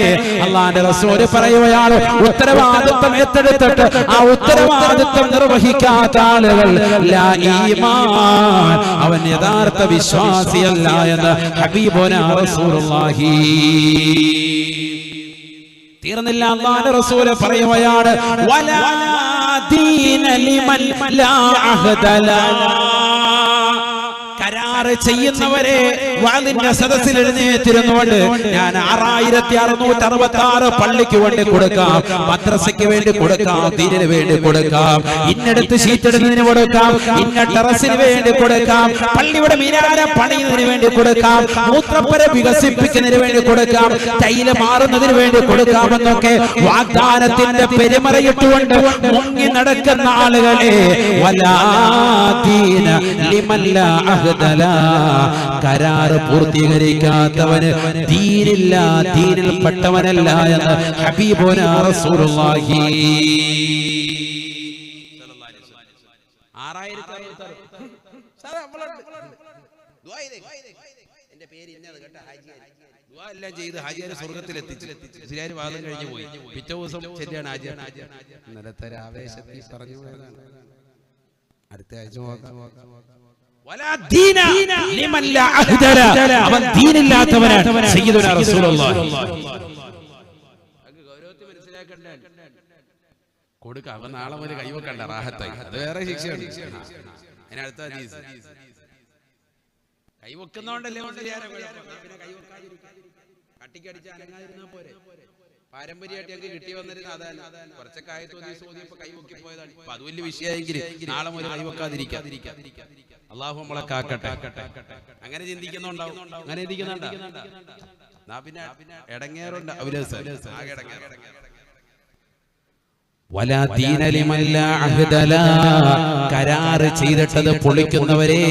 അള്ളാന്റെ റസൂൽ പറയുകയാണ്, ഉത്തരവാദിത്വം ഏറ്റെടുത്തിട്ട് ആ ഉത്തരവാദിത്വം നിർവഹിക്കാത്ത ആളുകൾ ലാ ഈമാൻ, അവൻ യഥാർത്ഥ വിശ്വാസിയല്ല എന്ന് ഹബീബുനാ റസൂലുള്ളാഹി. തീർന്നില്ല, അല്ലാഹുവിന്റെ റസൂൽ പറയുകയാണ്, വലാ ദീന ലിമൻ ലാ അഹദ ലനാ. കരാറ് ചെയ്യുന്നവരെ വാളിന്റെ സദസ്സിൽ എഴുന്നേറ്റിരുന്നുകൊണ്ട് ഞാൻ 6666 പള്ളിക്ക് വേണ്ടി കൊടുക്കാം, മദ്രസയ്ക്ക് വേണ്ടി കൊടുക്കാം, ദീനിന് വേണ്ടി കൊടുക്കാം, ഇന്നടത്ത് ഷീറ്റിടുന്നതിന് കൊടുക്കാം, ഇന്ന ടെറസിന് വേണ്ടി കൊടുക്കാം, പള്ളിയുടെ മിനാര പണിയുന്നതിന് വേണ്ടി കൊടുക്കാം, മൂത്രപ്പുര വികസിപ്പിക്കുന്നതിന് വേണ്ടി കൊടുക്കാം, ടൈല് മാറുന്നതിന് വേണ്ടി കൊടുക്കാമെന്നൊക്കെ വാഗ്ദാനത്തിന്റെ പെരുമറയിട്ടുകൊണ്ട് മുങ്ങി നടക്കുന്ന ആളുകളെ വലാ ദീന ലിമൻ ലാ അഹദ ലനാ, കരാറ് പൂർത്തീകരിക്കാത്തവന് ദീനില്ല, ദീനിൽ പെട്ടവനല്ല എന്ന് ഹബീബുനാ റസൂലുള്ളാഹി. 6000 ഹാജിയാരെ സ്വർഗ്ഗത്തിലെത്തിച്ചു. ഹാജിയാർ വാദം കഴിഞ്ഞു പോയി. പിറ്റേ ദിവസം ശരിയാണ് ഹാജിയാർ ഇന്നലത്തെ ആവേശത്തിൽ പറഞ്ഞു പോയതാണ്. അടുത്ത ആഴ്ച അവൻ ദീനില്ലാത്തവനാണ്. സയ്യിദുനാ റസൂലുള്ളാഹി കൊടുക്ക. അവൻ നാളെ മുതൽ കൈവക്കണ്ട, റാഹത്തായി. അത് വേറെ ശിക്ഷയാണ്. അതിനടുത്ത കൈവെക്കുന്നോണ്ടല്ലേ കട്ടിക്കടിച്ച് അനങ്ങാതിരുന്നാ പോരെ. പാരമ്പര്യമായിട്ട് ഞങ്ങൾക്ക് കിട്ടി വന്നിരുന്ന അതാണ്. കുറച്ചൊക്കെ ആയത്തോന്നിയപ്പോ കൈവക്കി പോയതാണ്. അപ്പൊ അത് വലിയ വിഷയമെങ്കിൽ നാളെ മുതൽ കൈവക്കാതിരിക്കാം. അള്ളാഹു നമ്മളെ കാക്കട്ടെ. അങ്ങനെ ചിന്തിക്കുന്നുണ്ടാവും, അങ്ങനെ ചിന്തിക്കുന്നുണ്ടാ പിന്നെ ഇടങ്ങേറുണ്ട്. ആകെ ഇടങ്ങേറ്. വലാ ദീന ലിമൻ ലാ അഹദ ലനാ, കരാറ് ചെയ്തിട്ടത് പൊളിക്കുന്നവരെ,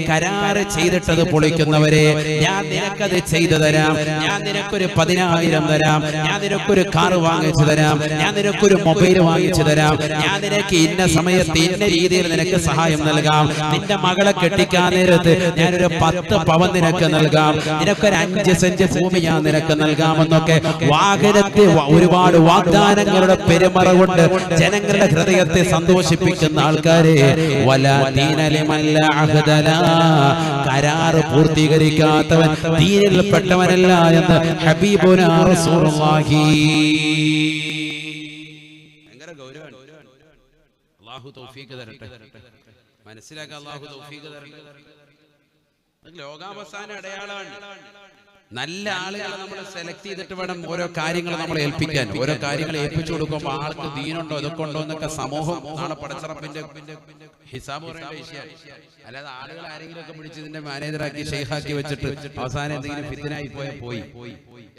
കരാറ് ചെയ്തിട്ടത് പൊളിക്കുന്നവരെ, ഞാൻ നിനക്കത് ചെയ്തു തരാം, ഞാൻ നിനക്കൊരു 10,000 തരാം, ഞാൻ നിനക്കൊരു കാറ് വാങ്ങിച്ചു തരാം, ഞാൻ നിനക്കൊരു മൊബൈൽ വാങ്ങിച്ചു തരാം, ഞാൻ നിനക്ക് ഇന്ന സമയത്ത് ഇന്ന രീതിയിൽ നിനക്ക് സഹായം നൽകാം, നിന്റെ മകളെ കെട്ടിക്കാൻ നേരത്ത് ഞാനൊരു 10 പവൻ നിനക്ക് നൽകാം, നിനക്കൊരു 5 സെന്റ് ഭൂമി ഞാൻ നിനക്ക് നൽകാമെന്നൊക്കെ വാഗ്ദാനത്തെ ഒരുപാട് വാഗ്ദാനങ്ങളുടെ പെരുമറ കൊണ്ട് ജനങ്ങളുടെ ഹൃദയത്തെ സന്തോഷിപ്പിക്കുന്ന ആൾക്കാരെ വലാ ദീന ലിമൻ ലാ അഹദ ലനാ, കരാറ് പൂർത്തീകരിക്കാത്തവൻ ദീനിൽ പെട്ടവനല്ല എന്ന് ഹബീബുനാ റസൂലുള്ളാഹി. ഭയങ്കര ഗൗരവമാണ്. അല്ലാഹു തൗഫീഖ് തരട്ടെ, മനസ്സിലാക്കാൻ അല്ലാഹു തൗഫീഖ് തരട്ടെ. ലോകാവസാന അടയാളമാണ്. നല്ല ആളുകളെ നമ്മൾ സെലക്ട് ചെയ്തിട്ട് വേണം ഓരോ കാര്യങ്ങൾ നമ്മൾ ഏൽപ്പിക്കാൻ. ഓരോ കാര്യങ്ങൾ ഏൽപ്പിച്ചു കൊടുക്കുമ്പോൾ ആൾക്ക് ദീനുണ്ടോ ഇതൊക്കെ ഉണ്ടോ എന്നൊക്കെ സമൂഹം നാളെ പടച്ചറപ്പിന്റെ ഹിസാബ് പറയേണ്ട വിഷയമാണ്. അല്ലാതെ ആളുകൾ ആരെങ്കിലും ഒക്കെ പിടിച്ച് ഇതിന്റെ മാനേജറാക്കി ഷെയ്ഖാക്കി വെച്ചിട്ട് അവസാനം എന്തെങ്കിലും ഫിത്നായി പോയി.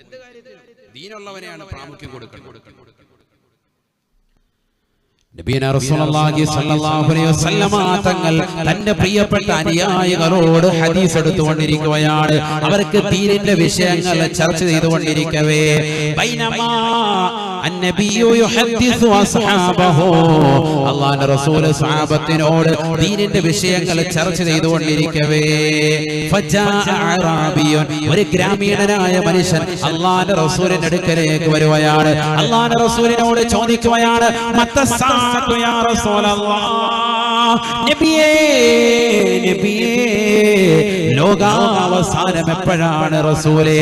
എന്ത് കാര്യത്തിലും ദീനുള്ളവനെയാണ് പ്രാമുഖ്യം കൊടുക്കേണ്ടത്. നബിയനാ റസൂലുള്ളാഹി സ്വല്ലല്ലാഹു അലൈഹി വസല്ലമ തങ്ങൾ തന്റെ പ്രിയപ്പെട്ട അനുയായികളോട് ഹദീസ് എടുത്തുകൊണ്ടിരിക്കുകയാണ്. അവർക്ക് ദീനിന്റെ വിഷയങ്ങൾ ചർച്ച ചെയ്തുകൊണ്ടിരിക്കവേ ബൈനമാ അന്നബിയു യുഹദ്ദിസു അസ്ഹാബഹു, അല്ലാഹുവിന്റെ റസൂൽ സ്വഹാബത്തിനോട് ദീനിന്റെ വിഷയങ്ങൾ ചർച്ച ചെയ്തുകൊണ്ടിരിക്കവേ ഫജാഅ അറാബിയുൻ, ഒരു ഗ്രാമീണനായ മനുഷ്യൻ അല്ലാഹുവിന്റെ റസൂലിന്റെ അടുക്കലേക്ക് വരുകയാണ്. അല്ലാഹുവിന്റെ റസൂലിനോട് ചോദിക്കുകയാണ്, യാ റസൂലല്ലാഹ്, നബിയേ ലോകാവസാനം എപ്പോഴാണ് റസൂലേ?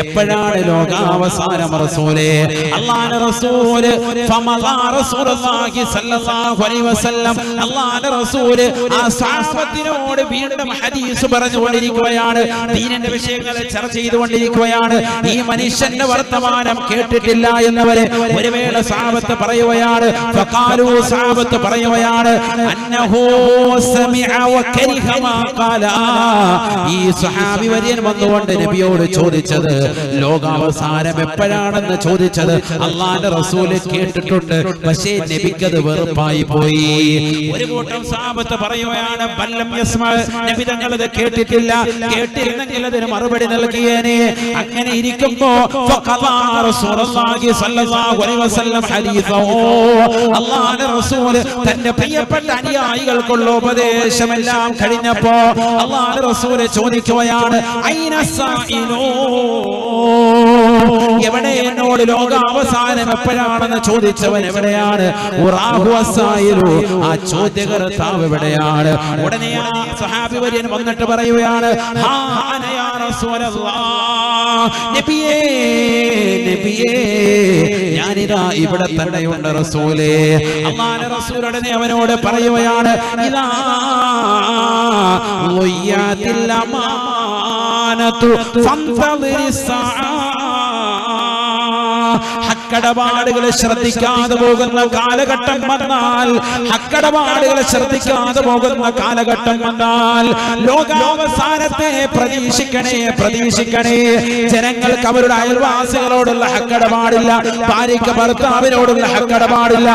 എപ്പോഴാണ് ലോകാവസാനം റസൂലേ? അല്ലാഹുവിന്റെ റസൂല് ഫമദാ റസൂലുള്ളാഹി സ്വല്ലല്ലാഹു അലൈഹി വസല്ലം, അല്ലാഹുവിന്റെ റസൂല് ആ സഹാബത്തിനോട് വീണ്ടും ഹദീസ് പറഞ്ഞുകൊണ്ടിരിക്കുകയാണ്, ദീനിന്റെ വിഷയങ്ങൾ ചർച്ച ചെയ്തുകൊണ്ടിരിക്കുകയാണ്. ഈ മനുഷ്യന്റെ വർത്തമാനം കേട്ടിട്ടില്ല എന്നവരെ ഒരു വേള സഹാബത്ത് പറയുകയാണ്. ഫഖാലു, സഹാബത്ത് പറയുകയാണ്, അന്നഹു സമിഅ വകരിഹ മാ ഖാല. ഈ സ്വഹാബി വര്യൻ വന്നുകൊണ്ട് നബിയോട് ചോദിച്ചത് ലോകാവസാനം എപ്പോഴാണെന്ന് ചോദിച്ചത് അല്ലാഹുവിന്റെ റസൂൽ കേട്ടിട്ടുണ്ട്, പക്ഷേ നബിക്കത് വെറുപ്പായി പോയി. ഒരു കൂട്ടം സഹാബത്ത് പറയുകയാണ്, ബല്ലം യസ്മഅ, നബി തങ്ങൾ അത് കേട്ടിട്ടില്ല, കേട്ടിരുന്നെങ്കിൽ അതിന് മറുപടി നൽകിയേനെ. അങ്ങനെ ഇരിക്കുമ്പോ ഫഖദാ റസൂലുള്ളാഹി സ്വല്ലല്ലാഹു അലൈഹി വസല്ലം ഹദീസോ, അല്ലാഹുവിന്റെ റസൂൽ തന്റെ പ്രിയപ്പെട്ട അനുയായികൾക്കുള്ള ഉപദേശമെല്ലാം കഴിഞ്ഞപ്പോ അല്ലാഹുവിന്റെ റസൂൽ ചോദിക്കുകയാണ്, ഐന സായിലൂ, എവിടെ എന്നോട് ലോകാവസാനം എപ്പോഴാണെന്ന് ചോദിച്ചവൻ എവിടെയാണ്? ഉറാഹു അസ്സായിലു, ആ ചോദ്യകർത്താവ് എവിടെയാണ്? ഉടനെ ആ സഹാബി വര്യൻ വന്നിട്ട് പറയുകയാണ്, ഹാ അന യാ റസൂലല്ലാഹ്, നബിയേ നബിയേ, ഞാനിതാ ഇവിടെ തന്നെയുണ്ട് റസൂലേ. അല്ലാഹുവിന്റെ റസൂൽ ഉടനെ അവനോട് പറയുകയാണ്, ഇദാ ളുയ്യാതിൽ അമാനതു ഫന്തളിരിസ് സാഅ, ഹക്കടപാടുകളെ ശ്രദ്ധിക്കാതെ പോകുന്ന കാലഘട്ടം വന്നാൽ, ഹക്കടപാടുകളെ ശ്രദ്ധിക്കാതെ പോകുന്ന കാലഘട്ടം വന്നാൽ ലോകാവസാനത്തെ പ്രതീക്ഷിക്കണേ, പ്രതീക്ഷിക്കണേ. ജനങ്ങൾക്ക് അവരുടെ അയൽവാസികളോടുള്ള ഹക്കടപാടില്ല, ഭാര്യയ്ക്ക് ഭർത്താവിനോടുള്ള ഹക്കടപാടില്ല,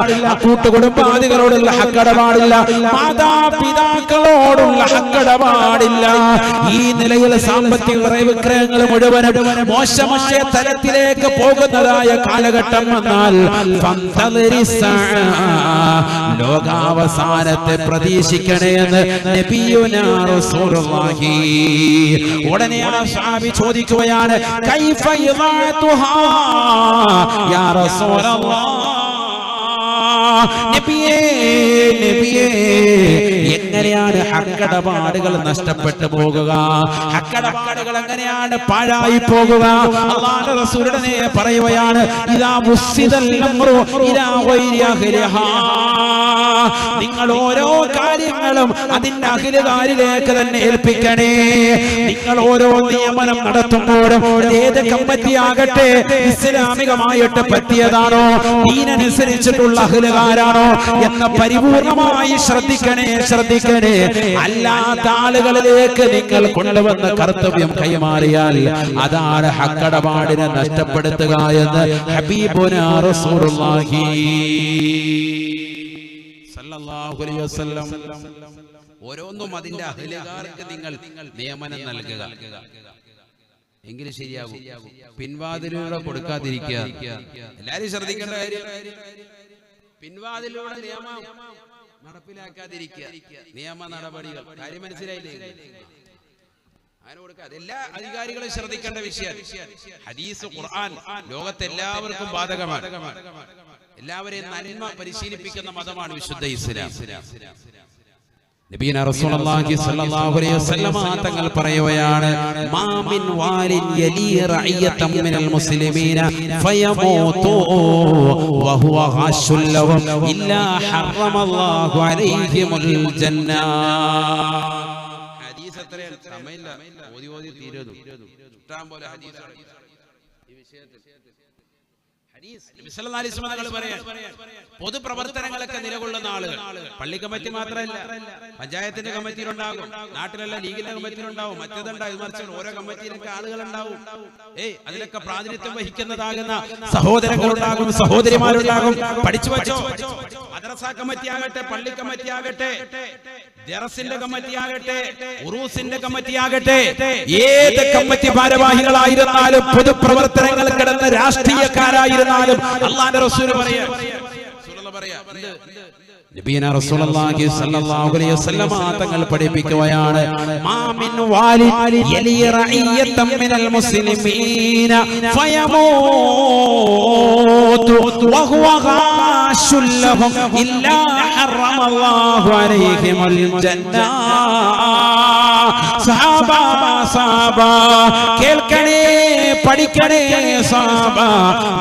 കൂട്ടുകുടുംബാദികളോടുള്ള ഹക്കടപാടില്ല, മാതാപിതാക്കളോടുള്ള ഹക്കടപാടില്ല. ഈ നിലയിൽ സാമ്പത്തിക ക്രയവിക്രയങ്ങൾ മുഴുവനും മോശമായ തലത്തിലേക്ക് പോകുന്നതായ കാലഘട്ടം വന്നാൽ ലോകാവസാനത്തെ പ്രതീക്ഷിക്കണേ എന്ന് നബിയുനാ റസൂലുള്ളാഹി. ഉടനെ ആ സ്വഹാബി ചോദിക്കുകയാണ്, കൈഫ യദഅതുഹാ യാ റസൂലല്ലാഹ്, നബിയേ നബിയേ, എങ്ങനെയാണ് ഹക്കടപാടുകൾ നഷ്ടപ്പെട്ടു പോകുക? ഹക്കടപാടുകൾ എങ്ങനെയാണ് പാഴായി പോകുക? അല്ലാഹുവിന്റെ റസൂലുടെ പറയുകയാണ്, ഇദാ മുസ്സിദൽ അംറു ഇലാ ഗൈരി അഹ്ലിഹാ, നിങ്ങൾ ഓരോ കാര്യങ്ങളും അതിന്റെ അഖിലുകാരിലേക്ക് തന്നെ ഏൽപ്പിക്കണേ. നിങ്ങൾ ഓരോ നിയമനം നടത്തുമ്പോഴും ഏത് കമ്മിറ്റിയാകട്ടെ ഇസ്ലാമികമായിട്ട് പറ്റിയതാണോ, ദീനനുസരിച്ചിട്ടുള്ള അഖിലുകാരാണോ എന്ന് പരിപൂർണമായി ശ്രദ്ധിക്കണേ, ശ്രദ്ധിക്കണേ. അല്ലാത്ത ആളുകളിലേക്ക് നിങ്ങൾ കൊണ്ടുവന്ന കർത്തവ്യം കൈമാറിയാൽ അതാണ് ഹക്കടപാടിനെ നഷ്ടപ്പെടുത്തുക എന്ന് ഹബീബുനാ റസൂലുള്ളാഹി സല്ലല്ലാഹു അലൈഹി വസല്ലം. ഓരോന്നും അതിന്റെ അഹ്ലുകാർക്ക് നിങ്ങൾ നിയമനം നൽകുക, എങ്കിലും ശരിയാകും. പിൻവാതിലൂടെ കൊടുക്കാതിരിക്കുക. എല്ലാരും ശ്രദ്ധിക്കേണ്ട കാര്യം, പിൻവാതിലൂടെ നിയമം നടപ്പിലാക്കാതിരിക്കുക. നിയമ നടപടികൾ കാര്യം മനസ്സിലായില്ലേ? അങ്ങനെ കൊടുക്കുക. എല്ലാ അധികാരികളും ശ്രദ്ധിക്കേണ്ട വിഷയം. ഹദീസ്, ഖുർആൻ ലോകത്തെല്ലാവർക്കും ബാധകമാണ്. എല്ലാവരെയും നന്മ പരിശീലിപ്പിക്കുന്ന മതമാണ് വിശുദ്ധ ഇസ്ലാം. നബിയന റസൂലുള്ളാഹി സ്വല്ലല്ലാഹു അലൈഹി വസല്ലം തങ്ങൾ പറയുകയാണ്, മാ മിൻ വാലിൻ യലി റഅയതൻ മിനൽ മുസ്ലിമീന ഫയമൂതു വഹുവ ഖാശുൽ ലഹും ഇല്ലാ ഹറമല്ലാഹു അലൈഹിമുൽ ജന്ന. ഹദീസ് അത്രയും സമയമില്ല, ഓതി ഓതി തീരുന്നു. ഇഷ്ടം പോലെ ഹദീസ് ഈ വിഷയത്തിൽ. പൊതുപ്രവർത്തനങ്ങളൊക്കെ നിലകൊള്ളുന്ന ആളുകൾ, പള്ളി കമ്മിറ്റി മാത്രമല്ല, പഞ്ചായത്തിന്റെ കമ്മിറ്റിയിലുണ്ടാകും, നാട്ടിലുള്ള ലീഗിന്റെ കമ്മിറ്റിയിലുണ്ടാവും, മറ്റേതുണ്ടാവും, മറിച്ച് ഓരോ കമ്മിറ്റിയിലൊക്കെ ആളുകളുണ്ടാവും. അതിലൊക്കെ പ്രാതിനിധ്യം വഹിക്കുന്നതാകുന്ന സഹോദരങ്ങളുണ്ടാകും, സഹോദരിമാരുണ്ടാകും. പഠിച്ചു വച്ചോ, മദ്രസ കമ്മിറ്റി ആകട്ടെ, പള്ളി കമ്മിറ്റി ആകട്ടെ, ദറസിന്റെ കമ്മിറ്റി ആകട്ടെ, ഉറൂസിന്റെ കമ്മിറ്റി ആകട്ടെ, ഏത് കമ്മിറ്റി ഭാരവാഹികളായിരുന്നാലും പൊതുപ്രവർത്തനങ്ങൾ കിടന്ന രാഷ്ട്രീയക്കാരായിരുന്നാലും അല്ലാഹുവിന്റെ റസൂൽ പറയാ, നബിയന റസൂലുള്ളാഹി സ്വല്ലല്ലാഹു അലൈഹി വസല്ലം തങ്ങൾ പഠിപ്പിക്കുകയാണ്, മാ മിൻ വാലിൻ യലി റഅയതൻ മിനൽ മുസ്ലിമീന ഫയമൂതു വഹുവ ഖാശുൽ ലഹും ഇല്ലാ ഹറമല്ലാഹു അലൈഹിമുൽ ജന്ന. സഹാബ സഹാബ കേൾക്കണേ പഠിക്കണേ സഹാബ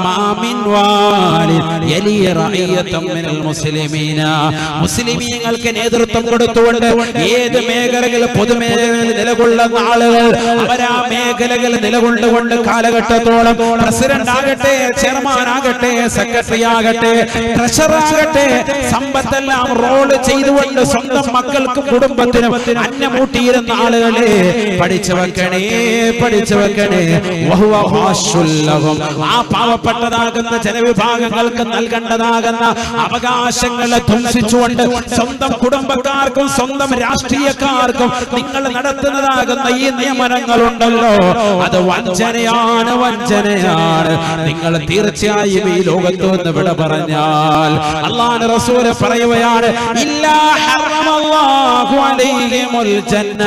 മാ മിൻ വാലിൻ യലി റഅയതൻ മിനൽ മുസ്ലിമീന മുസ്ലിമീങ്ങൾക്ക് നേതൃത്വം കൊടുത്തുകൊണ്ട് ഏത് മേഖലകൾ പൊതുമേഖലകളിൽ നിലകൊള്ളുന്ന ആളുകൾ അവരാ മേഖലകൾ നിലകൊണ്ടുകൊണ്ട് കാലഘട്ടത്തോളം പ്രസിഡന്റ് ആകട്ടെ ചെയർമാൻ ആകട്ടെ സെക്രട്ടറി ആകട്ടെ ട്രഷറർ ആകട്ടെ സമ്പത്തെല്ലാം റോള് ചെയ്തുകൊണ്ട് സ്വന്തം മക്കൾക്കും കുടുംബത്തിനും അന്നമൂട്ടിയിരുന്ന ആളുകളെ പഠിച്ചു വെക്കണേ ആ പാവപ്പെട്ടതാകുന്ന ജനവിഭാഗങ്ങൾക്ക് നൽകേണ്ടതാകുന്ന അവകാശങ്ങളെ ധ്വംസിച്ചുകൊണ്ട് സ്വന്തം കുടുംബക്കാർക്കും സ്വന്തം രാഷ്ട്രീയക്കാർക്കും നിങ്ങൾ നടത്തുന്നതാകുന്ന ഈ നിയമനങ്ങളുണ്ടല്ലോ അത് വഞ്ചനയാണ്. നിങ്ങൾ തീർച്ചയായും ഈ ലോകത്ത് നിന്ന് വിട പറഞ്ഞാൽ അല്ലാഹുവിന്റെ റസൂൽ പറയുകയാണ് ഇല്ലാ ഹറമല്ലാഹു അലൈഹിമുൽ ജന്ന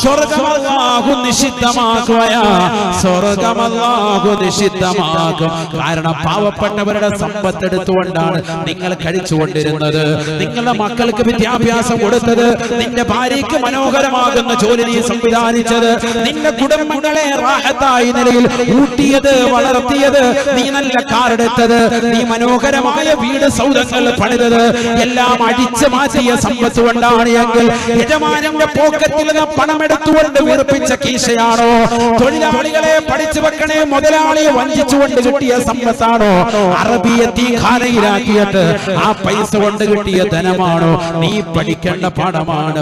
സ്വർഗ്ഗം അല്ലാഹു നിഷിദ്ധമാക്കും. കാരണം പാവപ്പെട്ടവരുടെ സമ്പത്ത് എടുത്തുകൊണ്ടാണ് നിങ്ങൾ കഴിച്ചുകൊണ്ടിരുന്നത്. നിങ്ങളുടെ മക്കൾക്ക് വിദ്യാഭ്യാസം കൊടുത്തത്, നിന്റെ ഭാര്യയ്ക്ക് മനോഹരമാകുന്ന ജോലി നീ സംവിധാനിച്ചത്, നിന്റെ കുടുംബങ്ങളെ റാഹത്തായ നിലയിൽ ഊട്ടിയത് വളർത്തിയത്, നീ നല്ല കാറെടുത്തത്, നീ മനോഹരമായ വീട് സൗധങ്ങൾ പണിതത് എല്ലാം അടിച്ചു മാറ്റിയ സമ്പത്ത് കൊണ്ടാണ് എങ്കിൽ യജമാനന്റെ പോക്കറ്റിൽ നിന്ന് പണമെടുത്തുകൊണ്ട് വീർപ്പിച്ച കീശയാണോ? തൊഴിലാളികളെ പഠിച്ചു വെക്കണേ മുതലാളിയെ വഞ്ചിച്ചുകൊണ്ട് കിട്ടിയ സമ്പത്താണോ? അറബിയത്തി ഖാനയിലാക്കിയിട്ട് ആ പൈസ കൊണ്ട് കിട്ടിയ ധനമാണോ? നീ പഠിക്കേണ്ട പാഠമാണ്.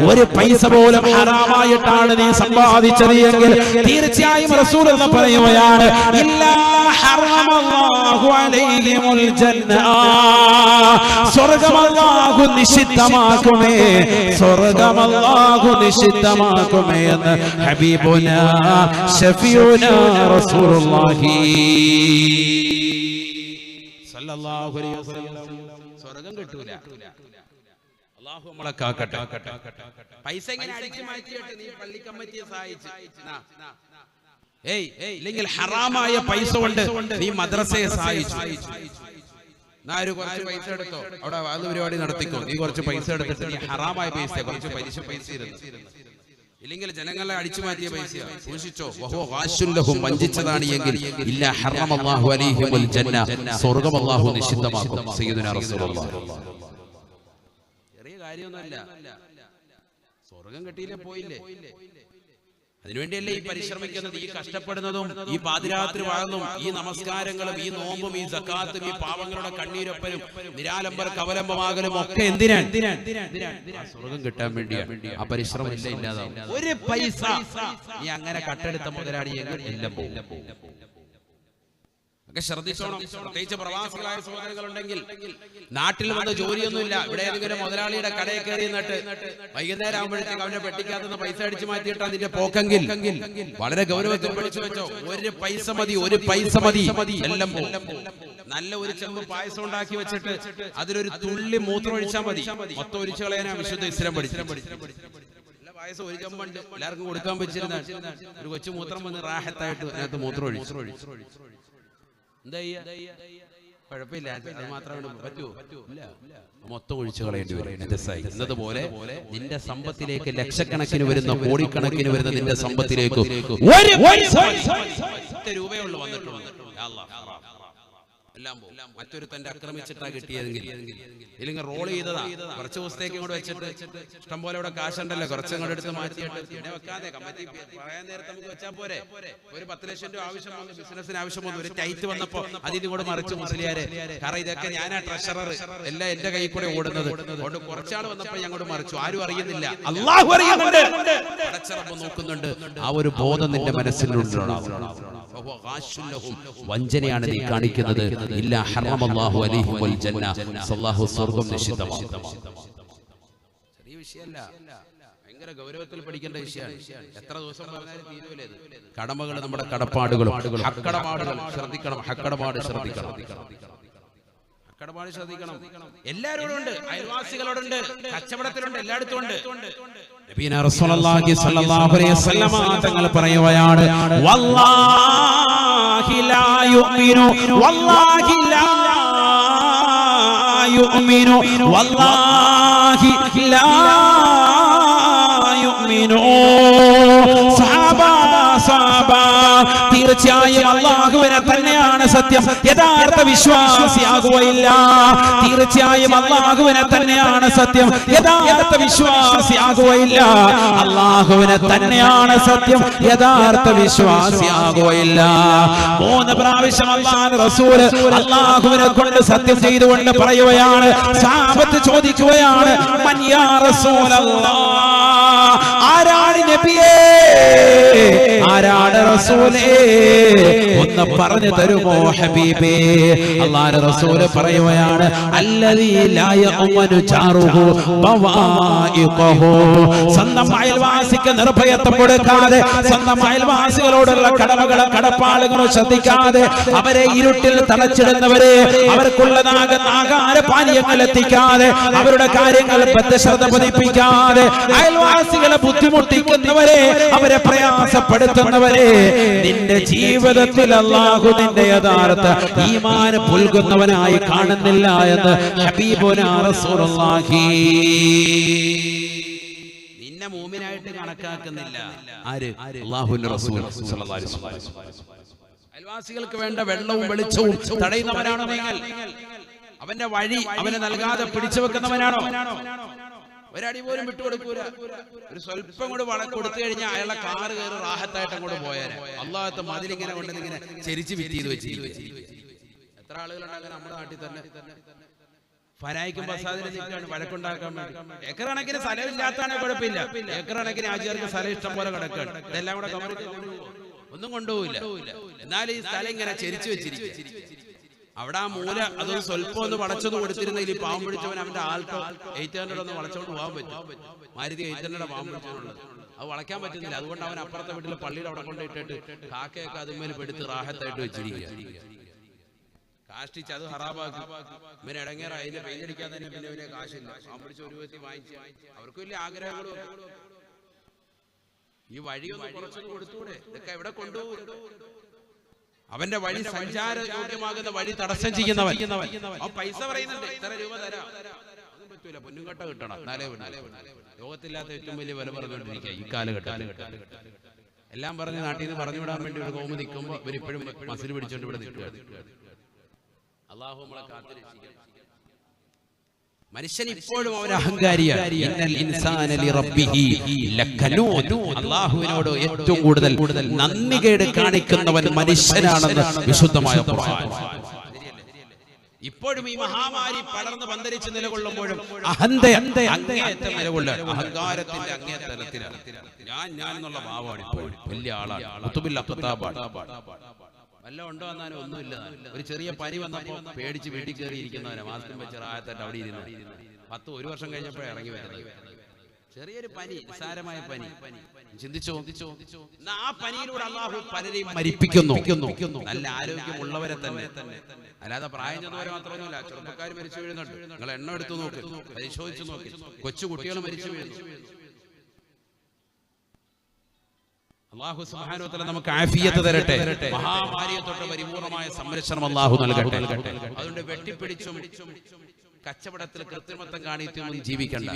ഒരു പൈസ പോലും ഹറാമായിട്ടാണ് നീ സമ്പാദിച്ചത് എങ്കിൽ തീർച്ചയായും റസൂൽ എന്ന് പറയുകയാണ് ഇല്ലാ ഹറമല്ലാഹു അലൈഹിമുൽ ജന്ന സ്വർഗ്ഗം അല്ലാഹു നിഷിദ്ധമാക്കുമേ എന്ന് ഹബീബുനാ ഷഫീഉനാ റസൂലുള്ളാഹി സല്ലല്ലാഹു അലൈഹി വസല്ലം. സ്വർഗ്ഗം കിട്ടൂല. അല്ലാഹു നമ്മളെ കാക്കട്ടെ. പൈസ ഇങ്ങനെ അടിച്ചു മാറ്റിയിട്ട് നീ പള്ളി കമ്മിറ്റിയെ സഹായിച്ചു, ഇല്ലെങ്കിൽ ഹറാമായ പൈസ കൊണ്ട് നീ മദ്രസയെ സഹായിച്ചു, കുറച്ച് പൈസ എടുത്തോ, അവിടെ വാദ പരിപാടി നടത്തിക്കോ, നീ കുറച്ച് പൈസ എടുത്തിട്ട് നീ ഹറാമായ പൈസ കുറച്ച് പൈസ ഇല്ലെങ്കിൽ ജനങ്ങളെ അടിച്ചു മാറ്റിയ പൈസ സൂക്ഷിച്ചോ. വഞ്ചിച്ചതാണ് എങ്കിൽ ഇല്ല ഹറമല്ലാഹു അലൈഹിമുൽ ജന്ന സ്വർഗ്ഗം അല്ലാഹു നിഷിദ്ധമാക്കും. സയ്യിദുനാ റസൂലുള്ളാഹി ചെറിയ കാര്യമൊന്നുമല്ല. സ്വർഗ്ഗം കിട്ടിയില്ലേ പോയില്ലേ? അതിനുവേണ്ടിയല്ലേ ഈ പരിശ്രമിക്കുന്നത്, ഈ കഷ്ടപ്പെടുന്നതും, ഈ പാതിരാത്രി വാഴുന്നതും, ഈ നമസ്കാരങ്ങളും, ഈ നോമ്പും, ഈ സക്കാത്തും, ഈ പാവങ്ങളുടെ കണ്ണീരൊപ്പനും നിരാലംബർ കവലംബമാകലും ഒക്കെ എന്തിനാണ്? സ്വർഗ്ഗം കിട്ടാൻ വേണ്ടിയാണ്. ആ പരിശ്രമം ഇല്ലാതാവും. ഒരു പൈസ നീ അങ്ങനെ കട്ടെടുത്ത മുതലാളിയെങ്കിൽ എല്ലാം പോകും. ഒക്കെ ശ്രദ്ധിച്ചോണം. പ്രത്യേകിച്ച് പ്രവാസികളായ സഹോദരങ്ങളുണ്ടെങ്കിൽ നാട്ടിൽ വന്ന് ജോലിയൊന്നുമില്ല, ഇവിടെ ഏതെങ്കിലും മുതലാളിയുടെ കടയിൽ കയറി നിന്നിട്ട് വൈകുന്നേരം ആകുമ്പോഴത്തേക്ക് അവന്റെ പെട്ടിക്കകത്തുനിന്ന് പൈസ അടിച്ചു മാറ്റിയിട്ട് അതിന്റെ പോക്കെങ്കിൽ വളരെ ഗൗരവത്തിൽ പഠിച്ചു വെച്ചോ. ഒരു പൈസ മതി എല്ലാം പോകും. നല്ല ഒരു ചെമ്പ് പായസം ഉണ്ടാക്കി വെച്ചിട്ട് അതിലൊരു തുള്ളി മൂത്രം ഒഴിച്ചാൽ മതി, മൊത്തം ഒഴിച്ചു കളയാനാ വിശുദ്ധ ഇസ്ലാം പഠിച്ചു. പായസം ഒരു ചെമ്പുണ്ട്, എല്ലാവർക്കും കൊടുക്കാൻ വെച്ചിരുന്ന ഒരു കൊച്ചു മൂത്രം വന്ന് റാഹത്തായിട്ട് അതിനകത്ത് മൂത്രം ഒഴിച്ചു. കുഴപ്പമില്ല, മാത്രമേ പറ്റുമോ? മൊത്തം ഒഴിച്ചു കളയേണ്ടി വരും. എന്നതുപോലെ നിന്റെ സമ്പത്തിലേക്ക് ലക്ഷക്കണക്കിന് വരുന്ന, കോടിക്കണക്കിന് വരുന്ന നിന്റെ സമ്പത്തിലേക്ക് ഒരു രൂപയേ ഉള്ളൂ വന്നിട്ടുള്ളൂ. എല്ലാം മറ്റൊരു തന്റെ ആക്രമിച്ചിട്ടാ കിട്ടിയതെങ്കിൽ, ഇല്ലെങ്കിൽ റോൾ ചെയ്തതാ, കുറച്ച് ദിവസത്തേക്ക് ഇങ്ങോട്ട് വെച്ചിട്ട് ഇഷ്ടം പോലെ ഇവിടെ കാശുണ്ടല്ലോ, കുറച്ചങ്ങോട്ട് എടുത്ത് മാറ്റിയിട്ട് പിന്നെ വെക്കാതെ കമ്മിറ്റി പറയാൻ നേരത്തെ നമുക്ക് വെച്ചാൽ പോരെ. ഒരു 10 ലക്ഷം രൂപ ആവശ്യം വന്നു, ബിസിനസിന് ആവശ്യം വന്നു, ഒരു ടൈറ്റ് വന്നപ്പോ അതിന് കൂടെ മറിച്ച് മുസ്ലിയാരെ. കാരണം ഇതൊക്കെ ഞാനാ ട്രഷറർ, എല്ലാം എന്റെ കൈ കൂടെ ഓടുന്നത്. അതുകൊണ്ട് കുറച്ചാൾ വന്നപ്പോ ഞങ്ങോട്ട് മറിച്ചു, ആരും അറിയുന്നില്ല, അല്ലാഹു അറിയുന്നുണ്ട്, അടച്ചറപ്പ് നോക്കുന്നുണ്ട്. ആ ഒരു ബോധം നിന്റെ മനസ്സിലുണ്ടാവണം. വഞ്ചനയാണ് നീ കാണിക്കുന്നത്. ഇല്ല ഹറമല്ലാഹു അലൈഹിമുൽ ജന്ന, അല്ലാഹു സ്വർഗ്ഗം നിഷിദ്ധമാക്കും. ചെറിയ വിഷയമല്ല, ഭയങ്കര ഗൗരവത്തിൽ പഠിക്കേണ്ട വിഷയമാണ്. എത്ര ദിവസം പറഞ്ഞാലും തീരുവല്ലേ ഇത്. കടമകൾ, നമ്മുടെ കടപ്പാടുകളും ഹക്കടപാടുകൾ ശ്രദ്ധിക്കണം. ഹക്കടപാട് ശ്രദ്ധിക്കണം. എല്ലാവരോടും ഉണ്ട്, അയൽവാസികളോടുണ്ട്, കച്ചവടത്തിലുണ്ട്, എല്ലായിടത്തും ഉണ്ട്. നബിയനാ റസൂലുള്ളാഹി സ്വല്ലല്ലാഹു അലൈഹി വസല്ലം തങ്ങൾ പറയുകയാണ് വല്ലാഹി ലാ യുഅ്മിനു വല്ലാഹി ലാ യുഅ്മിനു വല്ലാഹി ലാ മുഅ്മിനൂ തീർച്ചയായും അല്ലാഹുവിനെ തന്നെയാണ് സത്യം, യഥാർത്ഥ വിശ്വാസിയാകുകയില്ല. തീർച്ചയായും അല്ലാഹുവിനെ തന്നെയാണ് സത്യം, യഥാർത്ഥ വിശ്വാസിയാകുകയില്ല. അല്ലാഹുവിനെ തന്നെയാണ് സത്യം, യഥാർത്ഥ വിശ്വാസിയാകുകയില്ല. 3 പ്രാവശ്യം അല്ലാഹുവിന്റെ റസൂൽ അല്ലാഹുവിനെ കൊണ്ട് സത്യം ചെയ്തുകൊണ്ട് പറയുകയാണ്. സഹാബത്ത് ചോദിക്കുകയാണ്, മൻ യാ റസൂലല്ലാഹ്, ആരാണ് നബിയേ, ആരാണ് റസൂലേ, ഒന്ന് പറഞ്ഞു തരുമോ ഹബീബേ? അല്ലാഹുവിന്റെ റസൂൽ പറയുകയാണ്, അല്ലദീ ലാ യഅമനു ജാറുഹു ബവായിഖഹു. സ്വന്തം അയൽവാസിക്ക് നിർഭയത്വം കൊടുക്കാതെ, സ്വന്തം അയൽവാസികളോടുള്ള കടമകളും കടപ്പാടുകളും ശ്രദ്ധിക്കാതെ, അവരെ ഇരുട്ടിൽ തളച്ചിടുന്നവരെ, അവർക്കുള്ളതാകുന്ന ആഹാരപാനീയങ്ങൾ എത്തിക്കാതെ, അവരുടെ കാര്യങ്ങൾ ശ്രദ്ധ പതിപ്പിക്കാതെ, അയൽവാസികളെ ബുദ്ധിമുട്ടിക്കുന്നവരെ, അവരെ പ്രയാസപ്പെടുത്തുന്നവരെ നിന്റെ ജീവിതത്തിൽ അല്ലാഹു നിന്റെ യഥാർത്ഥ ഈമാൻ പുൽകുന്നവനായി കാണുന്നില്ല എന്ന് ഹബീബുനാ റസൂലുള്ളാഹി. നിന്നെ മുഅ്മിനായിട്ട് കണക്കാക്കുന്നില്ല ആര്? അല്ലാഹുവിന്റെ റസൂൽ സ്വല്ലല്ലാഹു അലൈഹി വസല്ലം. അയൽവാസികൾക്ക് വേണ്ട വെള്ളവും വെളിച്ചവും തടയുന്നവനാണോ നിങ്ങൾ? അവന്റെ വഴി അവന് നൽകാതെ പിടിച്ചു വെക്കുന്നവനാണോ? ഒരടി പോലും വിട്ടുകൊടുക്കൂല. ഒരു സ്വല്പം കൂടെ കൊടുത്തു കഴിഞ്ഞാൽ അയാളെ കാറ് കയറി റാഹത്തായിട്ട് അങ്ങോട്ട് പോയാൽ അല്ലാഹത്തെ മതിലിങ്ങനെ കൊണ്ടിങ്ങനെ ചെരിച്ച് വിറ്റ് ചെയ്ത് വെച്ചിരിക്കും. എത്ര ആളുകളുണ്ടാകാൻ നമ്മുടെ നാട്ടിൽ തന്നെ ഫനായിക്കും ബസാദിനെ നിൽക്കാണ് വഴക്കുണ്ടാക്കാൻ വേണ്ടി. ഏക്കർ കണക്കിന് സ്ഥലം ഇല്ലാത്തതാണ് കുഴപ്പമില്ല, ഏക്കർ കണക്കിന് ആചാര്യർക്ക് സ്ഥലം ഇഷ്ടം പോലെ കിടക്കാണ്. ഇതെല്ലാം കൂടെ ഒന്നും കൊണ്ടുപോകില്ല. എന്നാലും ഈ സ്ഥലം ഇങ്ങനെ ചെരിച്ചു വെച്ചിരിക്കും. അവിടെ ആ മൂല അത് സ്വല്പം ഒന്ന് വളച്ചൊന്ന് കൊടുത്തിരുന്നെങ്കിൽ പാവം പിടിച്ചവൻ അവന്റെ ആൾട്ടോ 800 ഒന്ന് വളച്ചോണ്ട് പോകാൻ പറ്റും. മാരുതി 800 പാവം പിടിച്ചോണ്ടുള്ളത് അത് വളയ്ക്കാൻ പറ്റുന്നില്ല. അതുകൊണ്ട് അവൻ അപ്പുറത്തെ വീട്ടിലെ പള്ളിയിൽ അവിടെ കൊണ്ടിട്ടിട്ട് കാക്കയൊക്കെ അതുമേൽ പെടുത്ത് റാഹത്തായിട്ട് വെച്ചിരിക്കുക. കാഷ്ടിച്ച് അത് ഹറാബാക്കി ഇവന് ഇടങ്ങേറായി. അതിന്റെ പെയിന്റടിക്കാൻ തന്നെ പിന്നെ ഇവനെ കാശില്ല. പാവം പിടിച്ച് ഒരു വ്യക്തി വാങ്ങിച്ചു. അവർക്ക് വലിയ ആഗ്രഹങ്ങളും. ഈ വഴിയൊന്ന് കുറച്ചൊന്ന് കൊടുത്തൂടെ? ഇതൊക്കെ എവിടെ കൊണ്ടുപോകും? അവന്റെ വഴി സഞ്ചാര യോഗ്യമാകുന്ന വഴി തടസ്സം ചെയ്യുന്നവൻ. അവൻ പൈസ പറയുന്നുണ്ട്, ഇത്ര രൂപ തരാം. അതും പറ്റൂല, പൊന്നുകട്ട കിട്ടണം. ലോകത്തില്ലാത്ത ഏറ്റവും വലിയ വില പറഞ്ഞുകൊണ്ടിരിക്കുക ഈ കാലഘട്ടത്തിൽ. എല്ലാം പറഞ്ഞ് നാട്ടിൽ നിന്ന് പറഞ്ഞു വിടാൻ വേണ്ടി ഒരു കോമ നിൽക്കുമ്പോൾ ഇവരിപ്പോഴും മസിൽ പിടിച്ചോണ്ട് ഇവിടെ നിൽക്കുക. അല്ലാഹു നമ്മളെ കാത്തിരക്ഷിക്കണം. മനുഷ്യൻ ഇപ്പോഴും അവൻ അഹങ്കാരിയാണ്. അല്ലാഹുവിനോട് ഏറ്റവും കൂടുതൽ നന്ദികേട് കാണിക്കുന്നവൻ മനുഷ്യനാണെന്ന് വിശുദ്ധമായ ഖുർആൻ. ഇപ്പോഴും ഈ മഹാമാരി പടർന്ന് പന്തരിച്ച് നിലകൊള്ളുമ്പോഴും അങ്ങേയറ്റം നിലകൊള്ളുക, അഹങ്കാരത്തിന്റെ അങ്ങേയറ്റത്തിലാണ്. ഞാൻ എന്നുള്ള ഭാവമാണ് ഇപ്പോഴും. വലിയ ആളാണ്. വല്ല ഉണ്ടോ എന്നാലും ഒന്നുമില്ല. ഒരു ചെറിയ പനി വന്നപ്പോ പേടിച്ച് വീട്ടിൽ കയറി ഇരിക്കുന്നവനെ മാസ്കും വെച്ച് റാഹത്തായിട്ട് അവിടെ ഇരുന്നു. 1 വർഷം കഴിഞ്ഞപ്പോഴേ ഇറങ്ങി വരുന്നത്. ചെറിയൊരു പനി, നിസ്സാരമായ പനി. ചിന്തിച്ചോ, ആ പനിയിലൂടെ അല്ലാഹു പലരെയും മരിപ്പിക്കുന്നു. നല്ല ആരോഗ്യമുള്ളവരെ തന്നെ, അല്ലാതെ പ്രായം ചെന്നവരെ മാത്രമൊന്നുമില്ല. ചെറുപ്പക്കാർ മരിച്ചു വീഴുന്നുണ്ട്. നിങ്ങൾ എണ്ണം എടുത്തു നോക്ക്, പരിശോധിച്ചു നോക്കി. കൊച്ചു കുട്ടികൾ മരിച്ചു വീഴുന്നു. അല്ലാഹു സുബ്ഹാനഹു വ തആല നമുക്ക് ആഫിയത്ത് തരട്ടെ. മഹാമാരിയെ തൊട്ട് പരിപൂർണമായ സംരക്ഷണം അല്ലാഹു നൽകട്ടെ. അതുകൊണ്ട് വെട്ടിപ്പിടിച്ചും കച്ചവടത്തിൽ കൃത്രിമത്വം കാണിച്ചും ജീവിക്കണ്ട.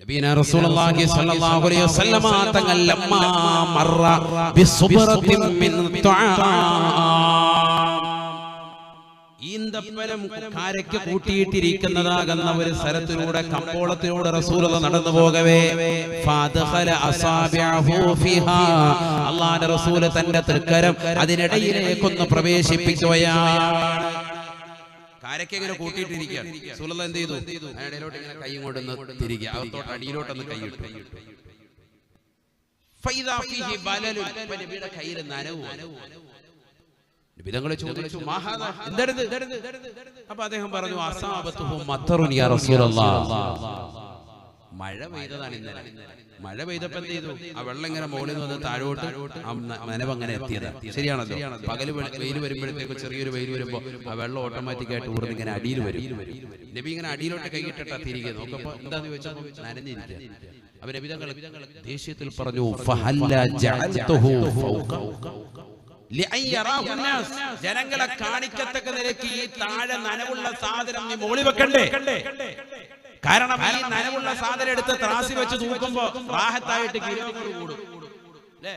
നബിയനാ റസൂലുള്ളാഹി സ്വല്ലല്ലാഹു അലൈഹി വസല്ലമ തങ്ങൾ ലമ്മാ മറ ബിസുബ്റത്തിൻ മിൻ ഈന്തപ്പനം കാരയ്ക്ക് കൂട്ടിയിട്ടിരിക്കുന്നതാകുന്ന ഒരു സ്ഥലത്തിലൂടെ കമ്പോളത്തിലൂടെ റസൂലുള്ളാഹി നടന്നു പോകവേ അല്ലാഹുവിന്റെ റസൂൽ തന്റെ തൃക്കരം അതിനിടയിലേക്കൊന്ന് പ്രവേശിപ്പിക്കുകയാണ്. കാരയ്ക്ക് ഇങ്ങനെ കൂട്ടിയിട്ടിരിക്കുകയാണ്. റസൂലുള്ളാഹി എന്ത് ചെയ്തു? അതിനിടയിലോട്ട് ഇങ്ങനെ കൈ കൊണ്ടൊന്ന് തിരികെ അകത്തോട്ട് അടിയിലോട്ടൊന്ന് കൈയിട്ടു. ഫൈദാ ഫീഹി ബലലുൻ, നബിയുടെ കയ്യിൽ നനവ്. വിധങ്ങളെ ചോദിച്ചു, അപ്പൊ അദ്ദേഹം പറഞ്ഞു, അസാബത്തുഹു മത്തറുൻ യാ റസൂലല്ലാഹ്. മഴ പെയ്തതാണ് ഇന്നലെ. മഴ പെയ്തപ്പോ എന്ത് ചെയ്തു? ആ വെള്ളം ഇങ്ങനെ മുകളിൽ നിന്ന് താഴോട്ട് നനവ് അങ്ങനെ എത്തിയത്. ശരിയാണല്ലോ. പകല് വെയിൽ വരുമ്പോഴത്തേക്ക് ചെറിയൊരു വെയിൽ വരുമ്പോ ആ വെള്ളം ഓട്ടോമാറ്റിക്കായിട്ട് ഊർന്ന് ഇങ്ങനെ അടിയിൽ വരും. നബി ഇങ്ങനെ അടിയിലോട്ട് കൈയിട്ടിട്ടാ തിരികെ നോക്കപ്പോ എന്താന്ന് ചോദിച്ചാൽ നനഞ്ഞിരിക്കുക. അപ്പൊ നബി തങ്ങൾ ദേഷ്യത്തിൽ പറഞ്ഞു, ഫഹല്ല ജഅൽതുഹു ഫൗക, ജനങ്ങളെ കാണിക്കത്തക്ക നിലയ്ക്ക് ഈ താഴെ നനവുള്ള സാധനം നീ മോളി വെക്കണ്ടേ? കാരണം ഈ നനവുള്ള സാധനം എടുത്ത് ത്രാസിൽ വെച്ച് തൂക്കുമ്പോ റാഹത്തായിട്ട് കിലോകൾ കൂടും അല്ലേ?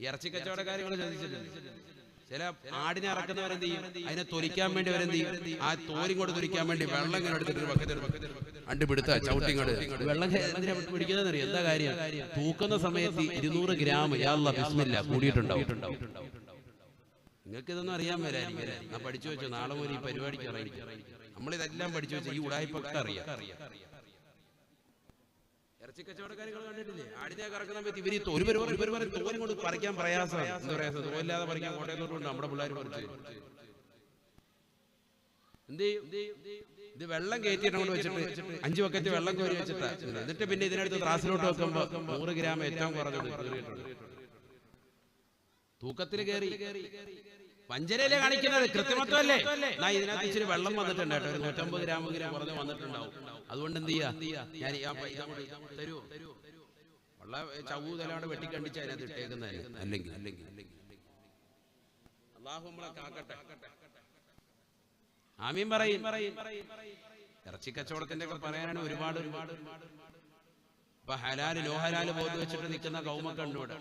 ഇറച്ചി കച്ചവടക്കാര്യങ്ങൾ ചോദിച്ചിട്ടുണ്ട്. ചില ആടിനെ ഇറക്കുന്നവരെന്ത് ചെയ്യും? അതിനെ തൊലിക്കാൻ വേണ്ടി അവരെന്ത് ചെയ്യും? ആ തോലിങ്ങോട്ട് തൊലിക്കാൻ വേണ്ടി വെള്ളം ഇങ്ങനെ എടുത്തിട്ട് അണ്ടുപിടുത്ത ചവിട്ടിങ്ങോട്ട് വെള്ളം പിടിക്കുന്നറിയാം. എന്താ കാര്യം? തൂക്കുന്ന സമയത്ത് 200 ഗ്രാം ബിസ്മില്ല കൂടിയിട്ടുണ്ടാവും. നിങ്ങൾക്ക് ഇതൊന്നും അറിയാൻ വരായിരിക്കും. ഞാൻ പഠിച്ചു വെച്ചു, നാളെ മുതൽ ഈ പരിപാടിക്ക് അറിയിക്കും. നമ്മളിതെല്ലാം പഠിച്ചു വെച്ചു. ഈ ഉടായ്പൊക്കെ അറിയാം. ഇറച്ചി കച്ചവടക്കാരികൾ കണ്ടിട്ടില്ലേ? ആടിനെ കറക്കുന്ന സമയത്ത് ഇവര് തോലും കൊണ്ട് പറിക്കാൻ പ്രയാസമാണ്. എന്താ പറയാ, തോലില്ലാതെ പറിക്കാൻ കോട്ടയത്തോട്ടുണ്ട് നമ്മുടെ പിള്ളേർ പറിച്ച് എന്ത് ചെയ്യും? ഇത് വെള്ളം കയറ്റിയിട്ട് കൊണ്ട് വെച്ചിട്ട് 5 ബക്കറ്റ് വെള്ളം കോരി വെച്ചിട്ടാ. എന്നിട്ട് പിന്നെ ഇതിനടുത്ത് ത്രാസിലോട്ട് വെക്കുമ്പോ 100 ഗ്രാം ഏറ്റവും കുറഞ്ഞത് കയറിയിട്ടുണ്ട്. തൂക്കത്തിൽ കയറി പഞ്ചരയിലെ കാണിക്കുന്നത് കൃത്രിമത്വമല്ലേ? ഇതിനകത്ത് ഇച്ചിരി വെള്ളം വന്നിട്ടുണ്ട് കേട്ടോ, ഒരു 150 ഗ്രാം കുറഞ്ഞ് വന്നിട്ടുണ്ടാവും. അതുകൊണ്ട് എന്ത് ചെയ്യാ, ഞാൻ തരുമോ? ഉള്ള ചവൂതലാണ് വെട്ടിക്കണ്ടിച്ച് അതിനകത്ത് ഇട്ടേക്കുന്നതല്ലേ. അല്ലെങ്കിൽ അല്ലാഹു നമ്മളെ കാക്കട്ടെ. ആമീൻ പറയും. ഇറച്ചി കച്ചവടത്തിന്റെ ഒക്കെ പറയാനാണ് ഒരുപാട്. ഇപ്പൊ ഹലാല് നോ ഹലാല് ബോധം വെച്ചിട്ട് നിൽക്കുന്ന കൗമൊക്കെ ഉണ്ട് ഇവിടെ.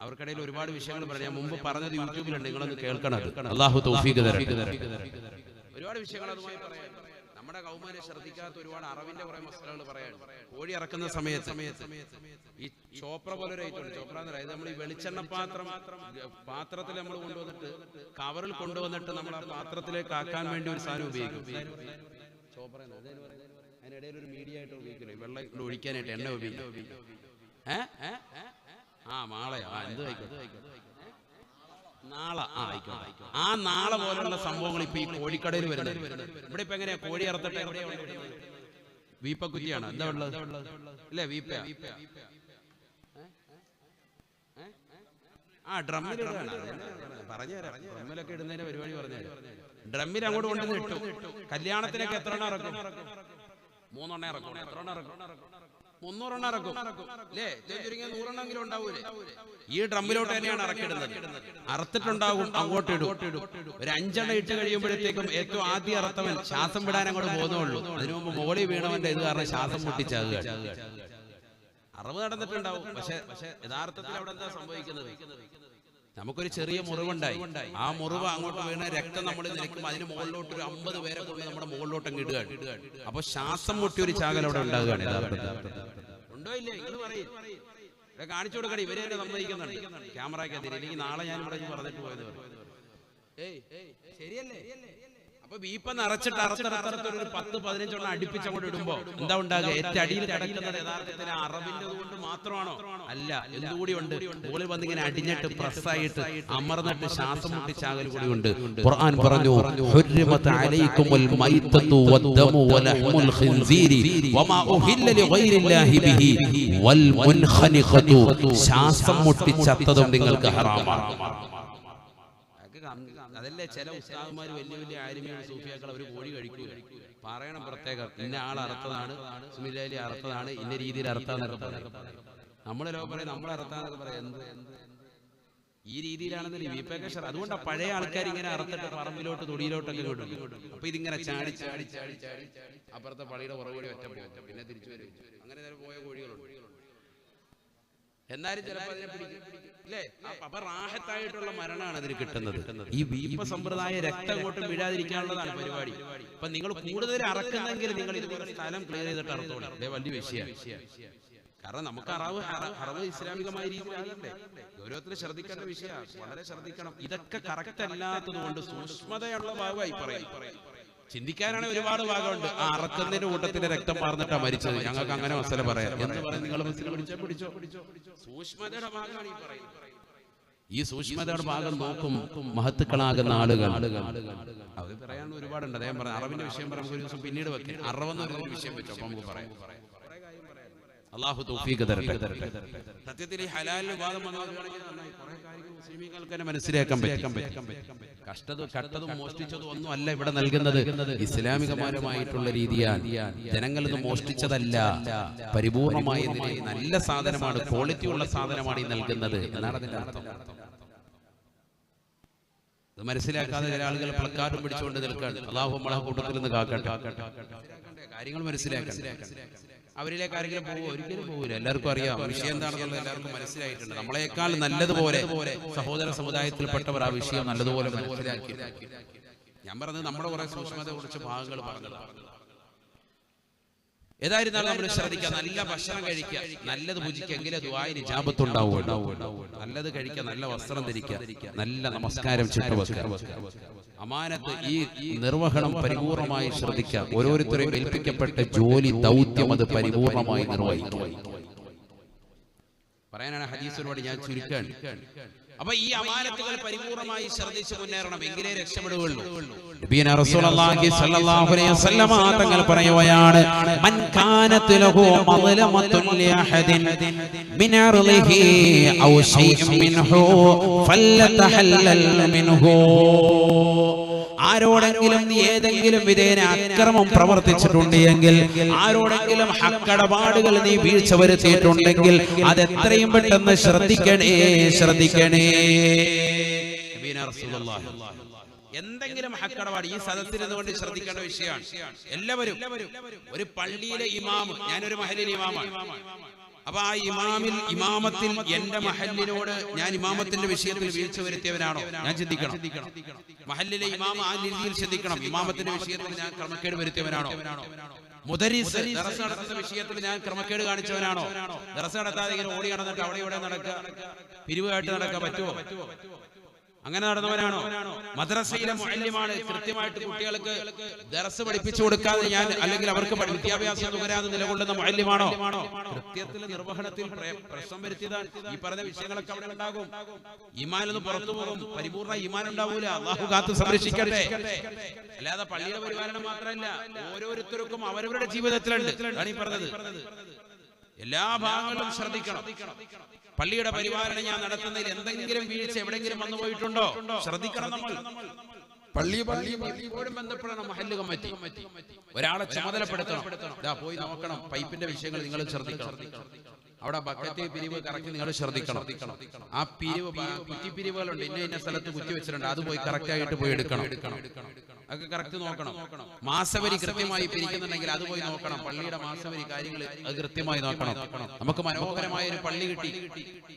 അവർക്കിടയിൽ ഒരുപാട് വിഷയങ്ങൾ പറയാം. ഞാൻ മുമ്പ് പറഞ്ഞത് യൂട്യൂബിലുണ്ട്, നിങ്ങളൊന്ന് കേൾക്കണം. അല്ലാഹു തൗഫീഖ് തരട്ടെ. ഒരുപാട് വിഷയങ്ങൾ അതുമായി പറയാൻ. നമ്മുടെ കൗമാരെ ശ്രദ്ധിക്കാത്ത ഒരുപാട് അറിവിന്റെ കുറെ മസലകൾ പറയാൻ. കോഴി ഇറക്കുന്ന സമയത്ത് ഈ ചോപ്ര പോലെ ഒരു ഐറ്റം ഉണ്ട്. ചോപ്ര എന്ന് പറയുന്നത് നമ്മൾ ഈ വെളിച്ചെണ്ണ പാത്രത്തിൽ നമ്മൾ കൊണ്ടുവന്നിട്ട് കവറിൽ കൊണ്ടുവന്നിട്ട് നമ്മൾ ആ പാത്രത്തിലേക്ക് ആക്കാൻ വേണ്ടി ഒരു സാധനം ഉപയോഗിക്കും. ചോപ്ര അതിനിടയിൽ ഒരു മീഡിയ ആയിട്ട് ഉപയോഗിക്കില്ലേ, വെള്ളം ഒഴിക്കാനായിട്ട് എണ്ണ ഉപയോഗിക്കും. മാളയോ എന്ത് നാള ആ നാള പോലുള്ള സംഭവങ്ങൾ ഇപ്പൊ ഈ കോഴിക്കടയിൽ വരുന്നത്. ഇവിടെ ഇപ്പൊ എങ്ങനെയാ കോഴി ഇറത്തിട്ട് വീപ്പക്കുറ്റിയാണ് എന്താ ഉള്ളത് അല്ലേ? വീപ്പ ഡ്രമ്മിലിടാണ്. പറഞ്ഞുതരാം, ഡ്രമ്മിലൊക്കെ ഇടുന്നതിന്റെ പരിപാടി പറഞ്ഞുതരാം. ഡ്രമ്മിൽ അങ്ങോട്ട് കൊണ്ടുവന്ന് ഇട്ടു. കല്യാണത്തിനൊക്കെ എത്ര എണ്ണം ഇറക്കും? 3 എണ്ണം ഇറക്കും. എത്ര എണ്ണം ഇറക്കും? 300 എണ്ണം ഇറക്കും അല്ലേ? ചുരുങ്ങിയ 100 എണ്ണമെങ്കിലും ഉണ്ടാവൂലേ? ഈ ഡ്രമ്മിലോട്ട് തന്നെയാണ് ഇറക്കിടുന്നത്. അറുത്തിട്ടുണ്ടാകും, അങ്ങോട്ട് ഇടും. ഒരു 5 എണ്ണം ഇട്ട് കഴിയുമ്പോഴത്തേക്കും ഏറ്റവും ആദ്യം അറുത്തവൻ ശ്വാസം വിടാൻ അങ്ങോട്ട് പോകുന്നുള്ളൂ. അതിനു മുമ്പ് മോളി വീണവന്റെ ഇത് കാരണം ശ്വാസം മുട്ടിച്ചാകുക. അറിവ് നടന്നിട്ടുണ്ടാവും. പക്ഷെ യഥാർത്ഥത്തിൽ അവിടെ എന്താ സംഭവിക്കുന്നത്? നമുക്കൊരു ചെറിയ മുറിവുണ്ടായി. ആ മുറിവ് അങ്ങോട്ട് വീണ രക്തം നമ്മൾ നിൽക്കുമ്പോൾ അതിന് മുകളിലോട്ട് ഒരു 50 പേരെ കൊണ്ട് നമ്മുടെ മുകളിലോട്ട് അങ്ങ് ഇടുകയാണ്. അപ്പൊ ശ്വാസം മുട്ടി ഒരു ചാകൽ അവിടെ ഉണ്ടാകുകയാണ്. ഉണ്ടോ ഇല്ലേ? നിങ്ങൾ പറയും, കാണിച്ചു കൊടുക്കണേ. ഇവരെ തന്നെ സമ്മതിക്കുന്നുണ്ട് ക്യാമറയ്ക്കകത്ത്. ഇല്ലെങ്കിൽ നാളെ ഞാൻ ഇവിടെ പറഞ്ഞിട്ട് പോയത് ശരിയല്ലേ? അപ്പൊ വീപ്പ നിറച്ചിട്ട് അറുത്തറുത്തൊരു 10-15 എണ്ണം അടുപ്പിച്ചങ്ങോട്ട് ഇടുമ്പോ എന്താ ഉണ്ടാകുക? ഏറ്റവും അടിയിൽ കിടക്കുന്നത് യഥാർത്ഥത്തിൽ അറബിന്റെ കൊണ്ട് മാത്രമാണോ? അല്ല, എന്തുകൂടി ഉണ്ട്? മുകളിൽ വന്നിങ്ങനെ അടിഞ്ഞിട്ട് പ്രസ്സായിട്ട് അമർന്നിട്ട് ശ്വാസം മുട്ടിച്ചാകൽ കൂടി ഉണ്ട്. ഖുർആൻ പറഞ്ഞു, ഹുർരിമത അലൈക്കുമുൽ മൈതതു വദ്ദമു വലഹ്മുൽ ഖിൻസീരി വമാ ഉഹില്ല ലിഗൈരില്ലാഹി ബിഹി വൽ മുൻഖനിഖതു. ശ്വാസം മുട്ടിച്ചത്തതും നിങ്ങൾക്ക് ഹറാമാണ്. അതല്ലേ ചില ഉസ്താദുമാർ വലിയ വലിയ ആലിമീങ്ങൾ സൂഫിയാക്കൾ അവർ കോഴി കഴിക്കുക. പറയണം പ്രത്യേകം, ഇന്ന ആൾ അറുത്തതാണ്, സുമിലാലി അറുത്തതാണ്, ഇന്ന രീതിയിൽ അറുത്താന്നൊക്കെ പറയും. നമ്മളെ ലോകം പറയും നമ്മൾ അറുത്താന്നൊക്കെ പറയാം. ഈ രീതിയിലാണെന്നല്ലേ വീപ്പൊക്കെ. അതുകൊണ്ടാണ് പഴയ ആൾക്കാർ ഇങ്ങനെ അറുത്തിട്ട് പറമ്പിലോട്ട് തൊടിയിലോട്ടൊക്കെ കൊടുക്കും. അപ്പൊ ഇതിങ്ങനെ ചാടി ചാടി ചാടി ചാടി അപ്പുറത്തെ പള്ളിയുടെ പുറകോടി ഒറ്റ പോകും, പിന്നെ തിരിച്ചു വരും. അങ്ങനെ പോയ കോഴികളുണ്ട്. എന്നാലും ചിലപ്പോൾ അതിനെ പിടിക്കും അല്ലേ? അപ്പൊ റാഹത്തായിട്ടുള്ള മരണമാണ് അതിന് കിട്ടുന്നത്. ഈ വീപ്പ സമ്പ്രദായ രക്തം കൊണ്ടും വീഴാതിരിക്കാനുള്ളതാണ് പരിപാടി. അപ്പൊ നിങ്ങൾ കൂടുതൽ അറക്കുന്നെങ്കിൽ നിങ്ങൾ ഇതുപോലെ സ്ഥലം ക്ലിയർ ചെയ്തിട്ട് അറുത്തോളൂ. അതേ വലിയ വിഷയമാണ്. കാരണം നമുക്ക് അറവ് ഇസ്ലാമികമായ രീതിയിലാകണ്ടേ? ഗൗരവത്തിൽ ശ്രദ്ധിക്കേണ്ട വിഷയമാണ്. വളരെ ശ്രദ്ധിക്കണം. ഇതൊക്കെ കറക്റ്റ് അല്ലാത്തത് കൊണ്ട് സൂക്ഷ്മതയുള്ള ഭാഗമായി പറയും. ചിന്തിക്കാനാണ് ഒരുപാട് ഭാഗമുണ്ട്. ആ അറക്കുന്നതിന്റെ കൂട്ടത്തിന്റെ രക്തം പാർന്നിട്ടാ മരിച്ചത്, ഞങ്ങൾക്ക് അങ്ങനെ മസല പറയാം എന്ന് പറയും. നിങ്ങൾ പിടിച്ചോ. സൂക്ഷ്മതയുടെ ഭാഗമാണ് ഈ പറയുന്നത്. ഈ സൂക്ഷ്മതയുടെ ഭാഗം നോക്കും മഹത്തുക്കളാകുന്ന ആളുകൾ. അത് പറയാൻ ഒരുപാടുണ്ട്. അദ്ദേഹം പറഞ്ഞു അറവിന്റെ വിഷയം പറയാൻ ഒരു ദിവസം പിന്നീട് വെക്കാം. അറവെന്നൊരു വിഷയം വെച്ചു, അപ്പൊ നമുക്ക് പറയാം. അല്ലാഹു തൗഫീഖ് തരട്ടെ. സത്യത്തിൽ ഈ ഹലാലിന് വാദം വന്നതാണെങ്കിൽ കുറെ കാര്യങ്ങൾ മുസ്ലിമീങ്ങൾക്ക് തന്നെ മനസ്സിലാക്കാൻ പറ്റും. കട്ടതും മോഷ്ടിച്ചതും ഒന്നും അല്ല ഇവിടെ നൽകുന്നത്. ഇസ്ലാമികപരമായിട്ടുള്ള രീതിയാണ്. ജനങ്ങളിൽ നിന്ന് മോഷ്ടിച്ചതല്ല, പരിപൂർണമായ നല്ല സാധനമാണ്, ക്വാളിറ്റി ഉള്ള സാധനമാണ് ഈ നൽകുന്നത് എന്നാണ് അതിന്റെ അർത്ഥം. ഇത് മനസ്സിലാക്കാതെ ചില ആളുകൾ പ്ലക്കാർഡും പിടിച്ചുകൊണ്ട് നിൽക്കാണ്. അല്ലാഹു നമ്മളെ കൂട്ടത്തിൽ നിന്ന് കാക്കട്ടെ. കാര്യങ്ങൾ മനസ്സിലാക്കണം. അവരിലേക്ക് ആരെങ്കിലും പോകുമോ? ഒരിക്കലും പോകില്ല. എല്ലാവർക്കും അറിയാം വിഷയം എന്താണെന്നുള്ളത് എല്ലാവർക്കും മനസ്സിലായിട്ടുണ്ട്. നമ്മളെക്കാൾ നല്ലതുപോലെ സഹോദര സമുദായത്തിൽപ്പെട്ടവർ ആ വിഷയം നല്ലതുപോലെ മനസ്സിലാക്കി. ഞാൻ പറഞ്ഞത് നമ്മുടെ കുറെ സൂക്ഷ്മതയെ കുറിച്ച് ഭാഗങ്ങൾ പറഞ്ഞതാണ്. ഏതായിരുന്നാലും നമ്മൾ ശ്രദ്ധിക്കുക, നല്ല ഭക്ഷണം കഴിക്കുക, നല്ലത് ഭുജിക്കെങ്കിലേ ദുആഇന് ഇജാബത്ത് ഉണ്ടാവൂ. നല്ലത് കഴിക്കുക, നല്ല വസ്ത്രം ധരിക്കുക, നല്ല നമസ്കാരം ചുറ്റുവെക്കുക. അമാനത്ത് ഈ നിർവഹണം പരിപൂർണമായി ശ്രദ്ധിക്കുക. ഓരോരുത്തരെയും ഏൽപ്പിക്കപ്പെട്ട ജോലി ദൗത്യം അത് പരിപൂർണമായി നിർവഹിക്കുക. പറയാനാണ് ഹദീസ് ഒരുപാട്, ഞാൻ ചുരുക്കാണ്. അപ്പൊ ഈ അമാനത്തുകൾ പരിപൂർണമായി ശ്രദ്ധിച്ച് മുന്നേറണം, എങ്കിലേ രക്ഷപ്പെടുകയുള്ളൂ. നബിയന റസൂലുള്ളാഹി സ്വല്ലല്ലാഹു അലൈഹി വസല്ലം തങ്ങൾ പറയുകയാണ്, മൻ കാനത് ലഹു മദ്ലമത്തുൻ ലിഅഹദിൻ മിൻ അർളിഹി ഔ ശൈഇൻ മിൻഹു ഫല്ലതഹല്ലൽ മിൻഹു. ആരോടെങ്കിലും ഏതെങ്കിലും വിധേന അക്രമം പ്രവർത്തിച്ചിട്ടുണ്ട് എങ്കിൽ, ആരോടെങ്കിലും ഹക്കടപാടുകൾ നീ വീഴ്ച വരുത്തിയിട്ടുണ്ടെങ്കിൽ അത് എത്രയും പെട്ടെന്ന് ശ്രദ്ധിക്കണേ. എന്തെങ്കിലും ഹക്കടപാട് ഈ സദസ്സിൽ നിന്നുകൊണ്ട് ശ്രദ്ധിക്കേണ്ട വിഷയമാണ്. എല്ലാവരും ഒരു പള്ളിയിലെ ഇമാം, ഞാനൊരു മഹല്ലിലെ ഇമാമാണ്. അപ്പൊ ആ ഇമാമത്തിൽ എന്റെ മഹല്ലിനോട് ഞാൻ ഇമാമത്തിന്റെ വിഷയത്തിൽ വീഴ്ച വരുത്തിയവനാണോ ഞാൻ ചിന്തിക്കണം. മഹല്ലിലെ ഇമാമ ആ രീതിയിൽ ചിന്തിക്കണം. ഇമാമത്തിന്റെ വിഷയത്തിൽ ഞാൻ ക്രമക്കേട് വരുത്തിയവനാണോ? മുദരിസ് ദർസ് നടത്തുന്ന വിഷയത്തിൽ ഞാൻ ക്രമക്കേട് കാണിച്ചവനാണോ? ദർസ് നടത്താതെ ഇങ്ങനെ ഓടി നടന്നിട്ട് അവിടെ ഇവിടെ നടക്കുക, പിരിവായിട്ട് നടക്കാൻ പറ്റുമോ? അങ്ങനെ നടന്നവനാണോ? മദ്രസയിലെ മുഅല്ലിമാണ്, കൃത്യമായിട്ട് കുട്ടികൾക്ക് ദർസ് പഠിപ്പിച്ചു കൊടുക്കാതെ ഞാൻ, അല്ലെങ്കിൽ അവർക്ക് വിദ്യാഭ്യാസം തുകരാതെ നിലകൊള്ളുന്ന മുഅല്ലിമാണോ? കൃത്യത്തിൽ നിർവഹണത്തിൽ പ്രശ്നം വരുത്തിയതാണ്. ഈ പറഞ്ഞ വിഷയങ്ങളൊക്കെ അവിടെ ഉണ്ടാകും. ഈമാനൊന്നും പുറത്തു പോകും, പരിപൂർണ്ണ ഈമാൻ ഉണ്ടാവൂല. അല്ലാഹു കാത്തു സംരക്ഷിക്കട്ടെ. അല്ലാതെ പള്ളിയുടെ പരിപാലനം മാത്രമല്ല, ഓരോരുത്തർക്കും അവരവരുടെ ജീവിതത്തിലുണ്ട്. അതാണ് ഈ പറഞ്ഞത്. എല്ലാ ഭാഗങ്ങളിലും ശ്രദ്ധിക്കണം. പള്ളിയുടെ പരിപാലനം ഞാൻ നടത്തുന്നതിൽ എന്തെങ്കിലും വീഴ്ച എവിടെയെങ്കിലും വന്നു പോയിട്ടുണ്ടോ ശ്രദ്ധിക്കണം. നമ്മൾ പള്ളിയോടും ബന്ധപ്പെടണം. മഹല്ല് കമ്മിറ്റി ഒരാളെ ചുമതലപ്പെടുത്തണം. പോയി നോക്കണം, പൈപ്പിന്റെ വിഷയങ്ങൾ നിങ്ങൾ ശ്രദ്ധിക്കണം. അവിടെ ബക്കറ്റ് പിരിവ് കറക്റ്റ് നിങ്ങൾ ശ്രദ്ധിക്കണം. ആ കുറ്റിപ്പിരിവുകളുണ്ട്, ഇന്ന സ്ഥലത്ത് കുറ്റി വെച്ചിട്ടുണ്ട്, അത് പോയി കറക്റ്റ് ആയിട്ട് പോയി എടുക്കണം. അതൊക്കെ കറക്റ്റ് നോക്കണം. മാസവരി കൃത്യമായി പിരിക്കുന്നുണ്ടെങ്കിൽ അത് പോയി നോക്കണം. പള്ളിയുടെ മാസവരി കാര്യങ്ങൾ അത് കൃത്യമായി നോക്കണം. നമുക്ക് മനോഹരമായ ഒരു പള്ളി കിട്ടി,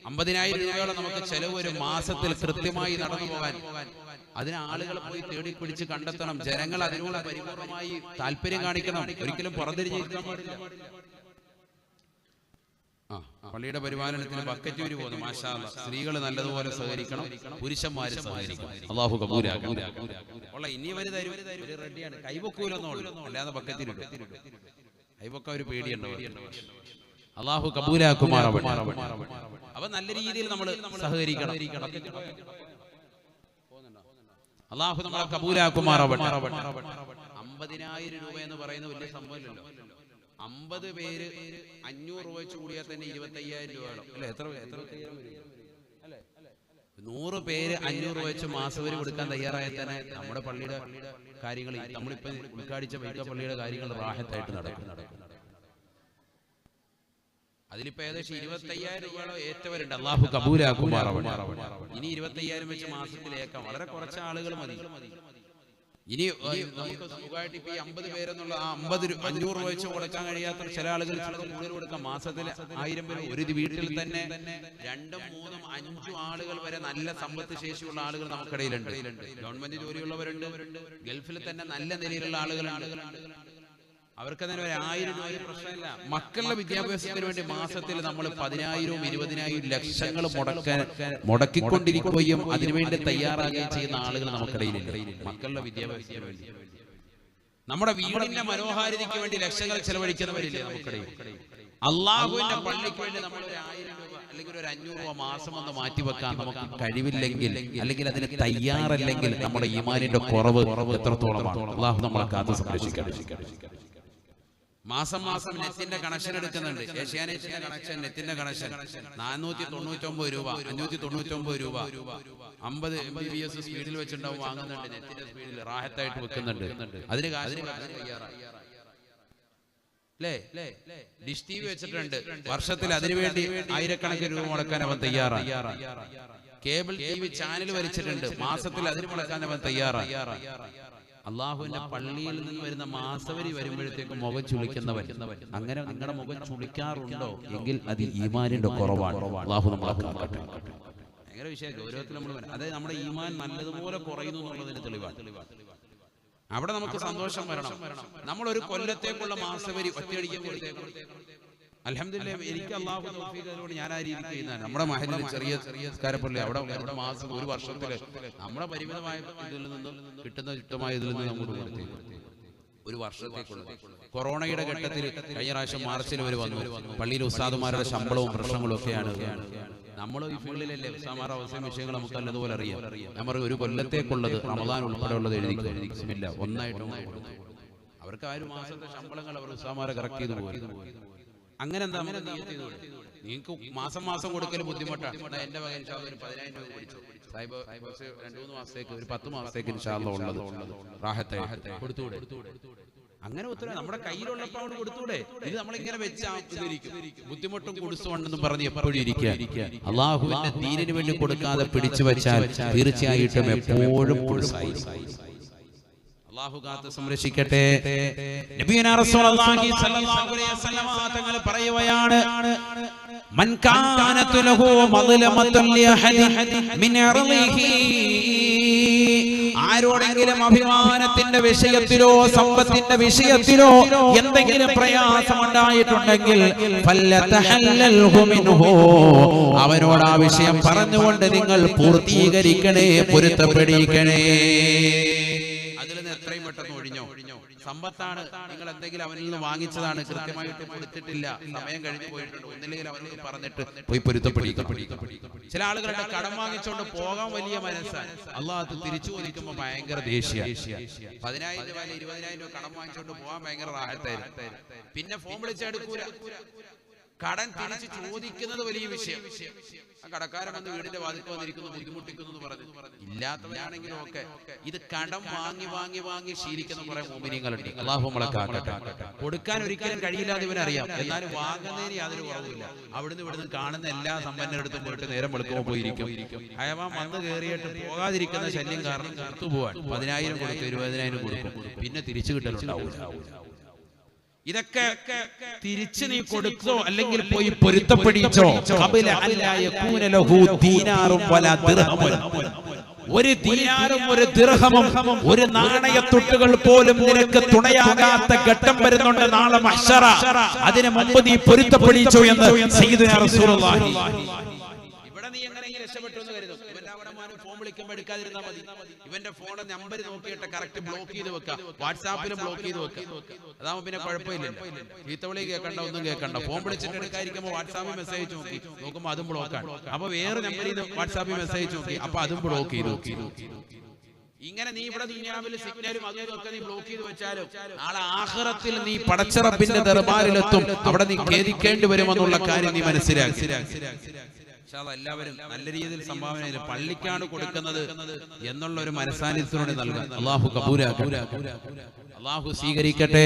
50,000 രൂപയോളം നമുക്ക് ചെലവ് ഒരു മാസത്തിൽ കൃത്യമായി നടന്നു പോകാൻ. അതിന് ആളുകൾ പോയി തേടി പിടിച്ച് കണ്ടെത്തണം. ജനങ്ങൾ അതിനോട് പരിപൂർണമായി താല്പര്യം കാണിക്കണം. ഒരിക്കലും പുറത്തിരിക്കാൻ പാടില്ല. പള്ളിയുടെ പരിപാലനത്തിന് ബക്കറ്റ് വരി പോകുന്നു. മാഷാ അല്ലാഹ്. സ്ത്രീകൾ നല്ലതുപോലെ സഹകരിക്കണം, പുരുഷന്മാര് സഹകരിക്കണം. അല്ലാഹു കബൂലാക്കട്ടെ. ഇനി വരെ തരും, റെഡിയാണ്. കൈവക്കൂലെന്നോളൂ, അല്ലാതെ ബക്കറ്റിലിടും. കൈവക്ക ഒരു പേടിയുണ്ടോ? അല്ലാഹു കബൂലാക്കുമാറാവട്ടെ. അപ്പൊ നല്ല രീതിയിൽ നമ്മൾ സഹകരിക്കണം. അല്ലാഹു നമ്മളെ കബൂലാക്കുമാറാവട്ടെ. 50,000 രൂപ എന്ന് പറയുന്ന വലിയ സംഭവമില്ലല്ലോ. 50 പേര് 500 രൂപ വെച്ച് കൂടിയാൽ തന്നെ 25,000 രൂപ വേണം അല്ലെ? എത്ര 100 പേര് 500 രൂപ വെച്ച് മാസവരി കൊടുക്കാൻ തയ്യാറായാൽ തന്നെ നമ്മുടെ പള്ളിയുടെ കാര്യങ്ങൾ, നമ്മളിപ്പോ ഉദ്ഘാടിച്ച വൈക്ക പള്ളിയുടെ കാര്യങ്ങൾ റാഹത്തായിട്ട് നടക്കും. അതിലിപ്പോ ഏകദേശം 25,000 രൂപയോളം ഏറ്റവരുണ്ട്. അല്ലാഹു കബൂലാക്കുമാറാവട്ടെ. ഇനി 25,000 വെച്ച് മാസത്തിലേക്കാം. വളരെ കുറച്ച് ആളുകൾ മതി. ഇനി നമുക്ക് സുഖമായിട്ട് ഇപ്പൊ 50 പേരെന്നുള്ള 500 രൂപ വെച്ച് കൊടുക്കാൻ കഴിയാത്ത ചില ആളുകൾ കൂടുതൽ കൊടുക്കാം. മാസത്തിൽ 1000 പേര് ഒരു വീട്ടിൽ തന്നെ 2, 3, 5 ആളുകൾ വരെ നല്ല സമ്പത്ത് ശേഷിയുള്ള ആളുകൾ നമുക്കിടയിലുണ്ട്. ഗവൺമെന്റ് ജോലിയുള്ളവരുണ്ട്, ഗൾഫിൽ തന്നെ നല്ല നിലയിലുള്ള ആളുകളുണ്ട്. അവർക്ക് തന്നെ 1000 രൂപ പ്രശ്നമില്ല. മക്കളുടെ വിദ്യാഭ്യാസത്തിന് വേണ്ടി മാസത്തിൽ നമ്മൾ 10,000, 20,000 ലക്ഷങ്ങൾ മുടക്കിക്കൊണ്ടിരിക്കുകയും അതിനുവേണ്ടി തയ്യാറാകുകയും ചെയ്യുന്ന ആളുകൾ നമുക്കിടയിലില്ല. മക്കളുടെ വിദ്യാഭ്യാസത്തിന് വേണ്ടി, നമ്മുടെ വീടിന്റെ മനോഹാരിതയ്ക്ക് വേണ്ടി ലക്ഷങ്ങൾ ചെലവഴിക്കുന്നവരില്ലേ നമുക്കിടയിൽ? അള്ളാഹുവിന്റെ പള്ളിക്ക് വേണ്ടി നമ്മൾ 1000 രൂപ അല്ലെങ്കിൽ 500 രൂപ മാസം ഒന്ന് മാറ്റിവെക്കാൻ നമുക്ക് കഴിവില്ലെങ്കിൽ, അല്ലെങ്കിൽ അതിന് തയ്യാറല്ലെങ്കിൽ നമ്മുടെ ഈമാനിന്റെ കുറവ് എത്രത്തോളമാണ്? അള്ളാഹു നമ്മളെ കാത്തു സംരക്ഷിക്കട്ടെ. മാസം നെറ്റിന്റെ കണക്ഷൻ എടുക്കുന്നുണ്ട്. ഏഷ്യാനെറ്റിന്റെ കണക്ഷൻ, നെറ്റിന്റെ കണക്ഷൻ 499 രൂപ, 599 രൂപ. 50 Mbps സ്പീഡിൽ വെച്ചിട്ടുണ്ടാവും വാങ്ങുന്നുണ്ട്. നെറ്റിന്റെ സ്പീഡിൽ റാഹത്തായിട്ട് വെക്കുന്നുണ്ട്. അതിന് അല്ലേ? ഡിഷ് ടി വി വെച്ചിട്ടുണ്ട്. വർഷത്തിൽ അതിനുവേണ്ടി 1000കണക്കിന് രൂപ മുടക്കാൻ അവൻ തയ്യാറാണ്. കേബിൾ TV ചാനൽ വലിച്ചിട്ടുണ്ട്. മാസത്തിൽ അതിന് മുടക്കാൻ അവൻ തയ്യാറാണ്. അള്ളാഹുവിന്റെ പള്ളിയിൽ നിന്ന് വരുന്ന മാസവരി വരുമ്പോഴത്തേക്ക് മുഖം ചുളിക്കുന്നവൻ, അങ്ങനെ നിങ്ങളുടെ മുഖം ചുളിക്കാറുണ്ടോ എങ്കിൽ അത് ഈമാനിന്റെ കുറവാണ്. അള്ളാഹു നമ്മളെ കാക്കട്ടെ. ഭയങ്കര വിഷയം, ഗൗരവത്തിൽ നമ്മൾ അതായത് നമ്മുടെ ഈമാൻ നല്ലതുപോലെ കുറയുന്നു എന്നുള്ളതിന് തെളിവാണ്. അവിടെ നമുക്ക് സന്തോഷം വരണം. നമ്മളൊരു കൊല്ലത്തേക്കുള്ള മാസവരി ഒറ്റയടിക്കാൻ കൊടുത്തേക്കണം. അൽഹംദുലില്ലാഹ് എനിക്ക് അല്ലാഹു തൗഫീഖ് തരുകൊണ്ട് ഞാൻ ആ രീതിക്ക് ചെയ്യുന്നതാണ്. നമ്മുടെ മഹല്ലിൽ ചെറിയ സ്കാരപ്പള്ളി അവിടെ മാസം ഒരു വർഷത്തിൽ നമ്മുടെ പരിമിതമായ ഇതിൽ നിന്ന് കിട്ടുന്ന ചുറ്റമായ ഇതിൽ നിന്ന് നമ്മൾ ഒരു വർഷത്തേക്കുള്ള കൊറോണയുടെ ഘട്ടത്തിൽ കഴിഞ്ഞ പ്രാവശ്യം മാർച്ചിൽ അവർ വന്നു. പള്ളിയിലെ ഉസ്താദുമാരുടെ ശമ്പളവും പ്രശ്നങ്ങളും ഒക്കെയാണ്. നമ്മൾ ഈ ഫീൽഡിലല്ലേ ഉസ്താദുമാരുടെ അവസ്ഥയും വിഷയങ്ങൾ നമുക്ക് നല്ലതുപോലെ അറിയാം. നമ്മൾ ഒരു കൊല്ലത്തേക്കുള്ളത് റമദാൻ ഉൾപ്പെടെയുള്ളത് എഴുതി ബിസ്മില്ല ഒന്നായിട്ട് അവർക്ക് ആ ഒരു മാസത്തെ ശമ്പളങ്ങൾ അവർ ഉസ്താദുമാരെ കറക്റ്റ് ചെയ്ത് പോയി. അങ്ങനെ എന്താ നിങ്ങൾക്ക് മാസം മാസം കൊടുക്കൽ ബുദ്ധിമുട്ടാണ്. എന്റെ മകൻ 10,000 രൂപ പിടിച്ചു സാഹിബ് 2-3 മാസത്തേക്ക് ഒരു 10 മാസത്തേക്ക് ഉള്ളത് റാഹത്തെ കൊടുത്തൂടെ? അങ്ങനെ ഉത്തരവ് നമ്മുടെ കയ്യിലുള്ളപ്പോൾ അവിടെ കൊടുത്തൂടെ? ഇത് നമ്മളിങ്ങനെ വെച്ചായിരിക്കും ബുദ്ധിമുട്ടും കൊടുത്തുകൊണ്ടെന്നും പറഞ്ഞ് എപ്പോഴും ഇരിക്കുക. അള്ളാഹുവിന്റെ ദീനിന് വേണ്ടി കൊടുക്കാതെ പിടിച്ചു വെച്ചാൽ തീർച്ചയായിട്ടും എപ്പോഴും അല്ലാഹു കാത്ത് സംരക്ഷിക്കട്ടെ. നബിയുനാ റസൂലുള്ളാഹി സ്വല്ലല്ലാഹു അലൈഹി വസല്ലം തങ്ങൾ പറയുകയാണ്, മൻ കാനത ലഹു മദ്ലമത്തുൻ ലിഅഹദിൻ മിൻ അർളിഹി, ആരോടെങ്കിലും അഭിമാനത്തിന്റെ വിഷയത്തിലോ സമ്പത്തിന്റെ വിഷയത്തിലോ എന്തെങ്കിലും പ്രയാസമുണ്ടായിട്ടുണ്ടെങ്കിൽ ഫല്ലതഹല്ലൽഹു മിൻഹു, അവനോട് ആ വിഷയം പറഞ്ഞുകൊണ്ട് നിങ്ങൾ പൂർത്തീകരിക്കണേ, പൊരുത്തപ്പെടിക്കണേ. എത്രയും പെട്ടെന്ന് ഒഴിഞ്ഞോ? സമ്പത്താണ്, നിങ്ങൾ എന്തെങ്കിലും അവനിൽ നിന്ന് വാങ്ങിച്ചതാണ്, കൃത്യമായിട്ട് കൊടുത്തിട്ടില്ല, സമയം കഴിഞ്ഞു പോയിട്ടുണ്ട്, ഒന്നില്ലെങ്കിൽ അവനോട് പറഞ്ഞിട്ട് പോയി പൊരുത്തപ്പെടിക്കുക. ചില ആളുകളുടെ കടം വാങ്ങിച്ചുകൊണ്ട് പോകാൻ വലിയ മനസ്സാണ്, അള്ളാഹ് തിരിച്ചു ചോദിക്കുമ്പോൾ ഭയങ്കര ദേഷ്യ. 10,000 രൂപ 20,000 രൂപ കടം വാങ്ങിച്ചുകൊണ്ട് പോകാൻ ഭയങ്കര റാഹത്തായിരുന്നു. പിന്നെ ഫോൺ വിളിച്ചെടുക്കൂല, കടൻ തിരിച്ച് ചോദിക്കുന്നത് വലിയ വിഷയം. ആ കടക്കാരൻ വന്ന് വീടിന്റെ വാതിൽക്ക് വന്നിരിക്കുന്നു, ബുദ്ധിമുട്ടിക്കുന്നു എന്ന് പറഞ്ഞു. ഇല്ലാത്തവരാണെങ്കിലും ഒക്കെ ഇത് കടം വാങ്ങി വാങ്ങി വാങ്ങി ശീലിക്കുന്ന കുറെ മോമിനിയങ്ങളുണ്ട്. അല്ലാഹു നമ്മളെ കാക്കട്ടെ. കൊടുക്കാൻ ഒരിക്കലും കഴിയില്ലാതെ ഇവനറിയാം, എന്നാലും വാങ്ങുന്നതിന് യാതൊരു കുറവുമില്ല. അവിടുന്ന് ഇവിടുന്ന് കാണുന്ന എല്ലാ സമ്പന്നരെടുത്തും പോയിട്ട് നേരം വെളുക്കുമ്പോൾ പോയിരിക്കും. അയവാൻ വന്ന് കയറിയിട്ട് പോകാതിരിക്കുന്ന ശല്യം കാരണം പുറത്തുപോവാൻ 10,000 കൊടുക്കും, 20,000 കൊടുക്കും, പിന്നെ തിരിച്ചു കിട്ടലുണ്ടാവില്ല. ഇതൊക്കെ തിരിച്ചു നീ കൊടുത്തോ അല്ലെങ്കിൽ പോയി പൊരുത്തപ്പെടിച്ചോ, ഒരു ദീനാറും ഒരു ദിർഹമും ഒരു നാണയത്തുട്ടുകൾ പോലും നിനക്ക് തുണയാകാത്ത ഘട്ടം വരുന്നുണ്ട് നാളെ മഹ്ശറ. അതിന് മുമ്പ് നീ പൊരുത്തപ്പെടിച്ചോ എന്ന് സയ്യിദുനാ റസൂലുള്ളാഹി. ഇവിടെ നീ എങ്ങനെയെങ്കിലും രക്ഷപ്പെട്ടു എന്ന് കരുതും. ഇവന്റെ അവിടെ ഫോൺ വിളിക്കുമ്പോൾ എടുക്കാതിരുന്നാൽ മതി. ഇവന്റെ ഫോൺ നമ്പർ നോക്കിയിട്ട് കറക്റ്റ് ബ്ലോക്ക് ചെയ്ത് വെക്കുക, വാട്സാപ്പിലും ബ്ലോക്ക് ചെയ്ത് വെക്കുക. അതാവുമ്പോ പിന്നെ കുഴപ്പമില്ല, ചീത്തവിളി കേൾക്കണ്ട, ഒന്നും കേൾക്കണ്ട. ഫോൺ വിളിച്ചിട്ട് എടുക്കാതിരിക്കുമ്പോൾ വാട്സാപ്പിൽ മെസ്സേജ് നോക്കുമ്പോൾ അതും ബ്ലോക്കാണ്. അപ്പൊ വേറെ നമ്പറിൽ നിന്ന് വാട്സാപ്പിൽ മെസ്സേജ് നോക്കി, അപ്പൊ അതും ബ്ലോക്ക് ചെയ്തു. ഇങ്ങനെ നീ ഇവിടെ ദുനിയാവിൽ സിഗ്നലും അതും ഒക്കെ നീ ബ്ലോക്ക് ചെയ്ത് വെച്ചാലും നാളെ ആഖിറത്തിൽ നീ പടച്ച റബ്ബിന്റെ ദർബാറിലെത്തും. അവിടെ നീ ഖേദിക്കേണ്ടി വരുമെന്നുള്ള കാര്യം നീ മനസ്സിലാക്കി. എല്ലാവരും നല്ല രീതിയിൽ സംഭാവന പള്ളിക്കാണ് കൊടുക്കുന്നത് എന്നുള്ള ഒരു മനസാന്നിധ്യത്തോടെ നൽകാൻ അല്ലാഹു കബൂലാക്കട്ടെ, അല്ലാഹു സ്വീകരിക്കട്ടെ.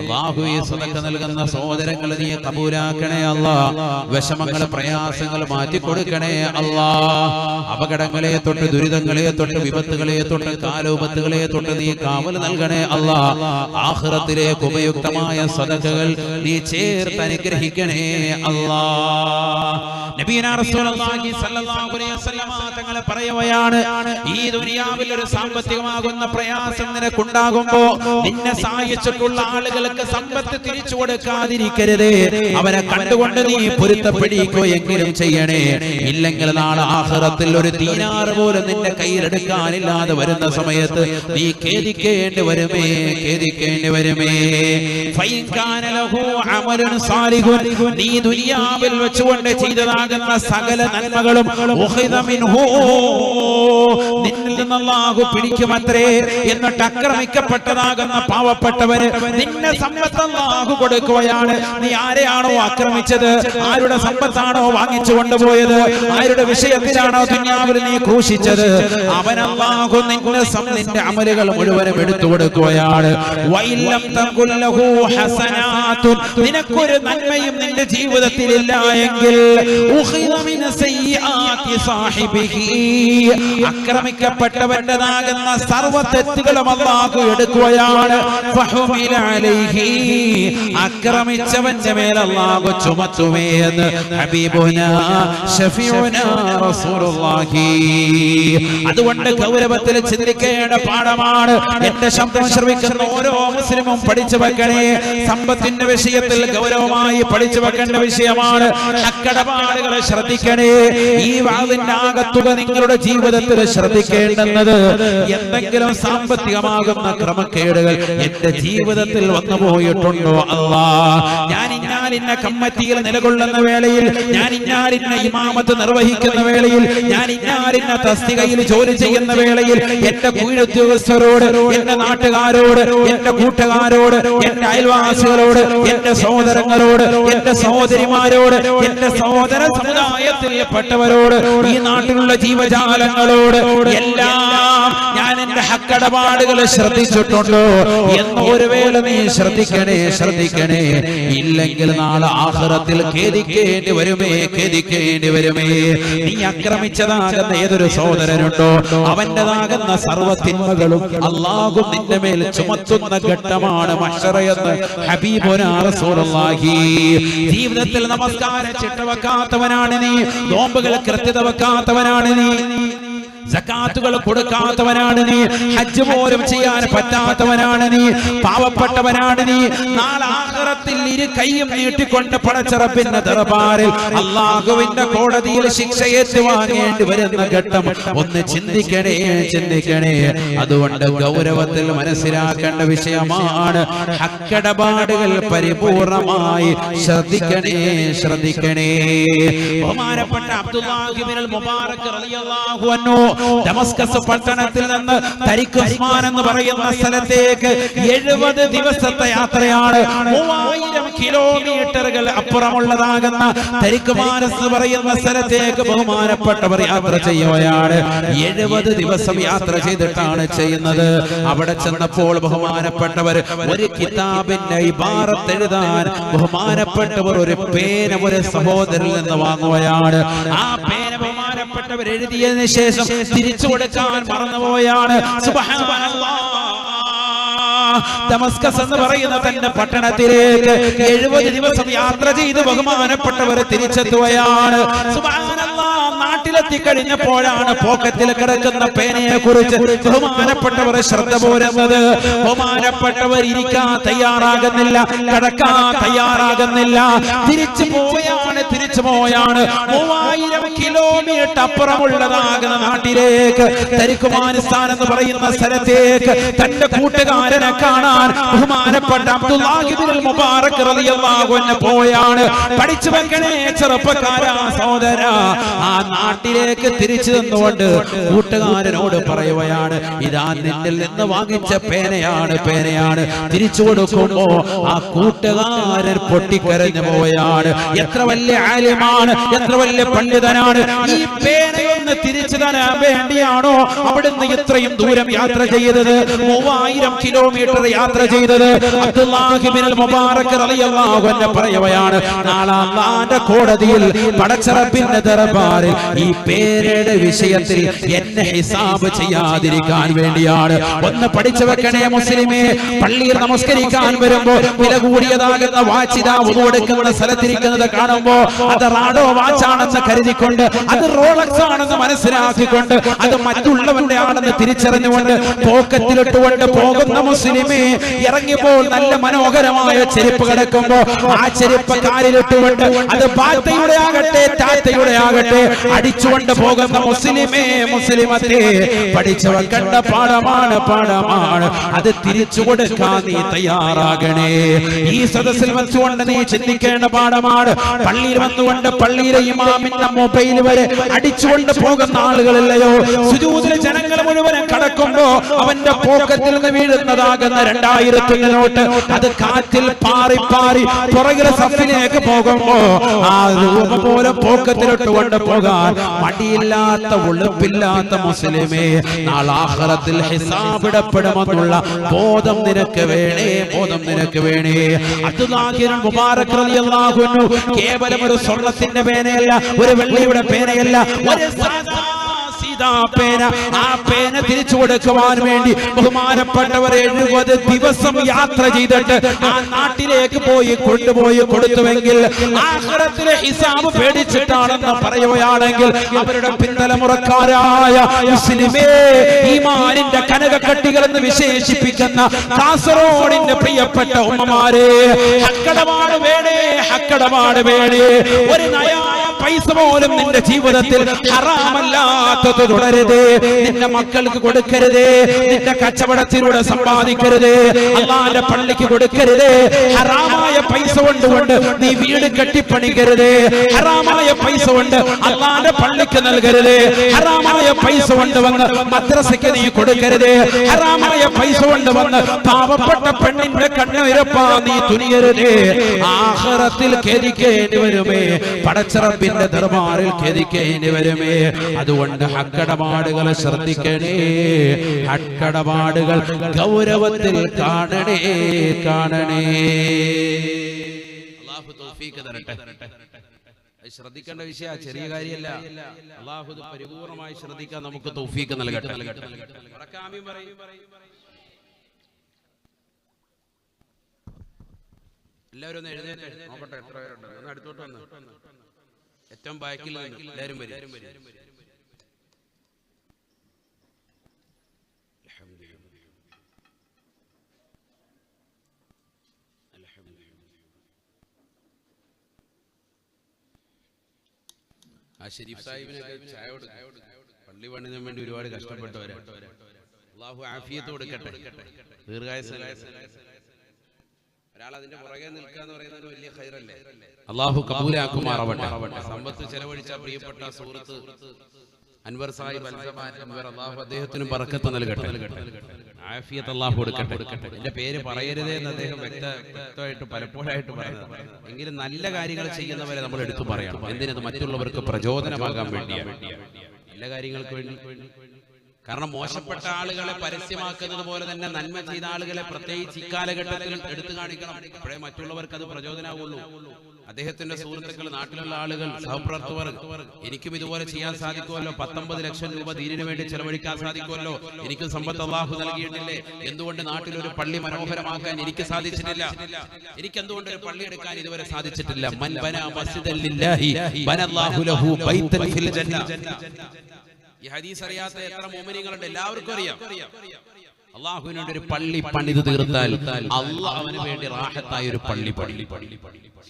അല്ലാഹു ഈ സദഖ നൽകുന്ന സഹോദരങ്ങളെ നീ കബൂലാക്കണേ അല്ലാഹ്. വിഷമങ്ങൾ പ്രയാസങ്ങൾ മാറ്റി കൊടുക്കണേ അല്ലാഹ്. അപകടങ്ങളെ തൊട്ട് ദുരിതങ്ങളെ തൊട്ട് വിപത്തുകളെ തൊട്ട് കാലോപത്തുകളെ തൊട്ട് നീ കാവൽ നൽകണേ അല്ലാഹ്. ആഖിറത്തിലേക്ക് ഉപയുക്തമായ സദഖകൾ നീ ചേർത്ത് അനുഗ്രഹിക്കണേ അല്ലാഹ്. നബിയുനാ റസൂലുള്ളാഹി സ്വല്ലല്ലാഹു അലൈഹി വസല്ലം തങ്ങൾ പറയുകയാണ്, ഈ ദുനിയാവിൽ ഒരു സാമ്പത്തികമാകുന്ന പ്രയാസം നിനക്കുണ്ടാകുമ്പോൾ നിന്നെ സഹായിച്ചിട്ടുള്ള ആളുകൾക്ക് സമ്പത്ത് തിരിച്ചു കൊടുക്കാതിരിക്കരുത്. അവരെ കണ്ടുകൊണ്ട് നീ പൊരുത്തപ്പെടിക്കുകയെങ്കിലും ചെയ്യണേ. ഇല്ലെങ്കിൽ നാളെ ആഖിറത്തിൽ ഒരു ദീനാർ പോലും നിന്റെ കയ്യിലെടുക്കാനില്ലാതെ വരുന്ന സമയത്ത് നീ ഖേദിക്കേണ്ടി വരുമേ, ഖേദിക്കേണ്ടി വരുമേ. ഫൈൻ കാന ലഹു അമലുൻ സാലിഹുൻ, നീ ദുനിയാവിൽ വെച്ചുകൊണ്ട് ചെയ്തതാകുന്ന സകല നന്മകളും ഉഖിദ മിൻഹു, നിന്നിൽ നിന്ന് അല്ലാഹു പിടിക്കുമത്രേ. എന്നിട്ട് ആക്രമിക്കപ്പെട്ടതാകുന്ന പാവപ്പെട്ടവര് നിന്നെ സമ്പത്ത് അല്ലാഹു കൊടുക്കുകയാണ്. നീ ആരെയാണോ ആക്രമിച്ചത്, ആരുടെ സമ്പത്താണോ വാങ്ങിച്ചു കൊണ്ടുപോയത്, ആരുടെ വിഷയത്തിലാണോ ദുനിയാവിൽ നീ ക്രൂശിച്ചത്, അവൻ അല്ലാഹു നിന്റെ അമലുകൾ മുഴുവനും എടുത്തു കൊടുക്കുകയാണ്. വൈലം തഖുൽ ലഹു ഹസനാത്തുൻ, നിനക്കൊരു നന്മയും നിന്റെ ജീവിതത്തിൽ ഇല്ല എങ്കിൽ ആക്രമിക്കപ്പെട്ടവന്റേതാകുന്ന സർവ്വ തെറ്റുകളും അല്ലാഹു എടുക്കുകയാണ്. ആക്രമിച്ചവന്റെ മേൽ അല്ലാഹു ചുമത്തുമേ എന്ന് ഹബീബുനാ ശഫീഉനാ റസൂലുള്ളാഹി. അതുകൊണ്ട് ഗൗരവത്തിൽ ചിന്തിക്കേണ്ട പാഠമാണ്. എന്റെ ശബ്ദം ശ്രവിക്കുന്ന ഓരോ മുസ്ലിമും പഠിച്ചു വെക്കണേ. സമ്പത്തിന്റെ വിഷയത്തിൽ ഗൗരവമായി പഠിച്ചു വെക്കേണ്ട വിഷയമാണ്. ഹക്കിടപാടുകളെ ശ്രദ്ധിക്കണേ. ഈ വാളിന്റെ ആകത്തുക നിങ്ങളുടെ ജീവിതത്തിൽ ശ്രദ്ധിക്കേണ്ടുന്നത് എന്തെങ്കിലും സാമ്പത്തികമാകുന്ന ക്രമക്കേടുകൾ എന്റെ ജീവിതത്തിൽ വന്നു പോയിട്ടുണ്ടോ? അല്ലാ, ഞാൻ ഇന്നാലിന്ന കമ്മിറ്റിയിൽ നിലകൊള്ളുന്ന വേളയിൽ, ഞാൻ ഇന്നാലിന്ന ഇമാമത്ത് നിർവഹിക്കുന്ന വേളയിൽ, ഞാൻ ഇന്നാലിന്ന തസ്തികയിൽ ജോലി ചെയ്യുന്ന വേളയിൽ എന്റെ കീഴുദ്യോഗസ്ഥരോട്, എന്റെ നാട്ടുകാരോട്, എന്റെ കൂട്ടുകാരോട്, എന്റെ അയൽവാസികളോട്, എന്റെ സഹോദരങ്ങളോട്, എന്റെ സഹോദരിമാരോട്, എന്റെ സഹോദര സമുദായത്തിൽപ്പെട്ടവരോട്, ഈ നാട്ടിലുള്ള ജീവജാലങ്ങളോട് എല്ലാം ഞാൻ എന്റെ ഹക്കിടപാടുകൾ ശ്രദ്ധിച്ചിട്ടുണ്ടോ എന്ന് ഒരു വേള നീ ശ്രദ്ധിക്കണേ, ശ്രദ്ധിക്കണേ. ഇല്ലെങ്കിൽ നാളെ ആഖിറത്തിൽ ഖേദിക്കേണ്ടി വരുമേ, ഖേദിക്കേണ്ടി വരുമേ. നീ ആക്രമിച്ചതാകുന്ന ഏതൊരു സഹോദരനുണ്ടോ അവന്റേതാകുന്ന സർവ്വ തിന്മകളും അല്ലാഹു നിന്റെ മേൽ ചുമത്തുന്ന ഘട്ടമാണ് മഹ്ശറയെന്ന് ഹബീബുനാ റസൂലുള്ളാഹി. ജീവിതത്തിൽ നമസ്കാരം ചിട്ടവെക്കാത്തവനാണ് നീ, നോമ്പുകൾ കൃത്യത വെക്കാത്തവനാണ് നീ, സകാത്തുകൾ കൊടുക്കാത്തവനാണ് നീ, ഹജ്ജ് പോലും ചെയ്യാൻ പറ്റാത്തവനാണ് നീ, പാവപ്പെട്ടവനാണ് നീ. നാളെ ആഖിറത്തിൽ ഇരു കൈയും നീട്ടിക്കൊണ്ട് പടച്ചറപ്പിന്റെ ദർബാറിൽ അല്ലാഹുവിന്റെ കോടതിയിൽ ശിക്ഷയേറ്റ് വാങ്ങേണ്ടി വരുന്ന ഘട്ടം ഒന്ന് ചിന്തിക്കണേ, ചിന്തിക്കണേ. അതുകൊണ്ട് ഗൗരവത്തിൽ മനസ്സിലാക്കേണ്ട വിഷയമാണ്. ഹക്കിടപാടുകൾ പരിപൂർണമായി ശ്രദ്ധിക്കണേ, ശ്രദ്ധിക്കണേ. ബഹുമാനപ്പെട്ട അബ്ദുല്ലാഹ് ഇബ്നുൽ മുബാറക് റളിയല്ലാഹു അൻഹു ദമസ്കസ് പട്ടണത്തിൽ നിന്ന് തരിഖ് ഉസ്മാൻ എന്ന് പറയുന്ന സ്ഥലത്തേക്ക് 70 ദിവസത്തെ യാത്രയാണ്. 3000 കിലോമീറ്ററുകൾ അപ്പുറമുള്ളതാകുന്ന തരിഖ് മാനസ് എന്ന് പറയുന്ന സ്ഥലത്തേക്ക് ബഹുമാനപ്പെട്ടവർ യാത്ര ചെയ്യുകയാണ്. 70 ദിവസം യാത്ര ചെയ്തിട്ടാണ് ചെയ്യുന്നത്. അവിടെ ചെന്നപ്പോൾ ബഹുമാനപ്പെട്ടവർ ഒരു കിതാബിന്റെ ഇബാറത്ത് എഴുതാൻ ബഹുമാനപ്പെട്ടവർ ഒരു പേന ഒരു സഹോദരനിൽ നിന്ന് വാങ്ങുകയാണ്. ആ പേന ബഹുമാനപ്പെട്ടവർ എഴുതിയതിനു ശേഷം തിരിച്ചു കൊടുക്കാൻ മറന്നുപോയാണ്. സുബ്ഹാനല്ലാഹ്. ദമസ്കസ് എന്ന് പറയുന്ന തന്റെ പട്ടണത്തിലേക്ക് 70 ദിവസം യാത്ര ചെയ്ത് ബഹുമാനപ്പെട്ടവർ തിരിച്ചെത്തുകയാണ്. സുബ്ഹാനല്ലാഹ്. നാട്ടിലെത്തി കഴിഞ്ഞപ്പോഴാണ് പോക്കറ്റിൽ കിടക്കുന്ന പേനയെ കുറിച്ച് ബഹുമാനപ്പെട്ടവർ ശ്രദ്ധ പോരുന്നത്. ബഹുമാനപ്പെട്ടവർ ഇരിക്കാൻ തയ്യാറാകുന്നില്ല, കിടക്കാൻ തയ്യാറാകുന്നില്ല. തിരിച്ചു പോവുകയാണ്, തിരിച്ചു പോവുകയാണ്. 3000 കിലോമീറ്റർ അപ്പുറമുള്ളതാകുന്ന നാട്ടിലേക്ക്, തരിഖുമാനിസ്ഥാൻ എന്ന് പറയുന്ന സ്ഥലത്തേക്ക് തന്റെ കൂട്ടുകാരനെ കാണാൻ ബഹുമാനപ്പെട്ട അബ്ദുല്ലാഹ് ഇബ്നുൽ മുബാറക് റളിയല്ലാഹു അൻഹു പോയാണ്. പഠിച്ചു വെക്കണേ ചെറുപ്പക്കാരാ, സഹോദരാ. ആ നാട്ടിലേക്ക് തിരിച്ചു നിന്നുകൊണ്ട് കൂട്ടുകാരനോട് പറയുകയാണ്, ഇതാ നിന്നിൽ നിന്ന് വാങ്ങിച്ച പേനയാണ്, പേനയാണ്. തിരിച്ചു കൊടുക്കുമ്പോ ആ കൂട്ടുകാരൻ പൊട്ടിക്കരഞ്ഞു പോവുകയാണ്. എത്ര വലിയ ആലിമാണ്, എത്ര വലിയ പണ്ഡിതനാണ്. ഈ പേനയൊന്ന് തിരിച്ചു തരാൻ വേണ്ടിയാണോ അവിടുന്ന് ഇത്രയും ദൂരം യാത്ര ചെയ്തത്, 3000 കിലോമീറ്റർ യാത്ര ചെയ്തത്? അബ്ദുല്ലാഹ് ഇബ്നുൽ മുബാറക് റളിയല്ലാഹു അൻഹു പറയുകയാണ്, നാളെ അല്ലാഹുവിന്റെ കോടതിയിൽ പടച്ചറപ്പിന്റെ ദർബാറിൽ ഈ പേരയുടെ വിഷയത്തിൽ എന്നെ ഹിസാബ് ചെയ്യാതിരിക്കാൻ വേണ്ടിയാണ്. ഒന്ന് പഠിച്ചു വെക്കണേ മുസ്ലിമേ. പള്ളിയിൽ നമസ്കരിക്കാൻ വരുമ്പോ വില കൂടിയതാകുന്ന വാച്ചിതാ കൊടുക്കുന്ന സ്ഥലത്തിരിക്കുന്നത് കാണുമ്പോ അത് റാഡോ വാച്ചാണെന്ന് കരുതിക്കൊണ്ട്, അത് റോളക്സ് ആണെന്ന് മനസ്സിലാക്കിക്കൊണ്ട്, അത് മറ്റുള്ളവന്റെ ആണെന്ന് തിരിച്ചറിഞ്ഞുകൊണ്ട് പോക്കറ്റിലിട്ടുകൊണ്ട് പോകുന്ന മുസ്ലിമേ, ഇറങ്ങിയപ്പോൾ നല്ല മനോഹരമായ ചെരുപ്പ് കിടക്കുമ്പോ ആ ചെരുപ്പ് കാലിലിട്ടുകൊണ്ട്, അത് ബാറ്റയുടെ ആകട്ടെ ടാറ്റയുടെ ആകട്ടെ, അടിച്ചുകൊണ്ട് പോകുന്ന മുസ്ലിമേ, മുസ്ലിമത്തെ പഠിച്ചു വെക്കേണ്ട പാഠമാണ്, പാഠമാണ്. അത് തിരിച്ചു കൊടുക്കാൻ നീ തയ്യാറാകണേ. ഈ സദസ്സിൽ വെച്ചുകൊണ്ട് നീ ചിന്തിക്കേണ്ട പാഠമാണ്. പള്ളിയിൽ വന്നുകൊണ്ട് പള്ളിയിലെ ഇമാമിന്റെ മൊബൈൽ വരെ അടിച്ചുകൊണ്ട് പോകുന്ന ആളുകളില്ലയോ? സുജൂദിൽ ജനങ്ങൾ മുഴുവനും കടക്കുമ്പോ അവന്റെ പോക്കറ്റിൽ നിന്ന് വീഴുന്നതാകുന്ന 2000 നോട്ട് അത് കാറ്റിൽ പാറി പാറി പുറകിലെ സഫിലേക്ക് പോകുമ്പോ ആ രൂപ പോലെ പോക്കറ്റിലിട്ട് കൊണ്ട് പോകാൻ മടിയില്ലാത്ത ഉളുപ്പില്ലാത്ത മുസ്ലിമേ, നാളെ ആഖിറത്തിൽ ഹിസാബിടപ്പെടുമെന്നുള്ള ബോധം നിനക്ക് വേണേ, ബോധം നിനക്ക് വേണേ. അബ്ദുല്ലാഹ് മുബാറക് റളിയല്ലാഹു അൻഹു കേവലം ഒരു സ്വർണത്തിന്റെ പേനയല്ല, ഒരു വെള്ളിയുടെ പേനയല്ല, ഒരു പേന, ആ പേന തിരിച്ചു കൊടുക്കുവാൻ വേണ്ടി ബഹുമാനപ്പെട്ടവർ 70 ദിവസം യാത്ര ചെയ്തിട്ട് ആ നാട്ടിലേക്ക് പോയി കൊണ്ടുപോയി കൊടുത്തുവെങ്കിൽ ആഖിറത്തിലെ ഹിസാബ് പേടിച്ചിട്ടാണെന്ന് പറയുകയാണെങ്കിൽ അവരുടെ പിന്തലമുറക്കാരായ മുസ്ലിമേ, ഈമാനിന്റെ കനകക്കട്ടികൾ എന്ന് വിശേഷിപ്പിക്കുന്ന കാസർഗോഡിന്റെ പ്രിയപ്പെട്ട ഉമ്മമാരെ, ഹക്കടപാട് വേണേ, ഹക്കടപാട് വേണേ. ഒരു നയാ പൈസ പോലും നിന്റെ ജീവിതത്തിൽ ഹറാമല്ലാത്തത് തുടരുത്. നിന്റെ മക്കൾക്ക് കൊടുക്കരുത്, നിന്റെ കച്ചവടത്തിലൂടെ സമ്പാദിക്കരുത്, അല്ലാഹുവിന്റെ പള്ളിക്ക് കൊടുക്കരുത്. ഹറാമായ പൈസ കൊണ്ടുകൊണ്ട് നീ വീട് കെട്ടിപ്പണിക്കരുത്, ഹറാമായ പൈസ കൊണ്ട് അല്ലാഹുവിന്റെ പള്ളിക്ക് നൽകരുത്, ഹറാമായ പൈസ കൊണ്ട് വന്ന് മദ്രസയ്ക്ക് നീ കൊടുക്കരുത്, ഹറാമായ പൈസ കൊണ്ട് വന്ന് പാവപ്പെട്ട പെണ്ണിന്റെ കണ്ണുയരപ്പാ നീ തുനിയരുത്. ആഖിറത്തിൽ ഖേദിക്കേണ്ടി വരുമേ, പടച്ചറബിന്റെ ദർബാറിൽ ഖേദിക്കേണ്ടി വരുമേ. അതുകൊണ്ട് ഹക്കടപാടുകളെ ശ്രദ്ധിക്കണേ, ഹക്കടപാടുകൾ ഗൗരവത്തിൽ കാണണേ, കാണണേ. അല്ലാഹു തൗഫീഖ് തരട്ടെ. ശ്രദ്ധിക്കേണ്ട വിഷയ ചെറിയ കാര്യമല്ല. അല്ലാഹു പരിപൂർണമായി ശ്രദ്ധിക്കാൻ നമുക്ക് തൗഫീഖ് നൽകട്ടെ. എല്ലാവരും ഒന്ന് എഴുന്നേറ്റ് നോക്കട്ടെ, എത്ര പേരുണ്ട്? ഒന്ന് അടുത്തോട്ട് വന്ന് ഏറ്റവും ബാക്കിൽ എല്ലാവരും വരും. ആ ഷരീഫ് സാഹിബിനൊക്കെ ചായ കൊടുക്കും. പള്ളി പണിതിന് വേണ്ടി ഒരുപാട് കഷ്ടപ്പെട്ടവരാണ്. അല്ലാഹു ആഫിയത്ത് കൊടുക്കട്ടെ, ദീർഘായുസ്സ്. ഒരാൾ അതിന്റെ പുറകെ നിൽക്കാന്ന് പറയുന്നത് വലിയ ഖൈറല്ലേ. അല്ലാഹു കബൂലാക്കുമാറാവട്ടെ. സമ്പത്ത് ചെലവഴിച്ച പ്രിയപ്പെട്ട സുഹൃത്ത് അൻവർ സാഹിബ് അൻവർ, അല്ലാഹു അദ്ദേഹത്തിന് ബർക്കത്ത് നൽകട്ടെ, ആഫിയത്ത് അല്ലാഹു കൊടുക്കട്ടെ. എന്റെ പേര് പറയരുതേ എന്ന് അദ്ദേഹം വ്യക്തമായിട്ട് പലപ്പോഴായിട്ട് പറഞ്ഞത്. എങ്കിലും നല്ല കാര്യങ്ങൾ ചെയ്യുന്നവരെ നമ്മൾ എടുത്തു പറയണം. എന്തിനത് മറ്റുള്ളവർക്ക് പ്രചോദനമാകാൻ വേണ്ടിയാണ്, നല്ല കാര്യങ്ങൾക്ക് വേണ്ടി. കാരണം മോശപ്പെട്ട ആളുകളെ പരസ്യമാക്കുന്നത് പോലെ തന്നെ നന്മ ചെയ്ത ആളുകളെ പ്രത്യേകിച്ച് ഇക്കാലഘട്ടത്തിൽ എടുത്തു കാണിക്കണം. അപ്പോഴേ മറ്റുള്ളവർക്ക് അത് പ്രചോദനമാവുള്ളൂ. അദ്ദേഹത്തിന്റെ സുഹൃത്തുക്കൾ, നാട്ടിലുള്ള ആളുകൾ, സഹപ്രവർത്തകർ, എനിക്കും ഇതുപോലെ ചെയ്യാൻ സാധിക്കുമല്ലോ, 19 ലക്ഷം രൂപ ദീനിനു വേണ്ടി ചെലവഴിക്കാൻ സാധിക്കുമല്ലോ, എനിക്കും സമ്പത്ത് അല്ലാഹു നൽകിയിട്ടില്ലേ, എന്തുകൊണ്ട് നാട്ടിലൊരു പള്ളി മനോഹരമാക്കാൻ എനിക്ക് സാധിച്ചിട്ടില്ല, എനിക്ക് എന്തുകൊണ്ട് ഒരു പള്ളി എടുക്കാൻ ഇതുവരെ സാധിച്ചിട്ടില്ല? മൻ ബനാ മസ്ജിദൻ ലില്ലാഹി ബനല്ലാഹു ലഹു ബൈതൻ ഫിൽ ജന്ന. ഈ ഹദീസ് അറിയാത്ത എത്ര മുഅ്മിനീങ്ങളുണ്ട്? എല്ലാവർക്കും അറിയാം. അല്ലാഹുവിനോട് ഒരു പള്ളി പണിത് തീർത്താൽ അല്ലാഹു അവന് വേണ്ടി റാഹത്തായ ഒരു പള്ളി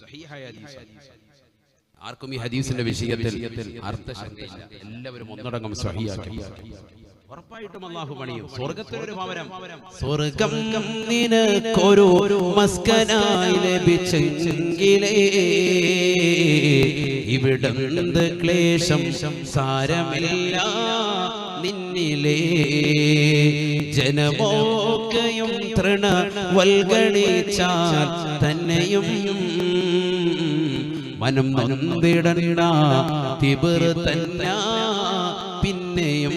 സഹീഹായ ഹദീസ്. ആർക്കും ഈ ഹദീസിന്റെ വിഷയത്തിൽ അർത്ഥശങ്കയില്ല. എല്ലാവരും ഒന്നടങ്കം സ്വഹീഹാക്കി. ഉറപ്പായിട്ടും അല്ലാഹു പണിയും. സ്വർഗ്ഗത്തിലൊരു ഭവനം, സ്വർഗ്ഗം നിനക്കൊരു മസ്കനായി ലഭിച്ചെങ്കിലേ ഇവിടെന്ത് ക്ലേശം സാരമില്ല നിന്നിലേ. ജനമോക്കയും തൃണ വൽഗണിച്ചാൽ തന്നെയും മനം നൊന്തിടണ്ട തിബർ തന്നെ പിന്നെയും.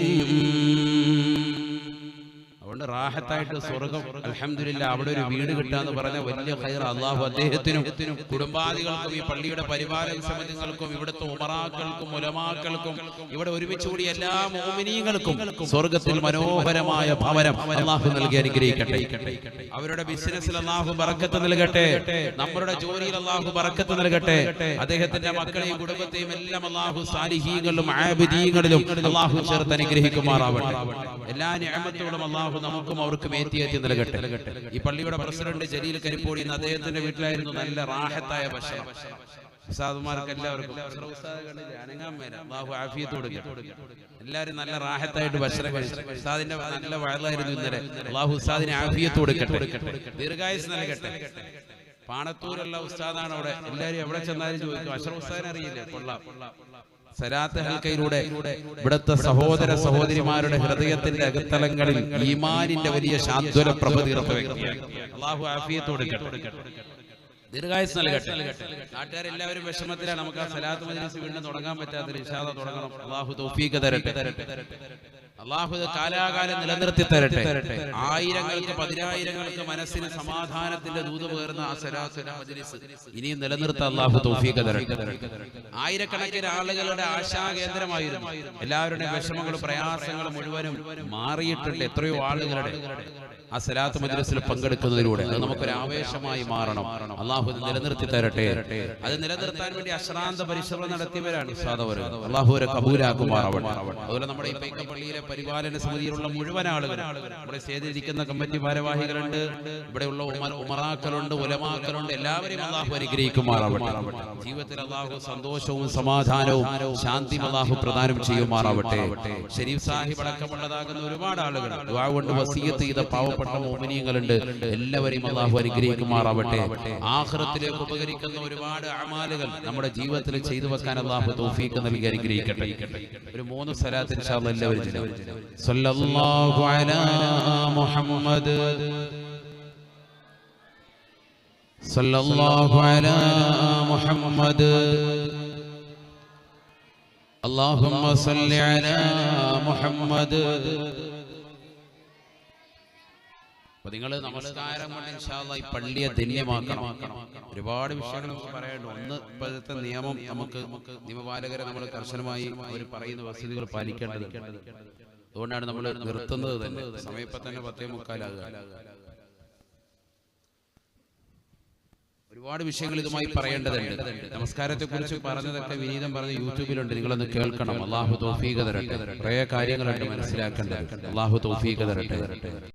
റാഹത്തായിട്ട് സ്വർഗം അൽഹംദുലില്ലാ അവിടെ ഒരു വീട് കിട്ടാന്ന് പറഞ്ഞ വലിയ ഖൈർ. അല്ലാഹു അദ്ദേഹത്തിനും കുടുംബാദികൾക്കും ഈ പള്ളിയുടെ പരിപാലന സമിതികൾക്കും ഇവിടുത്തെ ഉമറാക്കൾക്കും ഉലമാക്കൾക്കും ഇവിടെ ഒരുമിച്ച് കൂടി എല്ലാ മുഅ്മിനീങ്ങൾക്കും സ്വർഗത്തിൽ മനോഹരമായ ഭവനം അല്ലാഹു നൽകി അനുഗ്രഹിക്കട്ടെ. അവരുടെ ബിസിനസ്സിൽ അല്ലാഹു ബറക്കത്ത് നൽകട്ടെ, നമ്മുടെ ജോലിയിൽ അല്ലാഹു ബറക്കത്ത് നൽകട്ടെ. അദ്ദേഹത്തിന്റെ മക്കളെയും കുടുംബത്തെയും എല്ലാം അല്ലാഹു സാലിഹീങ്ങളിലും ആബിദീങ്ങളിലും അല്ലാഹു ചേർത്ത് അനുഗ്രഹിക്കുമാറാവട്ടെ. എല്ലാ നിഅമത്തുകളും അല്ലാഹു നമുക്കും അവർക്കും ഏറ്റി നൽകട്ടെ. ഈ പള്ളിയുടെ പ്രസിഡന്റ് ജലീൽ കരിപ്പോടി, അദ്ദേഹത്തിന്റെ വീട്ടിലായിരുന്നു നല്ല റാഹത്തായ ഭക്ഷണം. ഉസ്താദുമാർക്ക് എല്ലാവർക്കും അനങ്ങാൻ മേല, അല്ലാഹു ആഫിയത്ത് കൊടുക്കട്ടെ. എല്ലാവരും നല്ല റാഹത്തായിട്ട് ഭക്ഷണം കഴിച്ചു. ഉസ്താദിന്റെ നല്ല വഅളായിരുന്നു ഇന്നലെ. അല്ലാഹു ഉസ്താദിനെ ആഫിയത്ത് കൊടുക്കട്ടെ, ദീർഘായുസ്സ് നൽകട്ടെ. പാണത്തൂരുള്ള ഉസ്താദാണ് അവിടെ. എല്ലാവരും എവിടെ ചെന്നാലും ചോദിക്കും, അഷ്റഫ് ഉസ്താദിനെ അറിയില്ലേ? കൊള്ളാം. സലാത്ത് ഹൽക്കയിലൂടെ ഇവിടുത്തെ സഹോദര സഹോദരിമാരുടെ ഹൃദയത്തിന്റെ അകത്തളങ്ങളിൽ ഈമാനിന്റെ വലിയ ശാദ്വല പ്രഭ തീർത്ത വ്യക്തിയാണ്. അല്ലാഹു ആഫിയത്ത് കൊടുക്കട്ടെ, ദീർഘായുസ്സ് നൽകട്ടെ. നാട്ടുകാരെല്ലാവരും വിഷമത്തിലാണ്. നമുക്ക് ആ സലാത്ത് മജ്‌ലിസ് വീണ്ടും തുടങ്ങാൻ പറ്റാത്ത ഇൻഷാ അല്ലാഹ് തുടങ്ങണം. അല്ലാഹു തൗഫീഖ് തരട്ടെ. അല്ലാഹു കാലാകാലം നിലനിർത്തി തരട്ടെ. ആയിരങ്ങൾക്ക് പതിനായിരങ്ങൾക്ക് മനസ്സിന് സമാധാനത്തിന്റെ ദൂത് പകർന്ന ആ സലാത്ത് മജ്‌ലിസ് ഇനിയും നിലനിർത്താൻ അല്ലാഹു തൗഫീഖ് തരട്ടെ. ആയിരക്കണക്കിന് ആളുകളുടെ ആശാകേന്ദ്രമായിരുന്നു. എല്ലാവരുടെയും വിഷമങ്ങളും പ്രയാസങ്ങളും മുഴുവനും മാറിയിട്ടുണ്ട്. എത്രയോ ആളുകളുടെ ആ സലാത്ത് മജ്‌ലിസിൽ പങ്കെടുക്കുന്നതിലൂടെ അത് നമുക്കൊരു ആവേശമായി മാറണം. അല്ലാഹു അത് നിലനിർത്തി തരട്ടെ. അത് നിലനിർത്താൻ വേണ്ടി അശ്രാന്ത പരിശ്രമം നടത്തിയവരാണ് ഉസ്താദവർ. അല്ലാഹു അവരെ കബൂലാക്കുമാറാവട്ടെ. അതുപോലെ നമ്മുടെ ഈ പള്ളിയിലെ പരിപാലന സമിതിയിലുള്ള മുഴുവൻ ആളുകൾ, നമ്മുടെ സ്റ്റേജിലിരിക്കുന്ന കമ്മിറ്റി ഭാരവാഹികളുണ്ട്, ഇവിടെയുള്ള ഉമറാക്കളുണ്ട്, ഉലമാക്കളുണ്ട്, എല്ലാവരെയും അല്ലാഹു അനുഗ്രഹിക്കുമാറാവട്ടെ. ജീവിതത്തിൽ അല്ലാഹു സന്തോഷവും സമാധാനവും ശാന്തിയും അല്ലാഹു പ്രദാനം ചെയ്യുമാറാവട്ടെ. ഷരീഫ് സാഹിബ് അടക്കമുള്ളതാകുന്ന ഒരുപാട് ആളുകൾ ദുആ കൊണ്ട് വസിയത്ത് ചെയ്ത പാവപ്പെട്ട മുഅ്മിനീങ്ങളുണ്ട്. എല്ലാവരെയും അല്ലാഹു അനുഗ്രഹിക്കുമാറാവട്ടെ. ആഖിറത്തിലേക്ക് ഉപകരിക്കുന്ന ഒരുപാട് അമാലുകൾ നമ്മുടെ ജീവിതത്തിൽ ചെയ്തു വെക്കാൻ അല്ലാഹു തൗഫീഖ് നൽകി അനുഗ്രഹിക്കട്ടെ. ഒരു 3 സലാത്ത് ഇൻഷാ അല്ലാഹ് എല്ലാവരും ചൊല്ലുക. സല്ലല്ലാഹു അലാ മുഹമ്മദ്, സല്ലല്ലാഹു അലാ മുഹമ്മദ്, അല്ലാഹുമ്മ സല്ലി അലാ മുഹമ്മദ്. നിങ്ങൾ നമസ്കാരം കൊണ്ട് ഇൻഷാ അല്ലാഹ് ഈ പള്ളിയെ ധന്യമാക്കണം. ഒരുപാട് വിഷയങ്ങൾ നമുക്ക് പറയാനുണ്ട്. ഒന്ന്, ഇപ്പോഴത്തെ നിയമം നമുക്ക് നിയമപാലകരെ നമ്മൾ കർശനമായി അവർ പറയുന്ന വസതികൾ പാലിക്കേണ്ടതുണ്ട്. അതുകൊണ്ടാണ് നമ്മൾ നിർത്തുന്നത് തന്നെ. സമയം ഇപ്പം തന്നെ 10:45. ഒരുപാട് വിഷയങ്ങൾ ഇതുമായി പറയേണ്ടതുണ്ട്. നമസ്കാരത്തെ കുറിച്ച് പറഞ്ഞതൊക്കെ വിനീതം പറഞ്ഞ് യൂട്യൂബിലുണ്ട്, നിങ്ങളൊന്ന് കേൾക്കണം. അല്ലാഹു തൗഫീഖ് തരട്ടെ. കുറേ കാര്യങ്ങളുണ്ട് മനസ്സിലാക്കേണ്ടത്. അല്ലാഹു തൗഫീഖ് തരട്ടെ.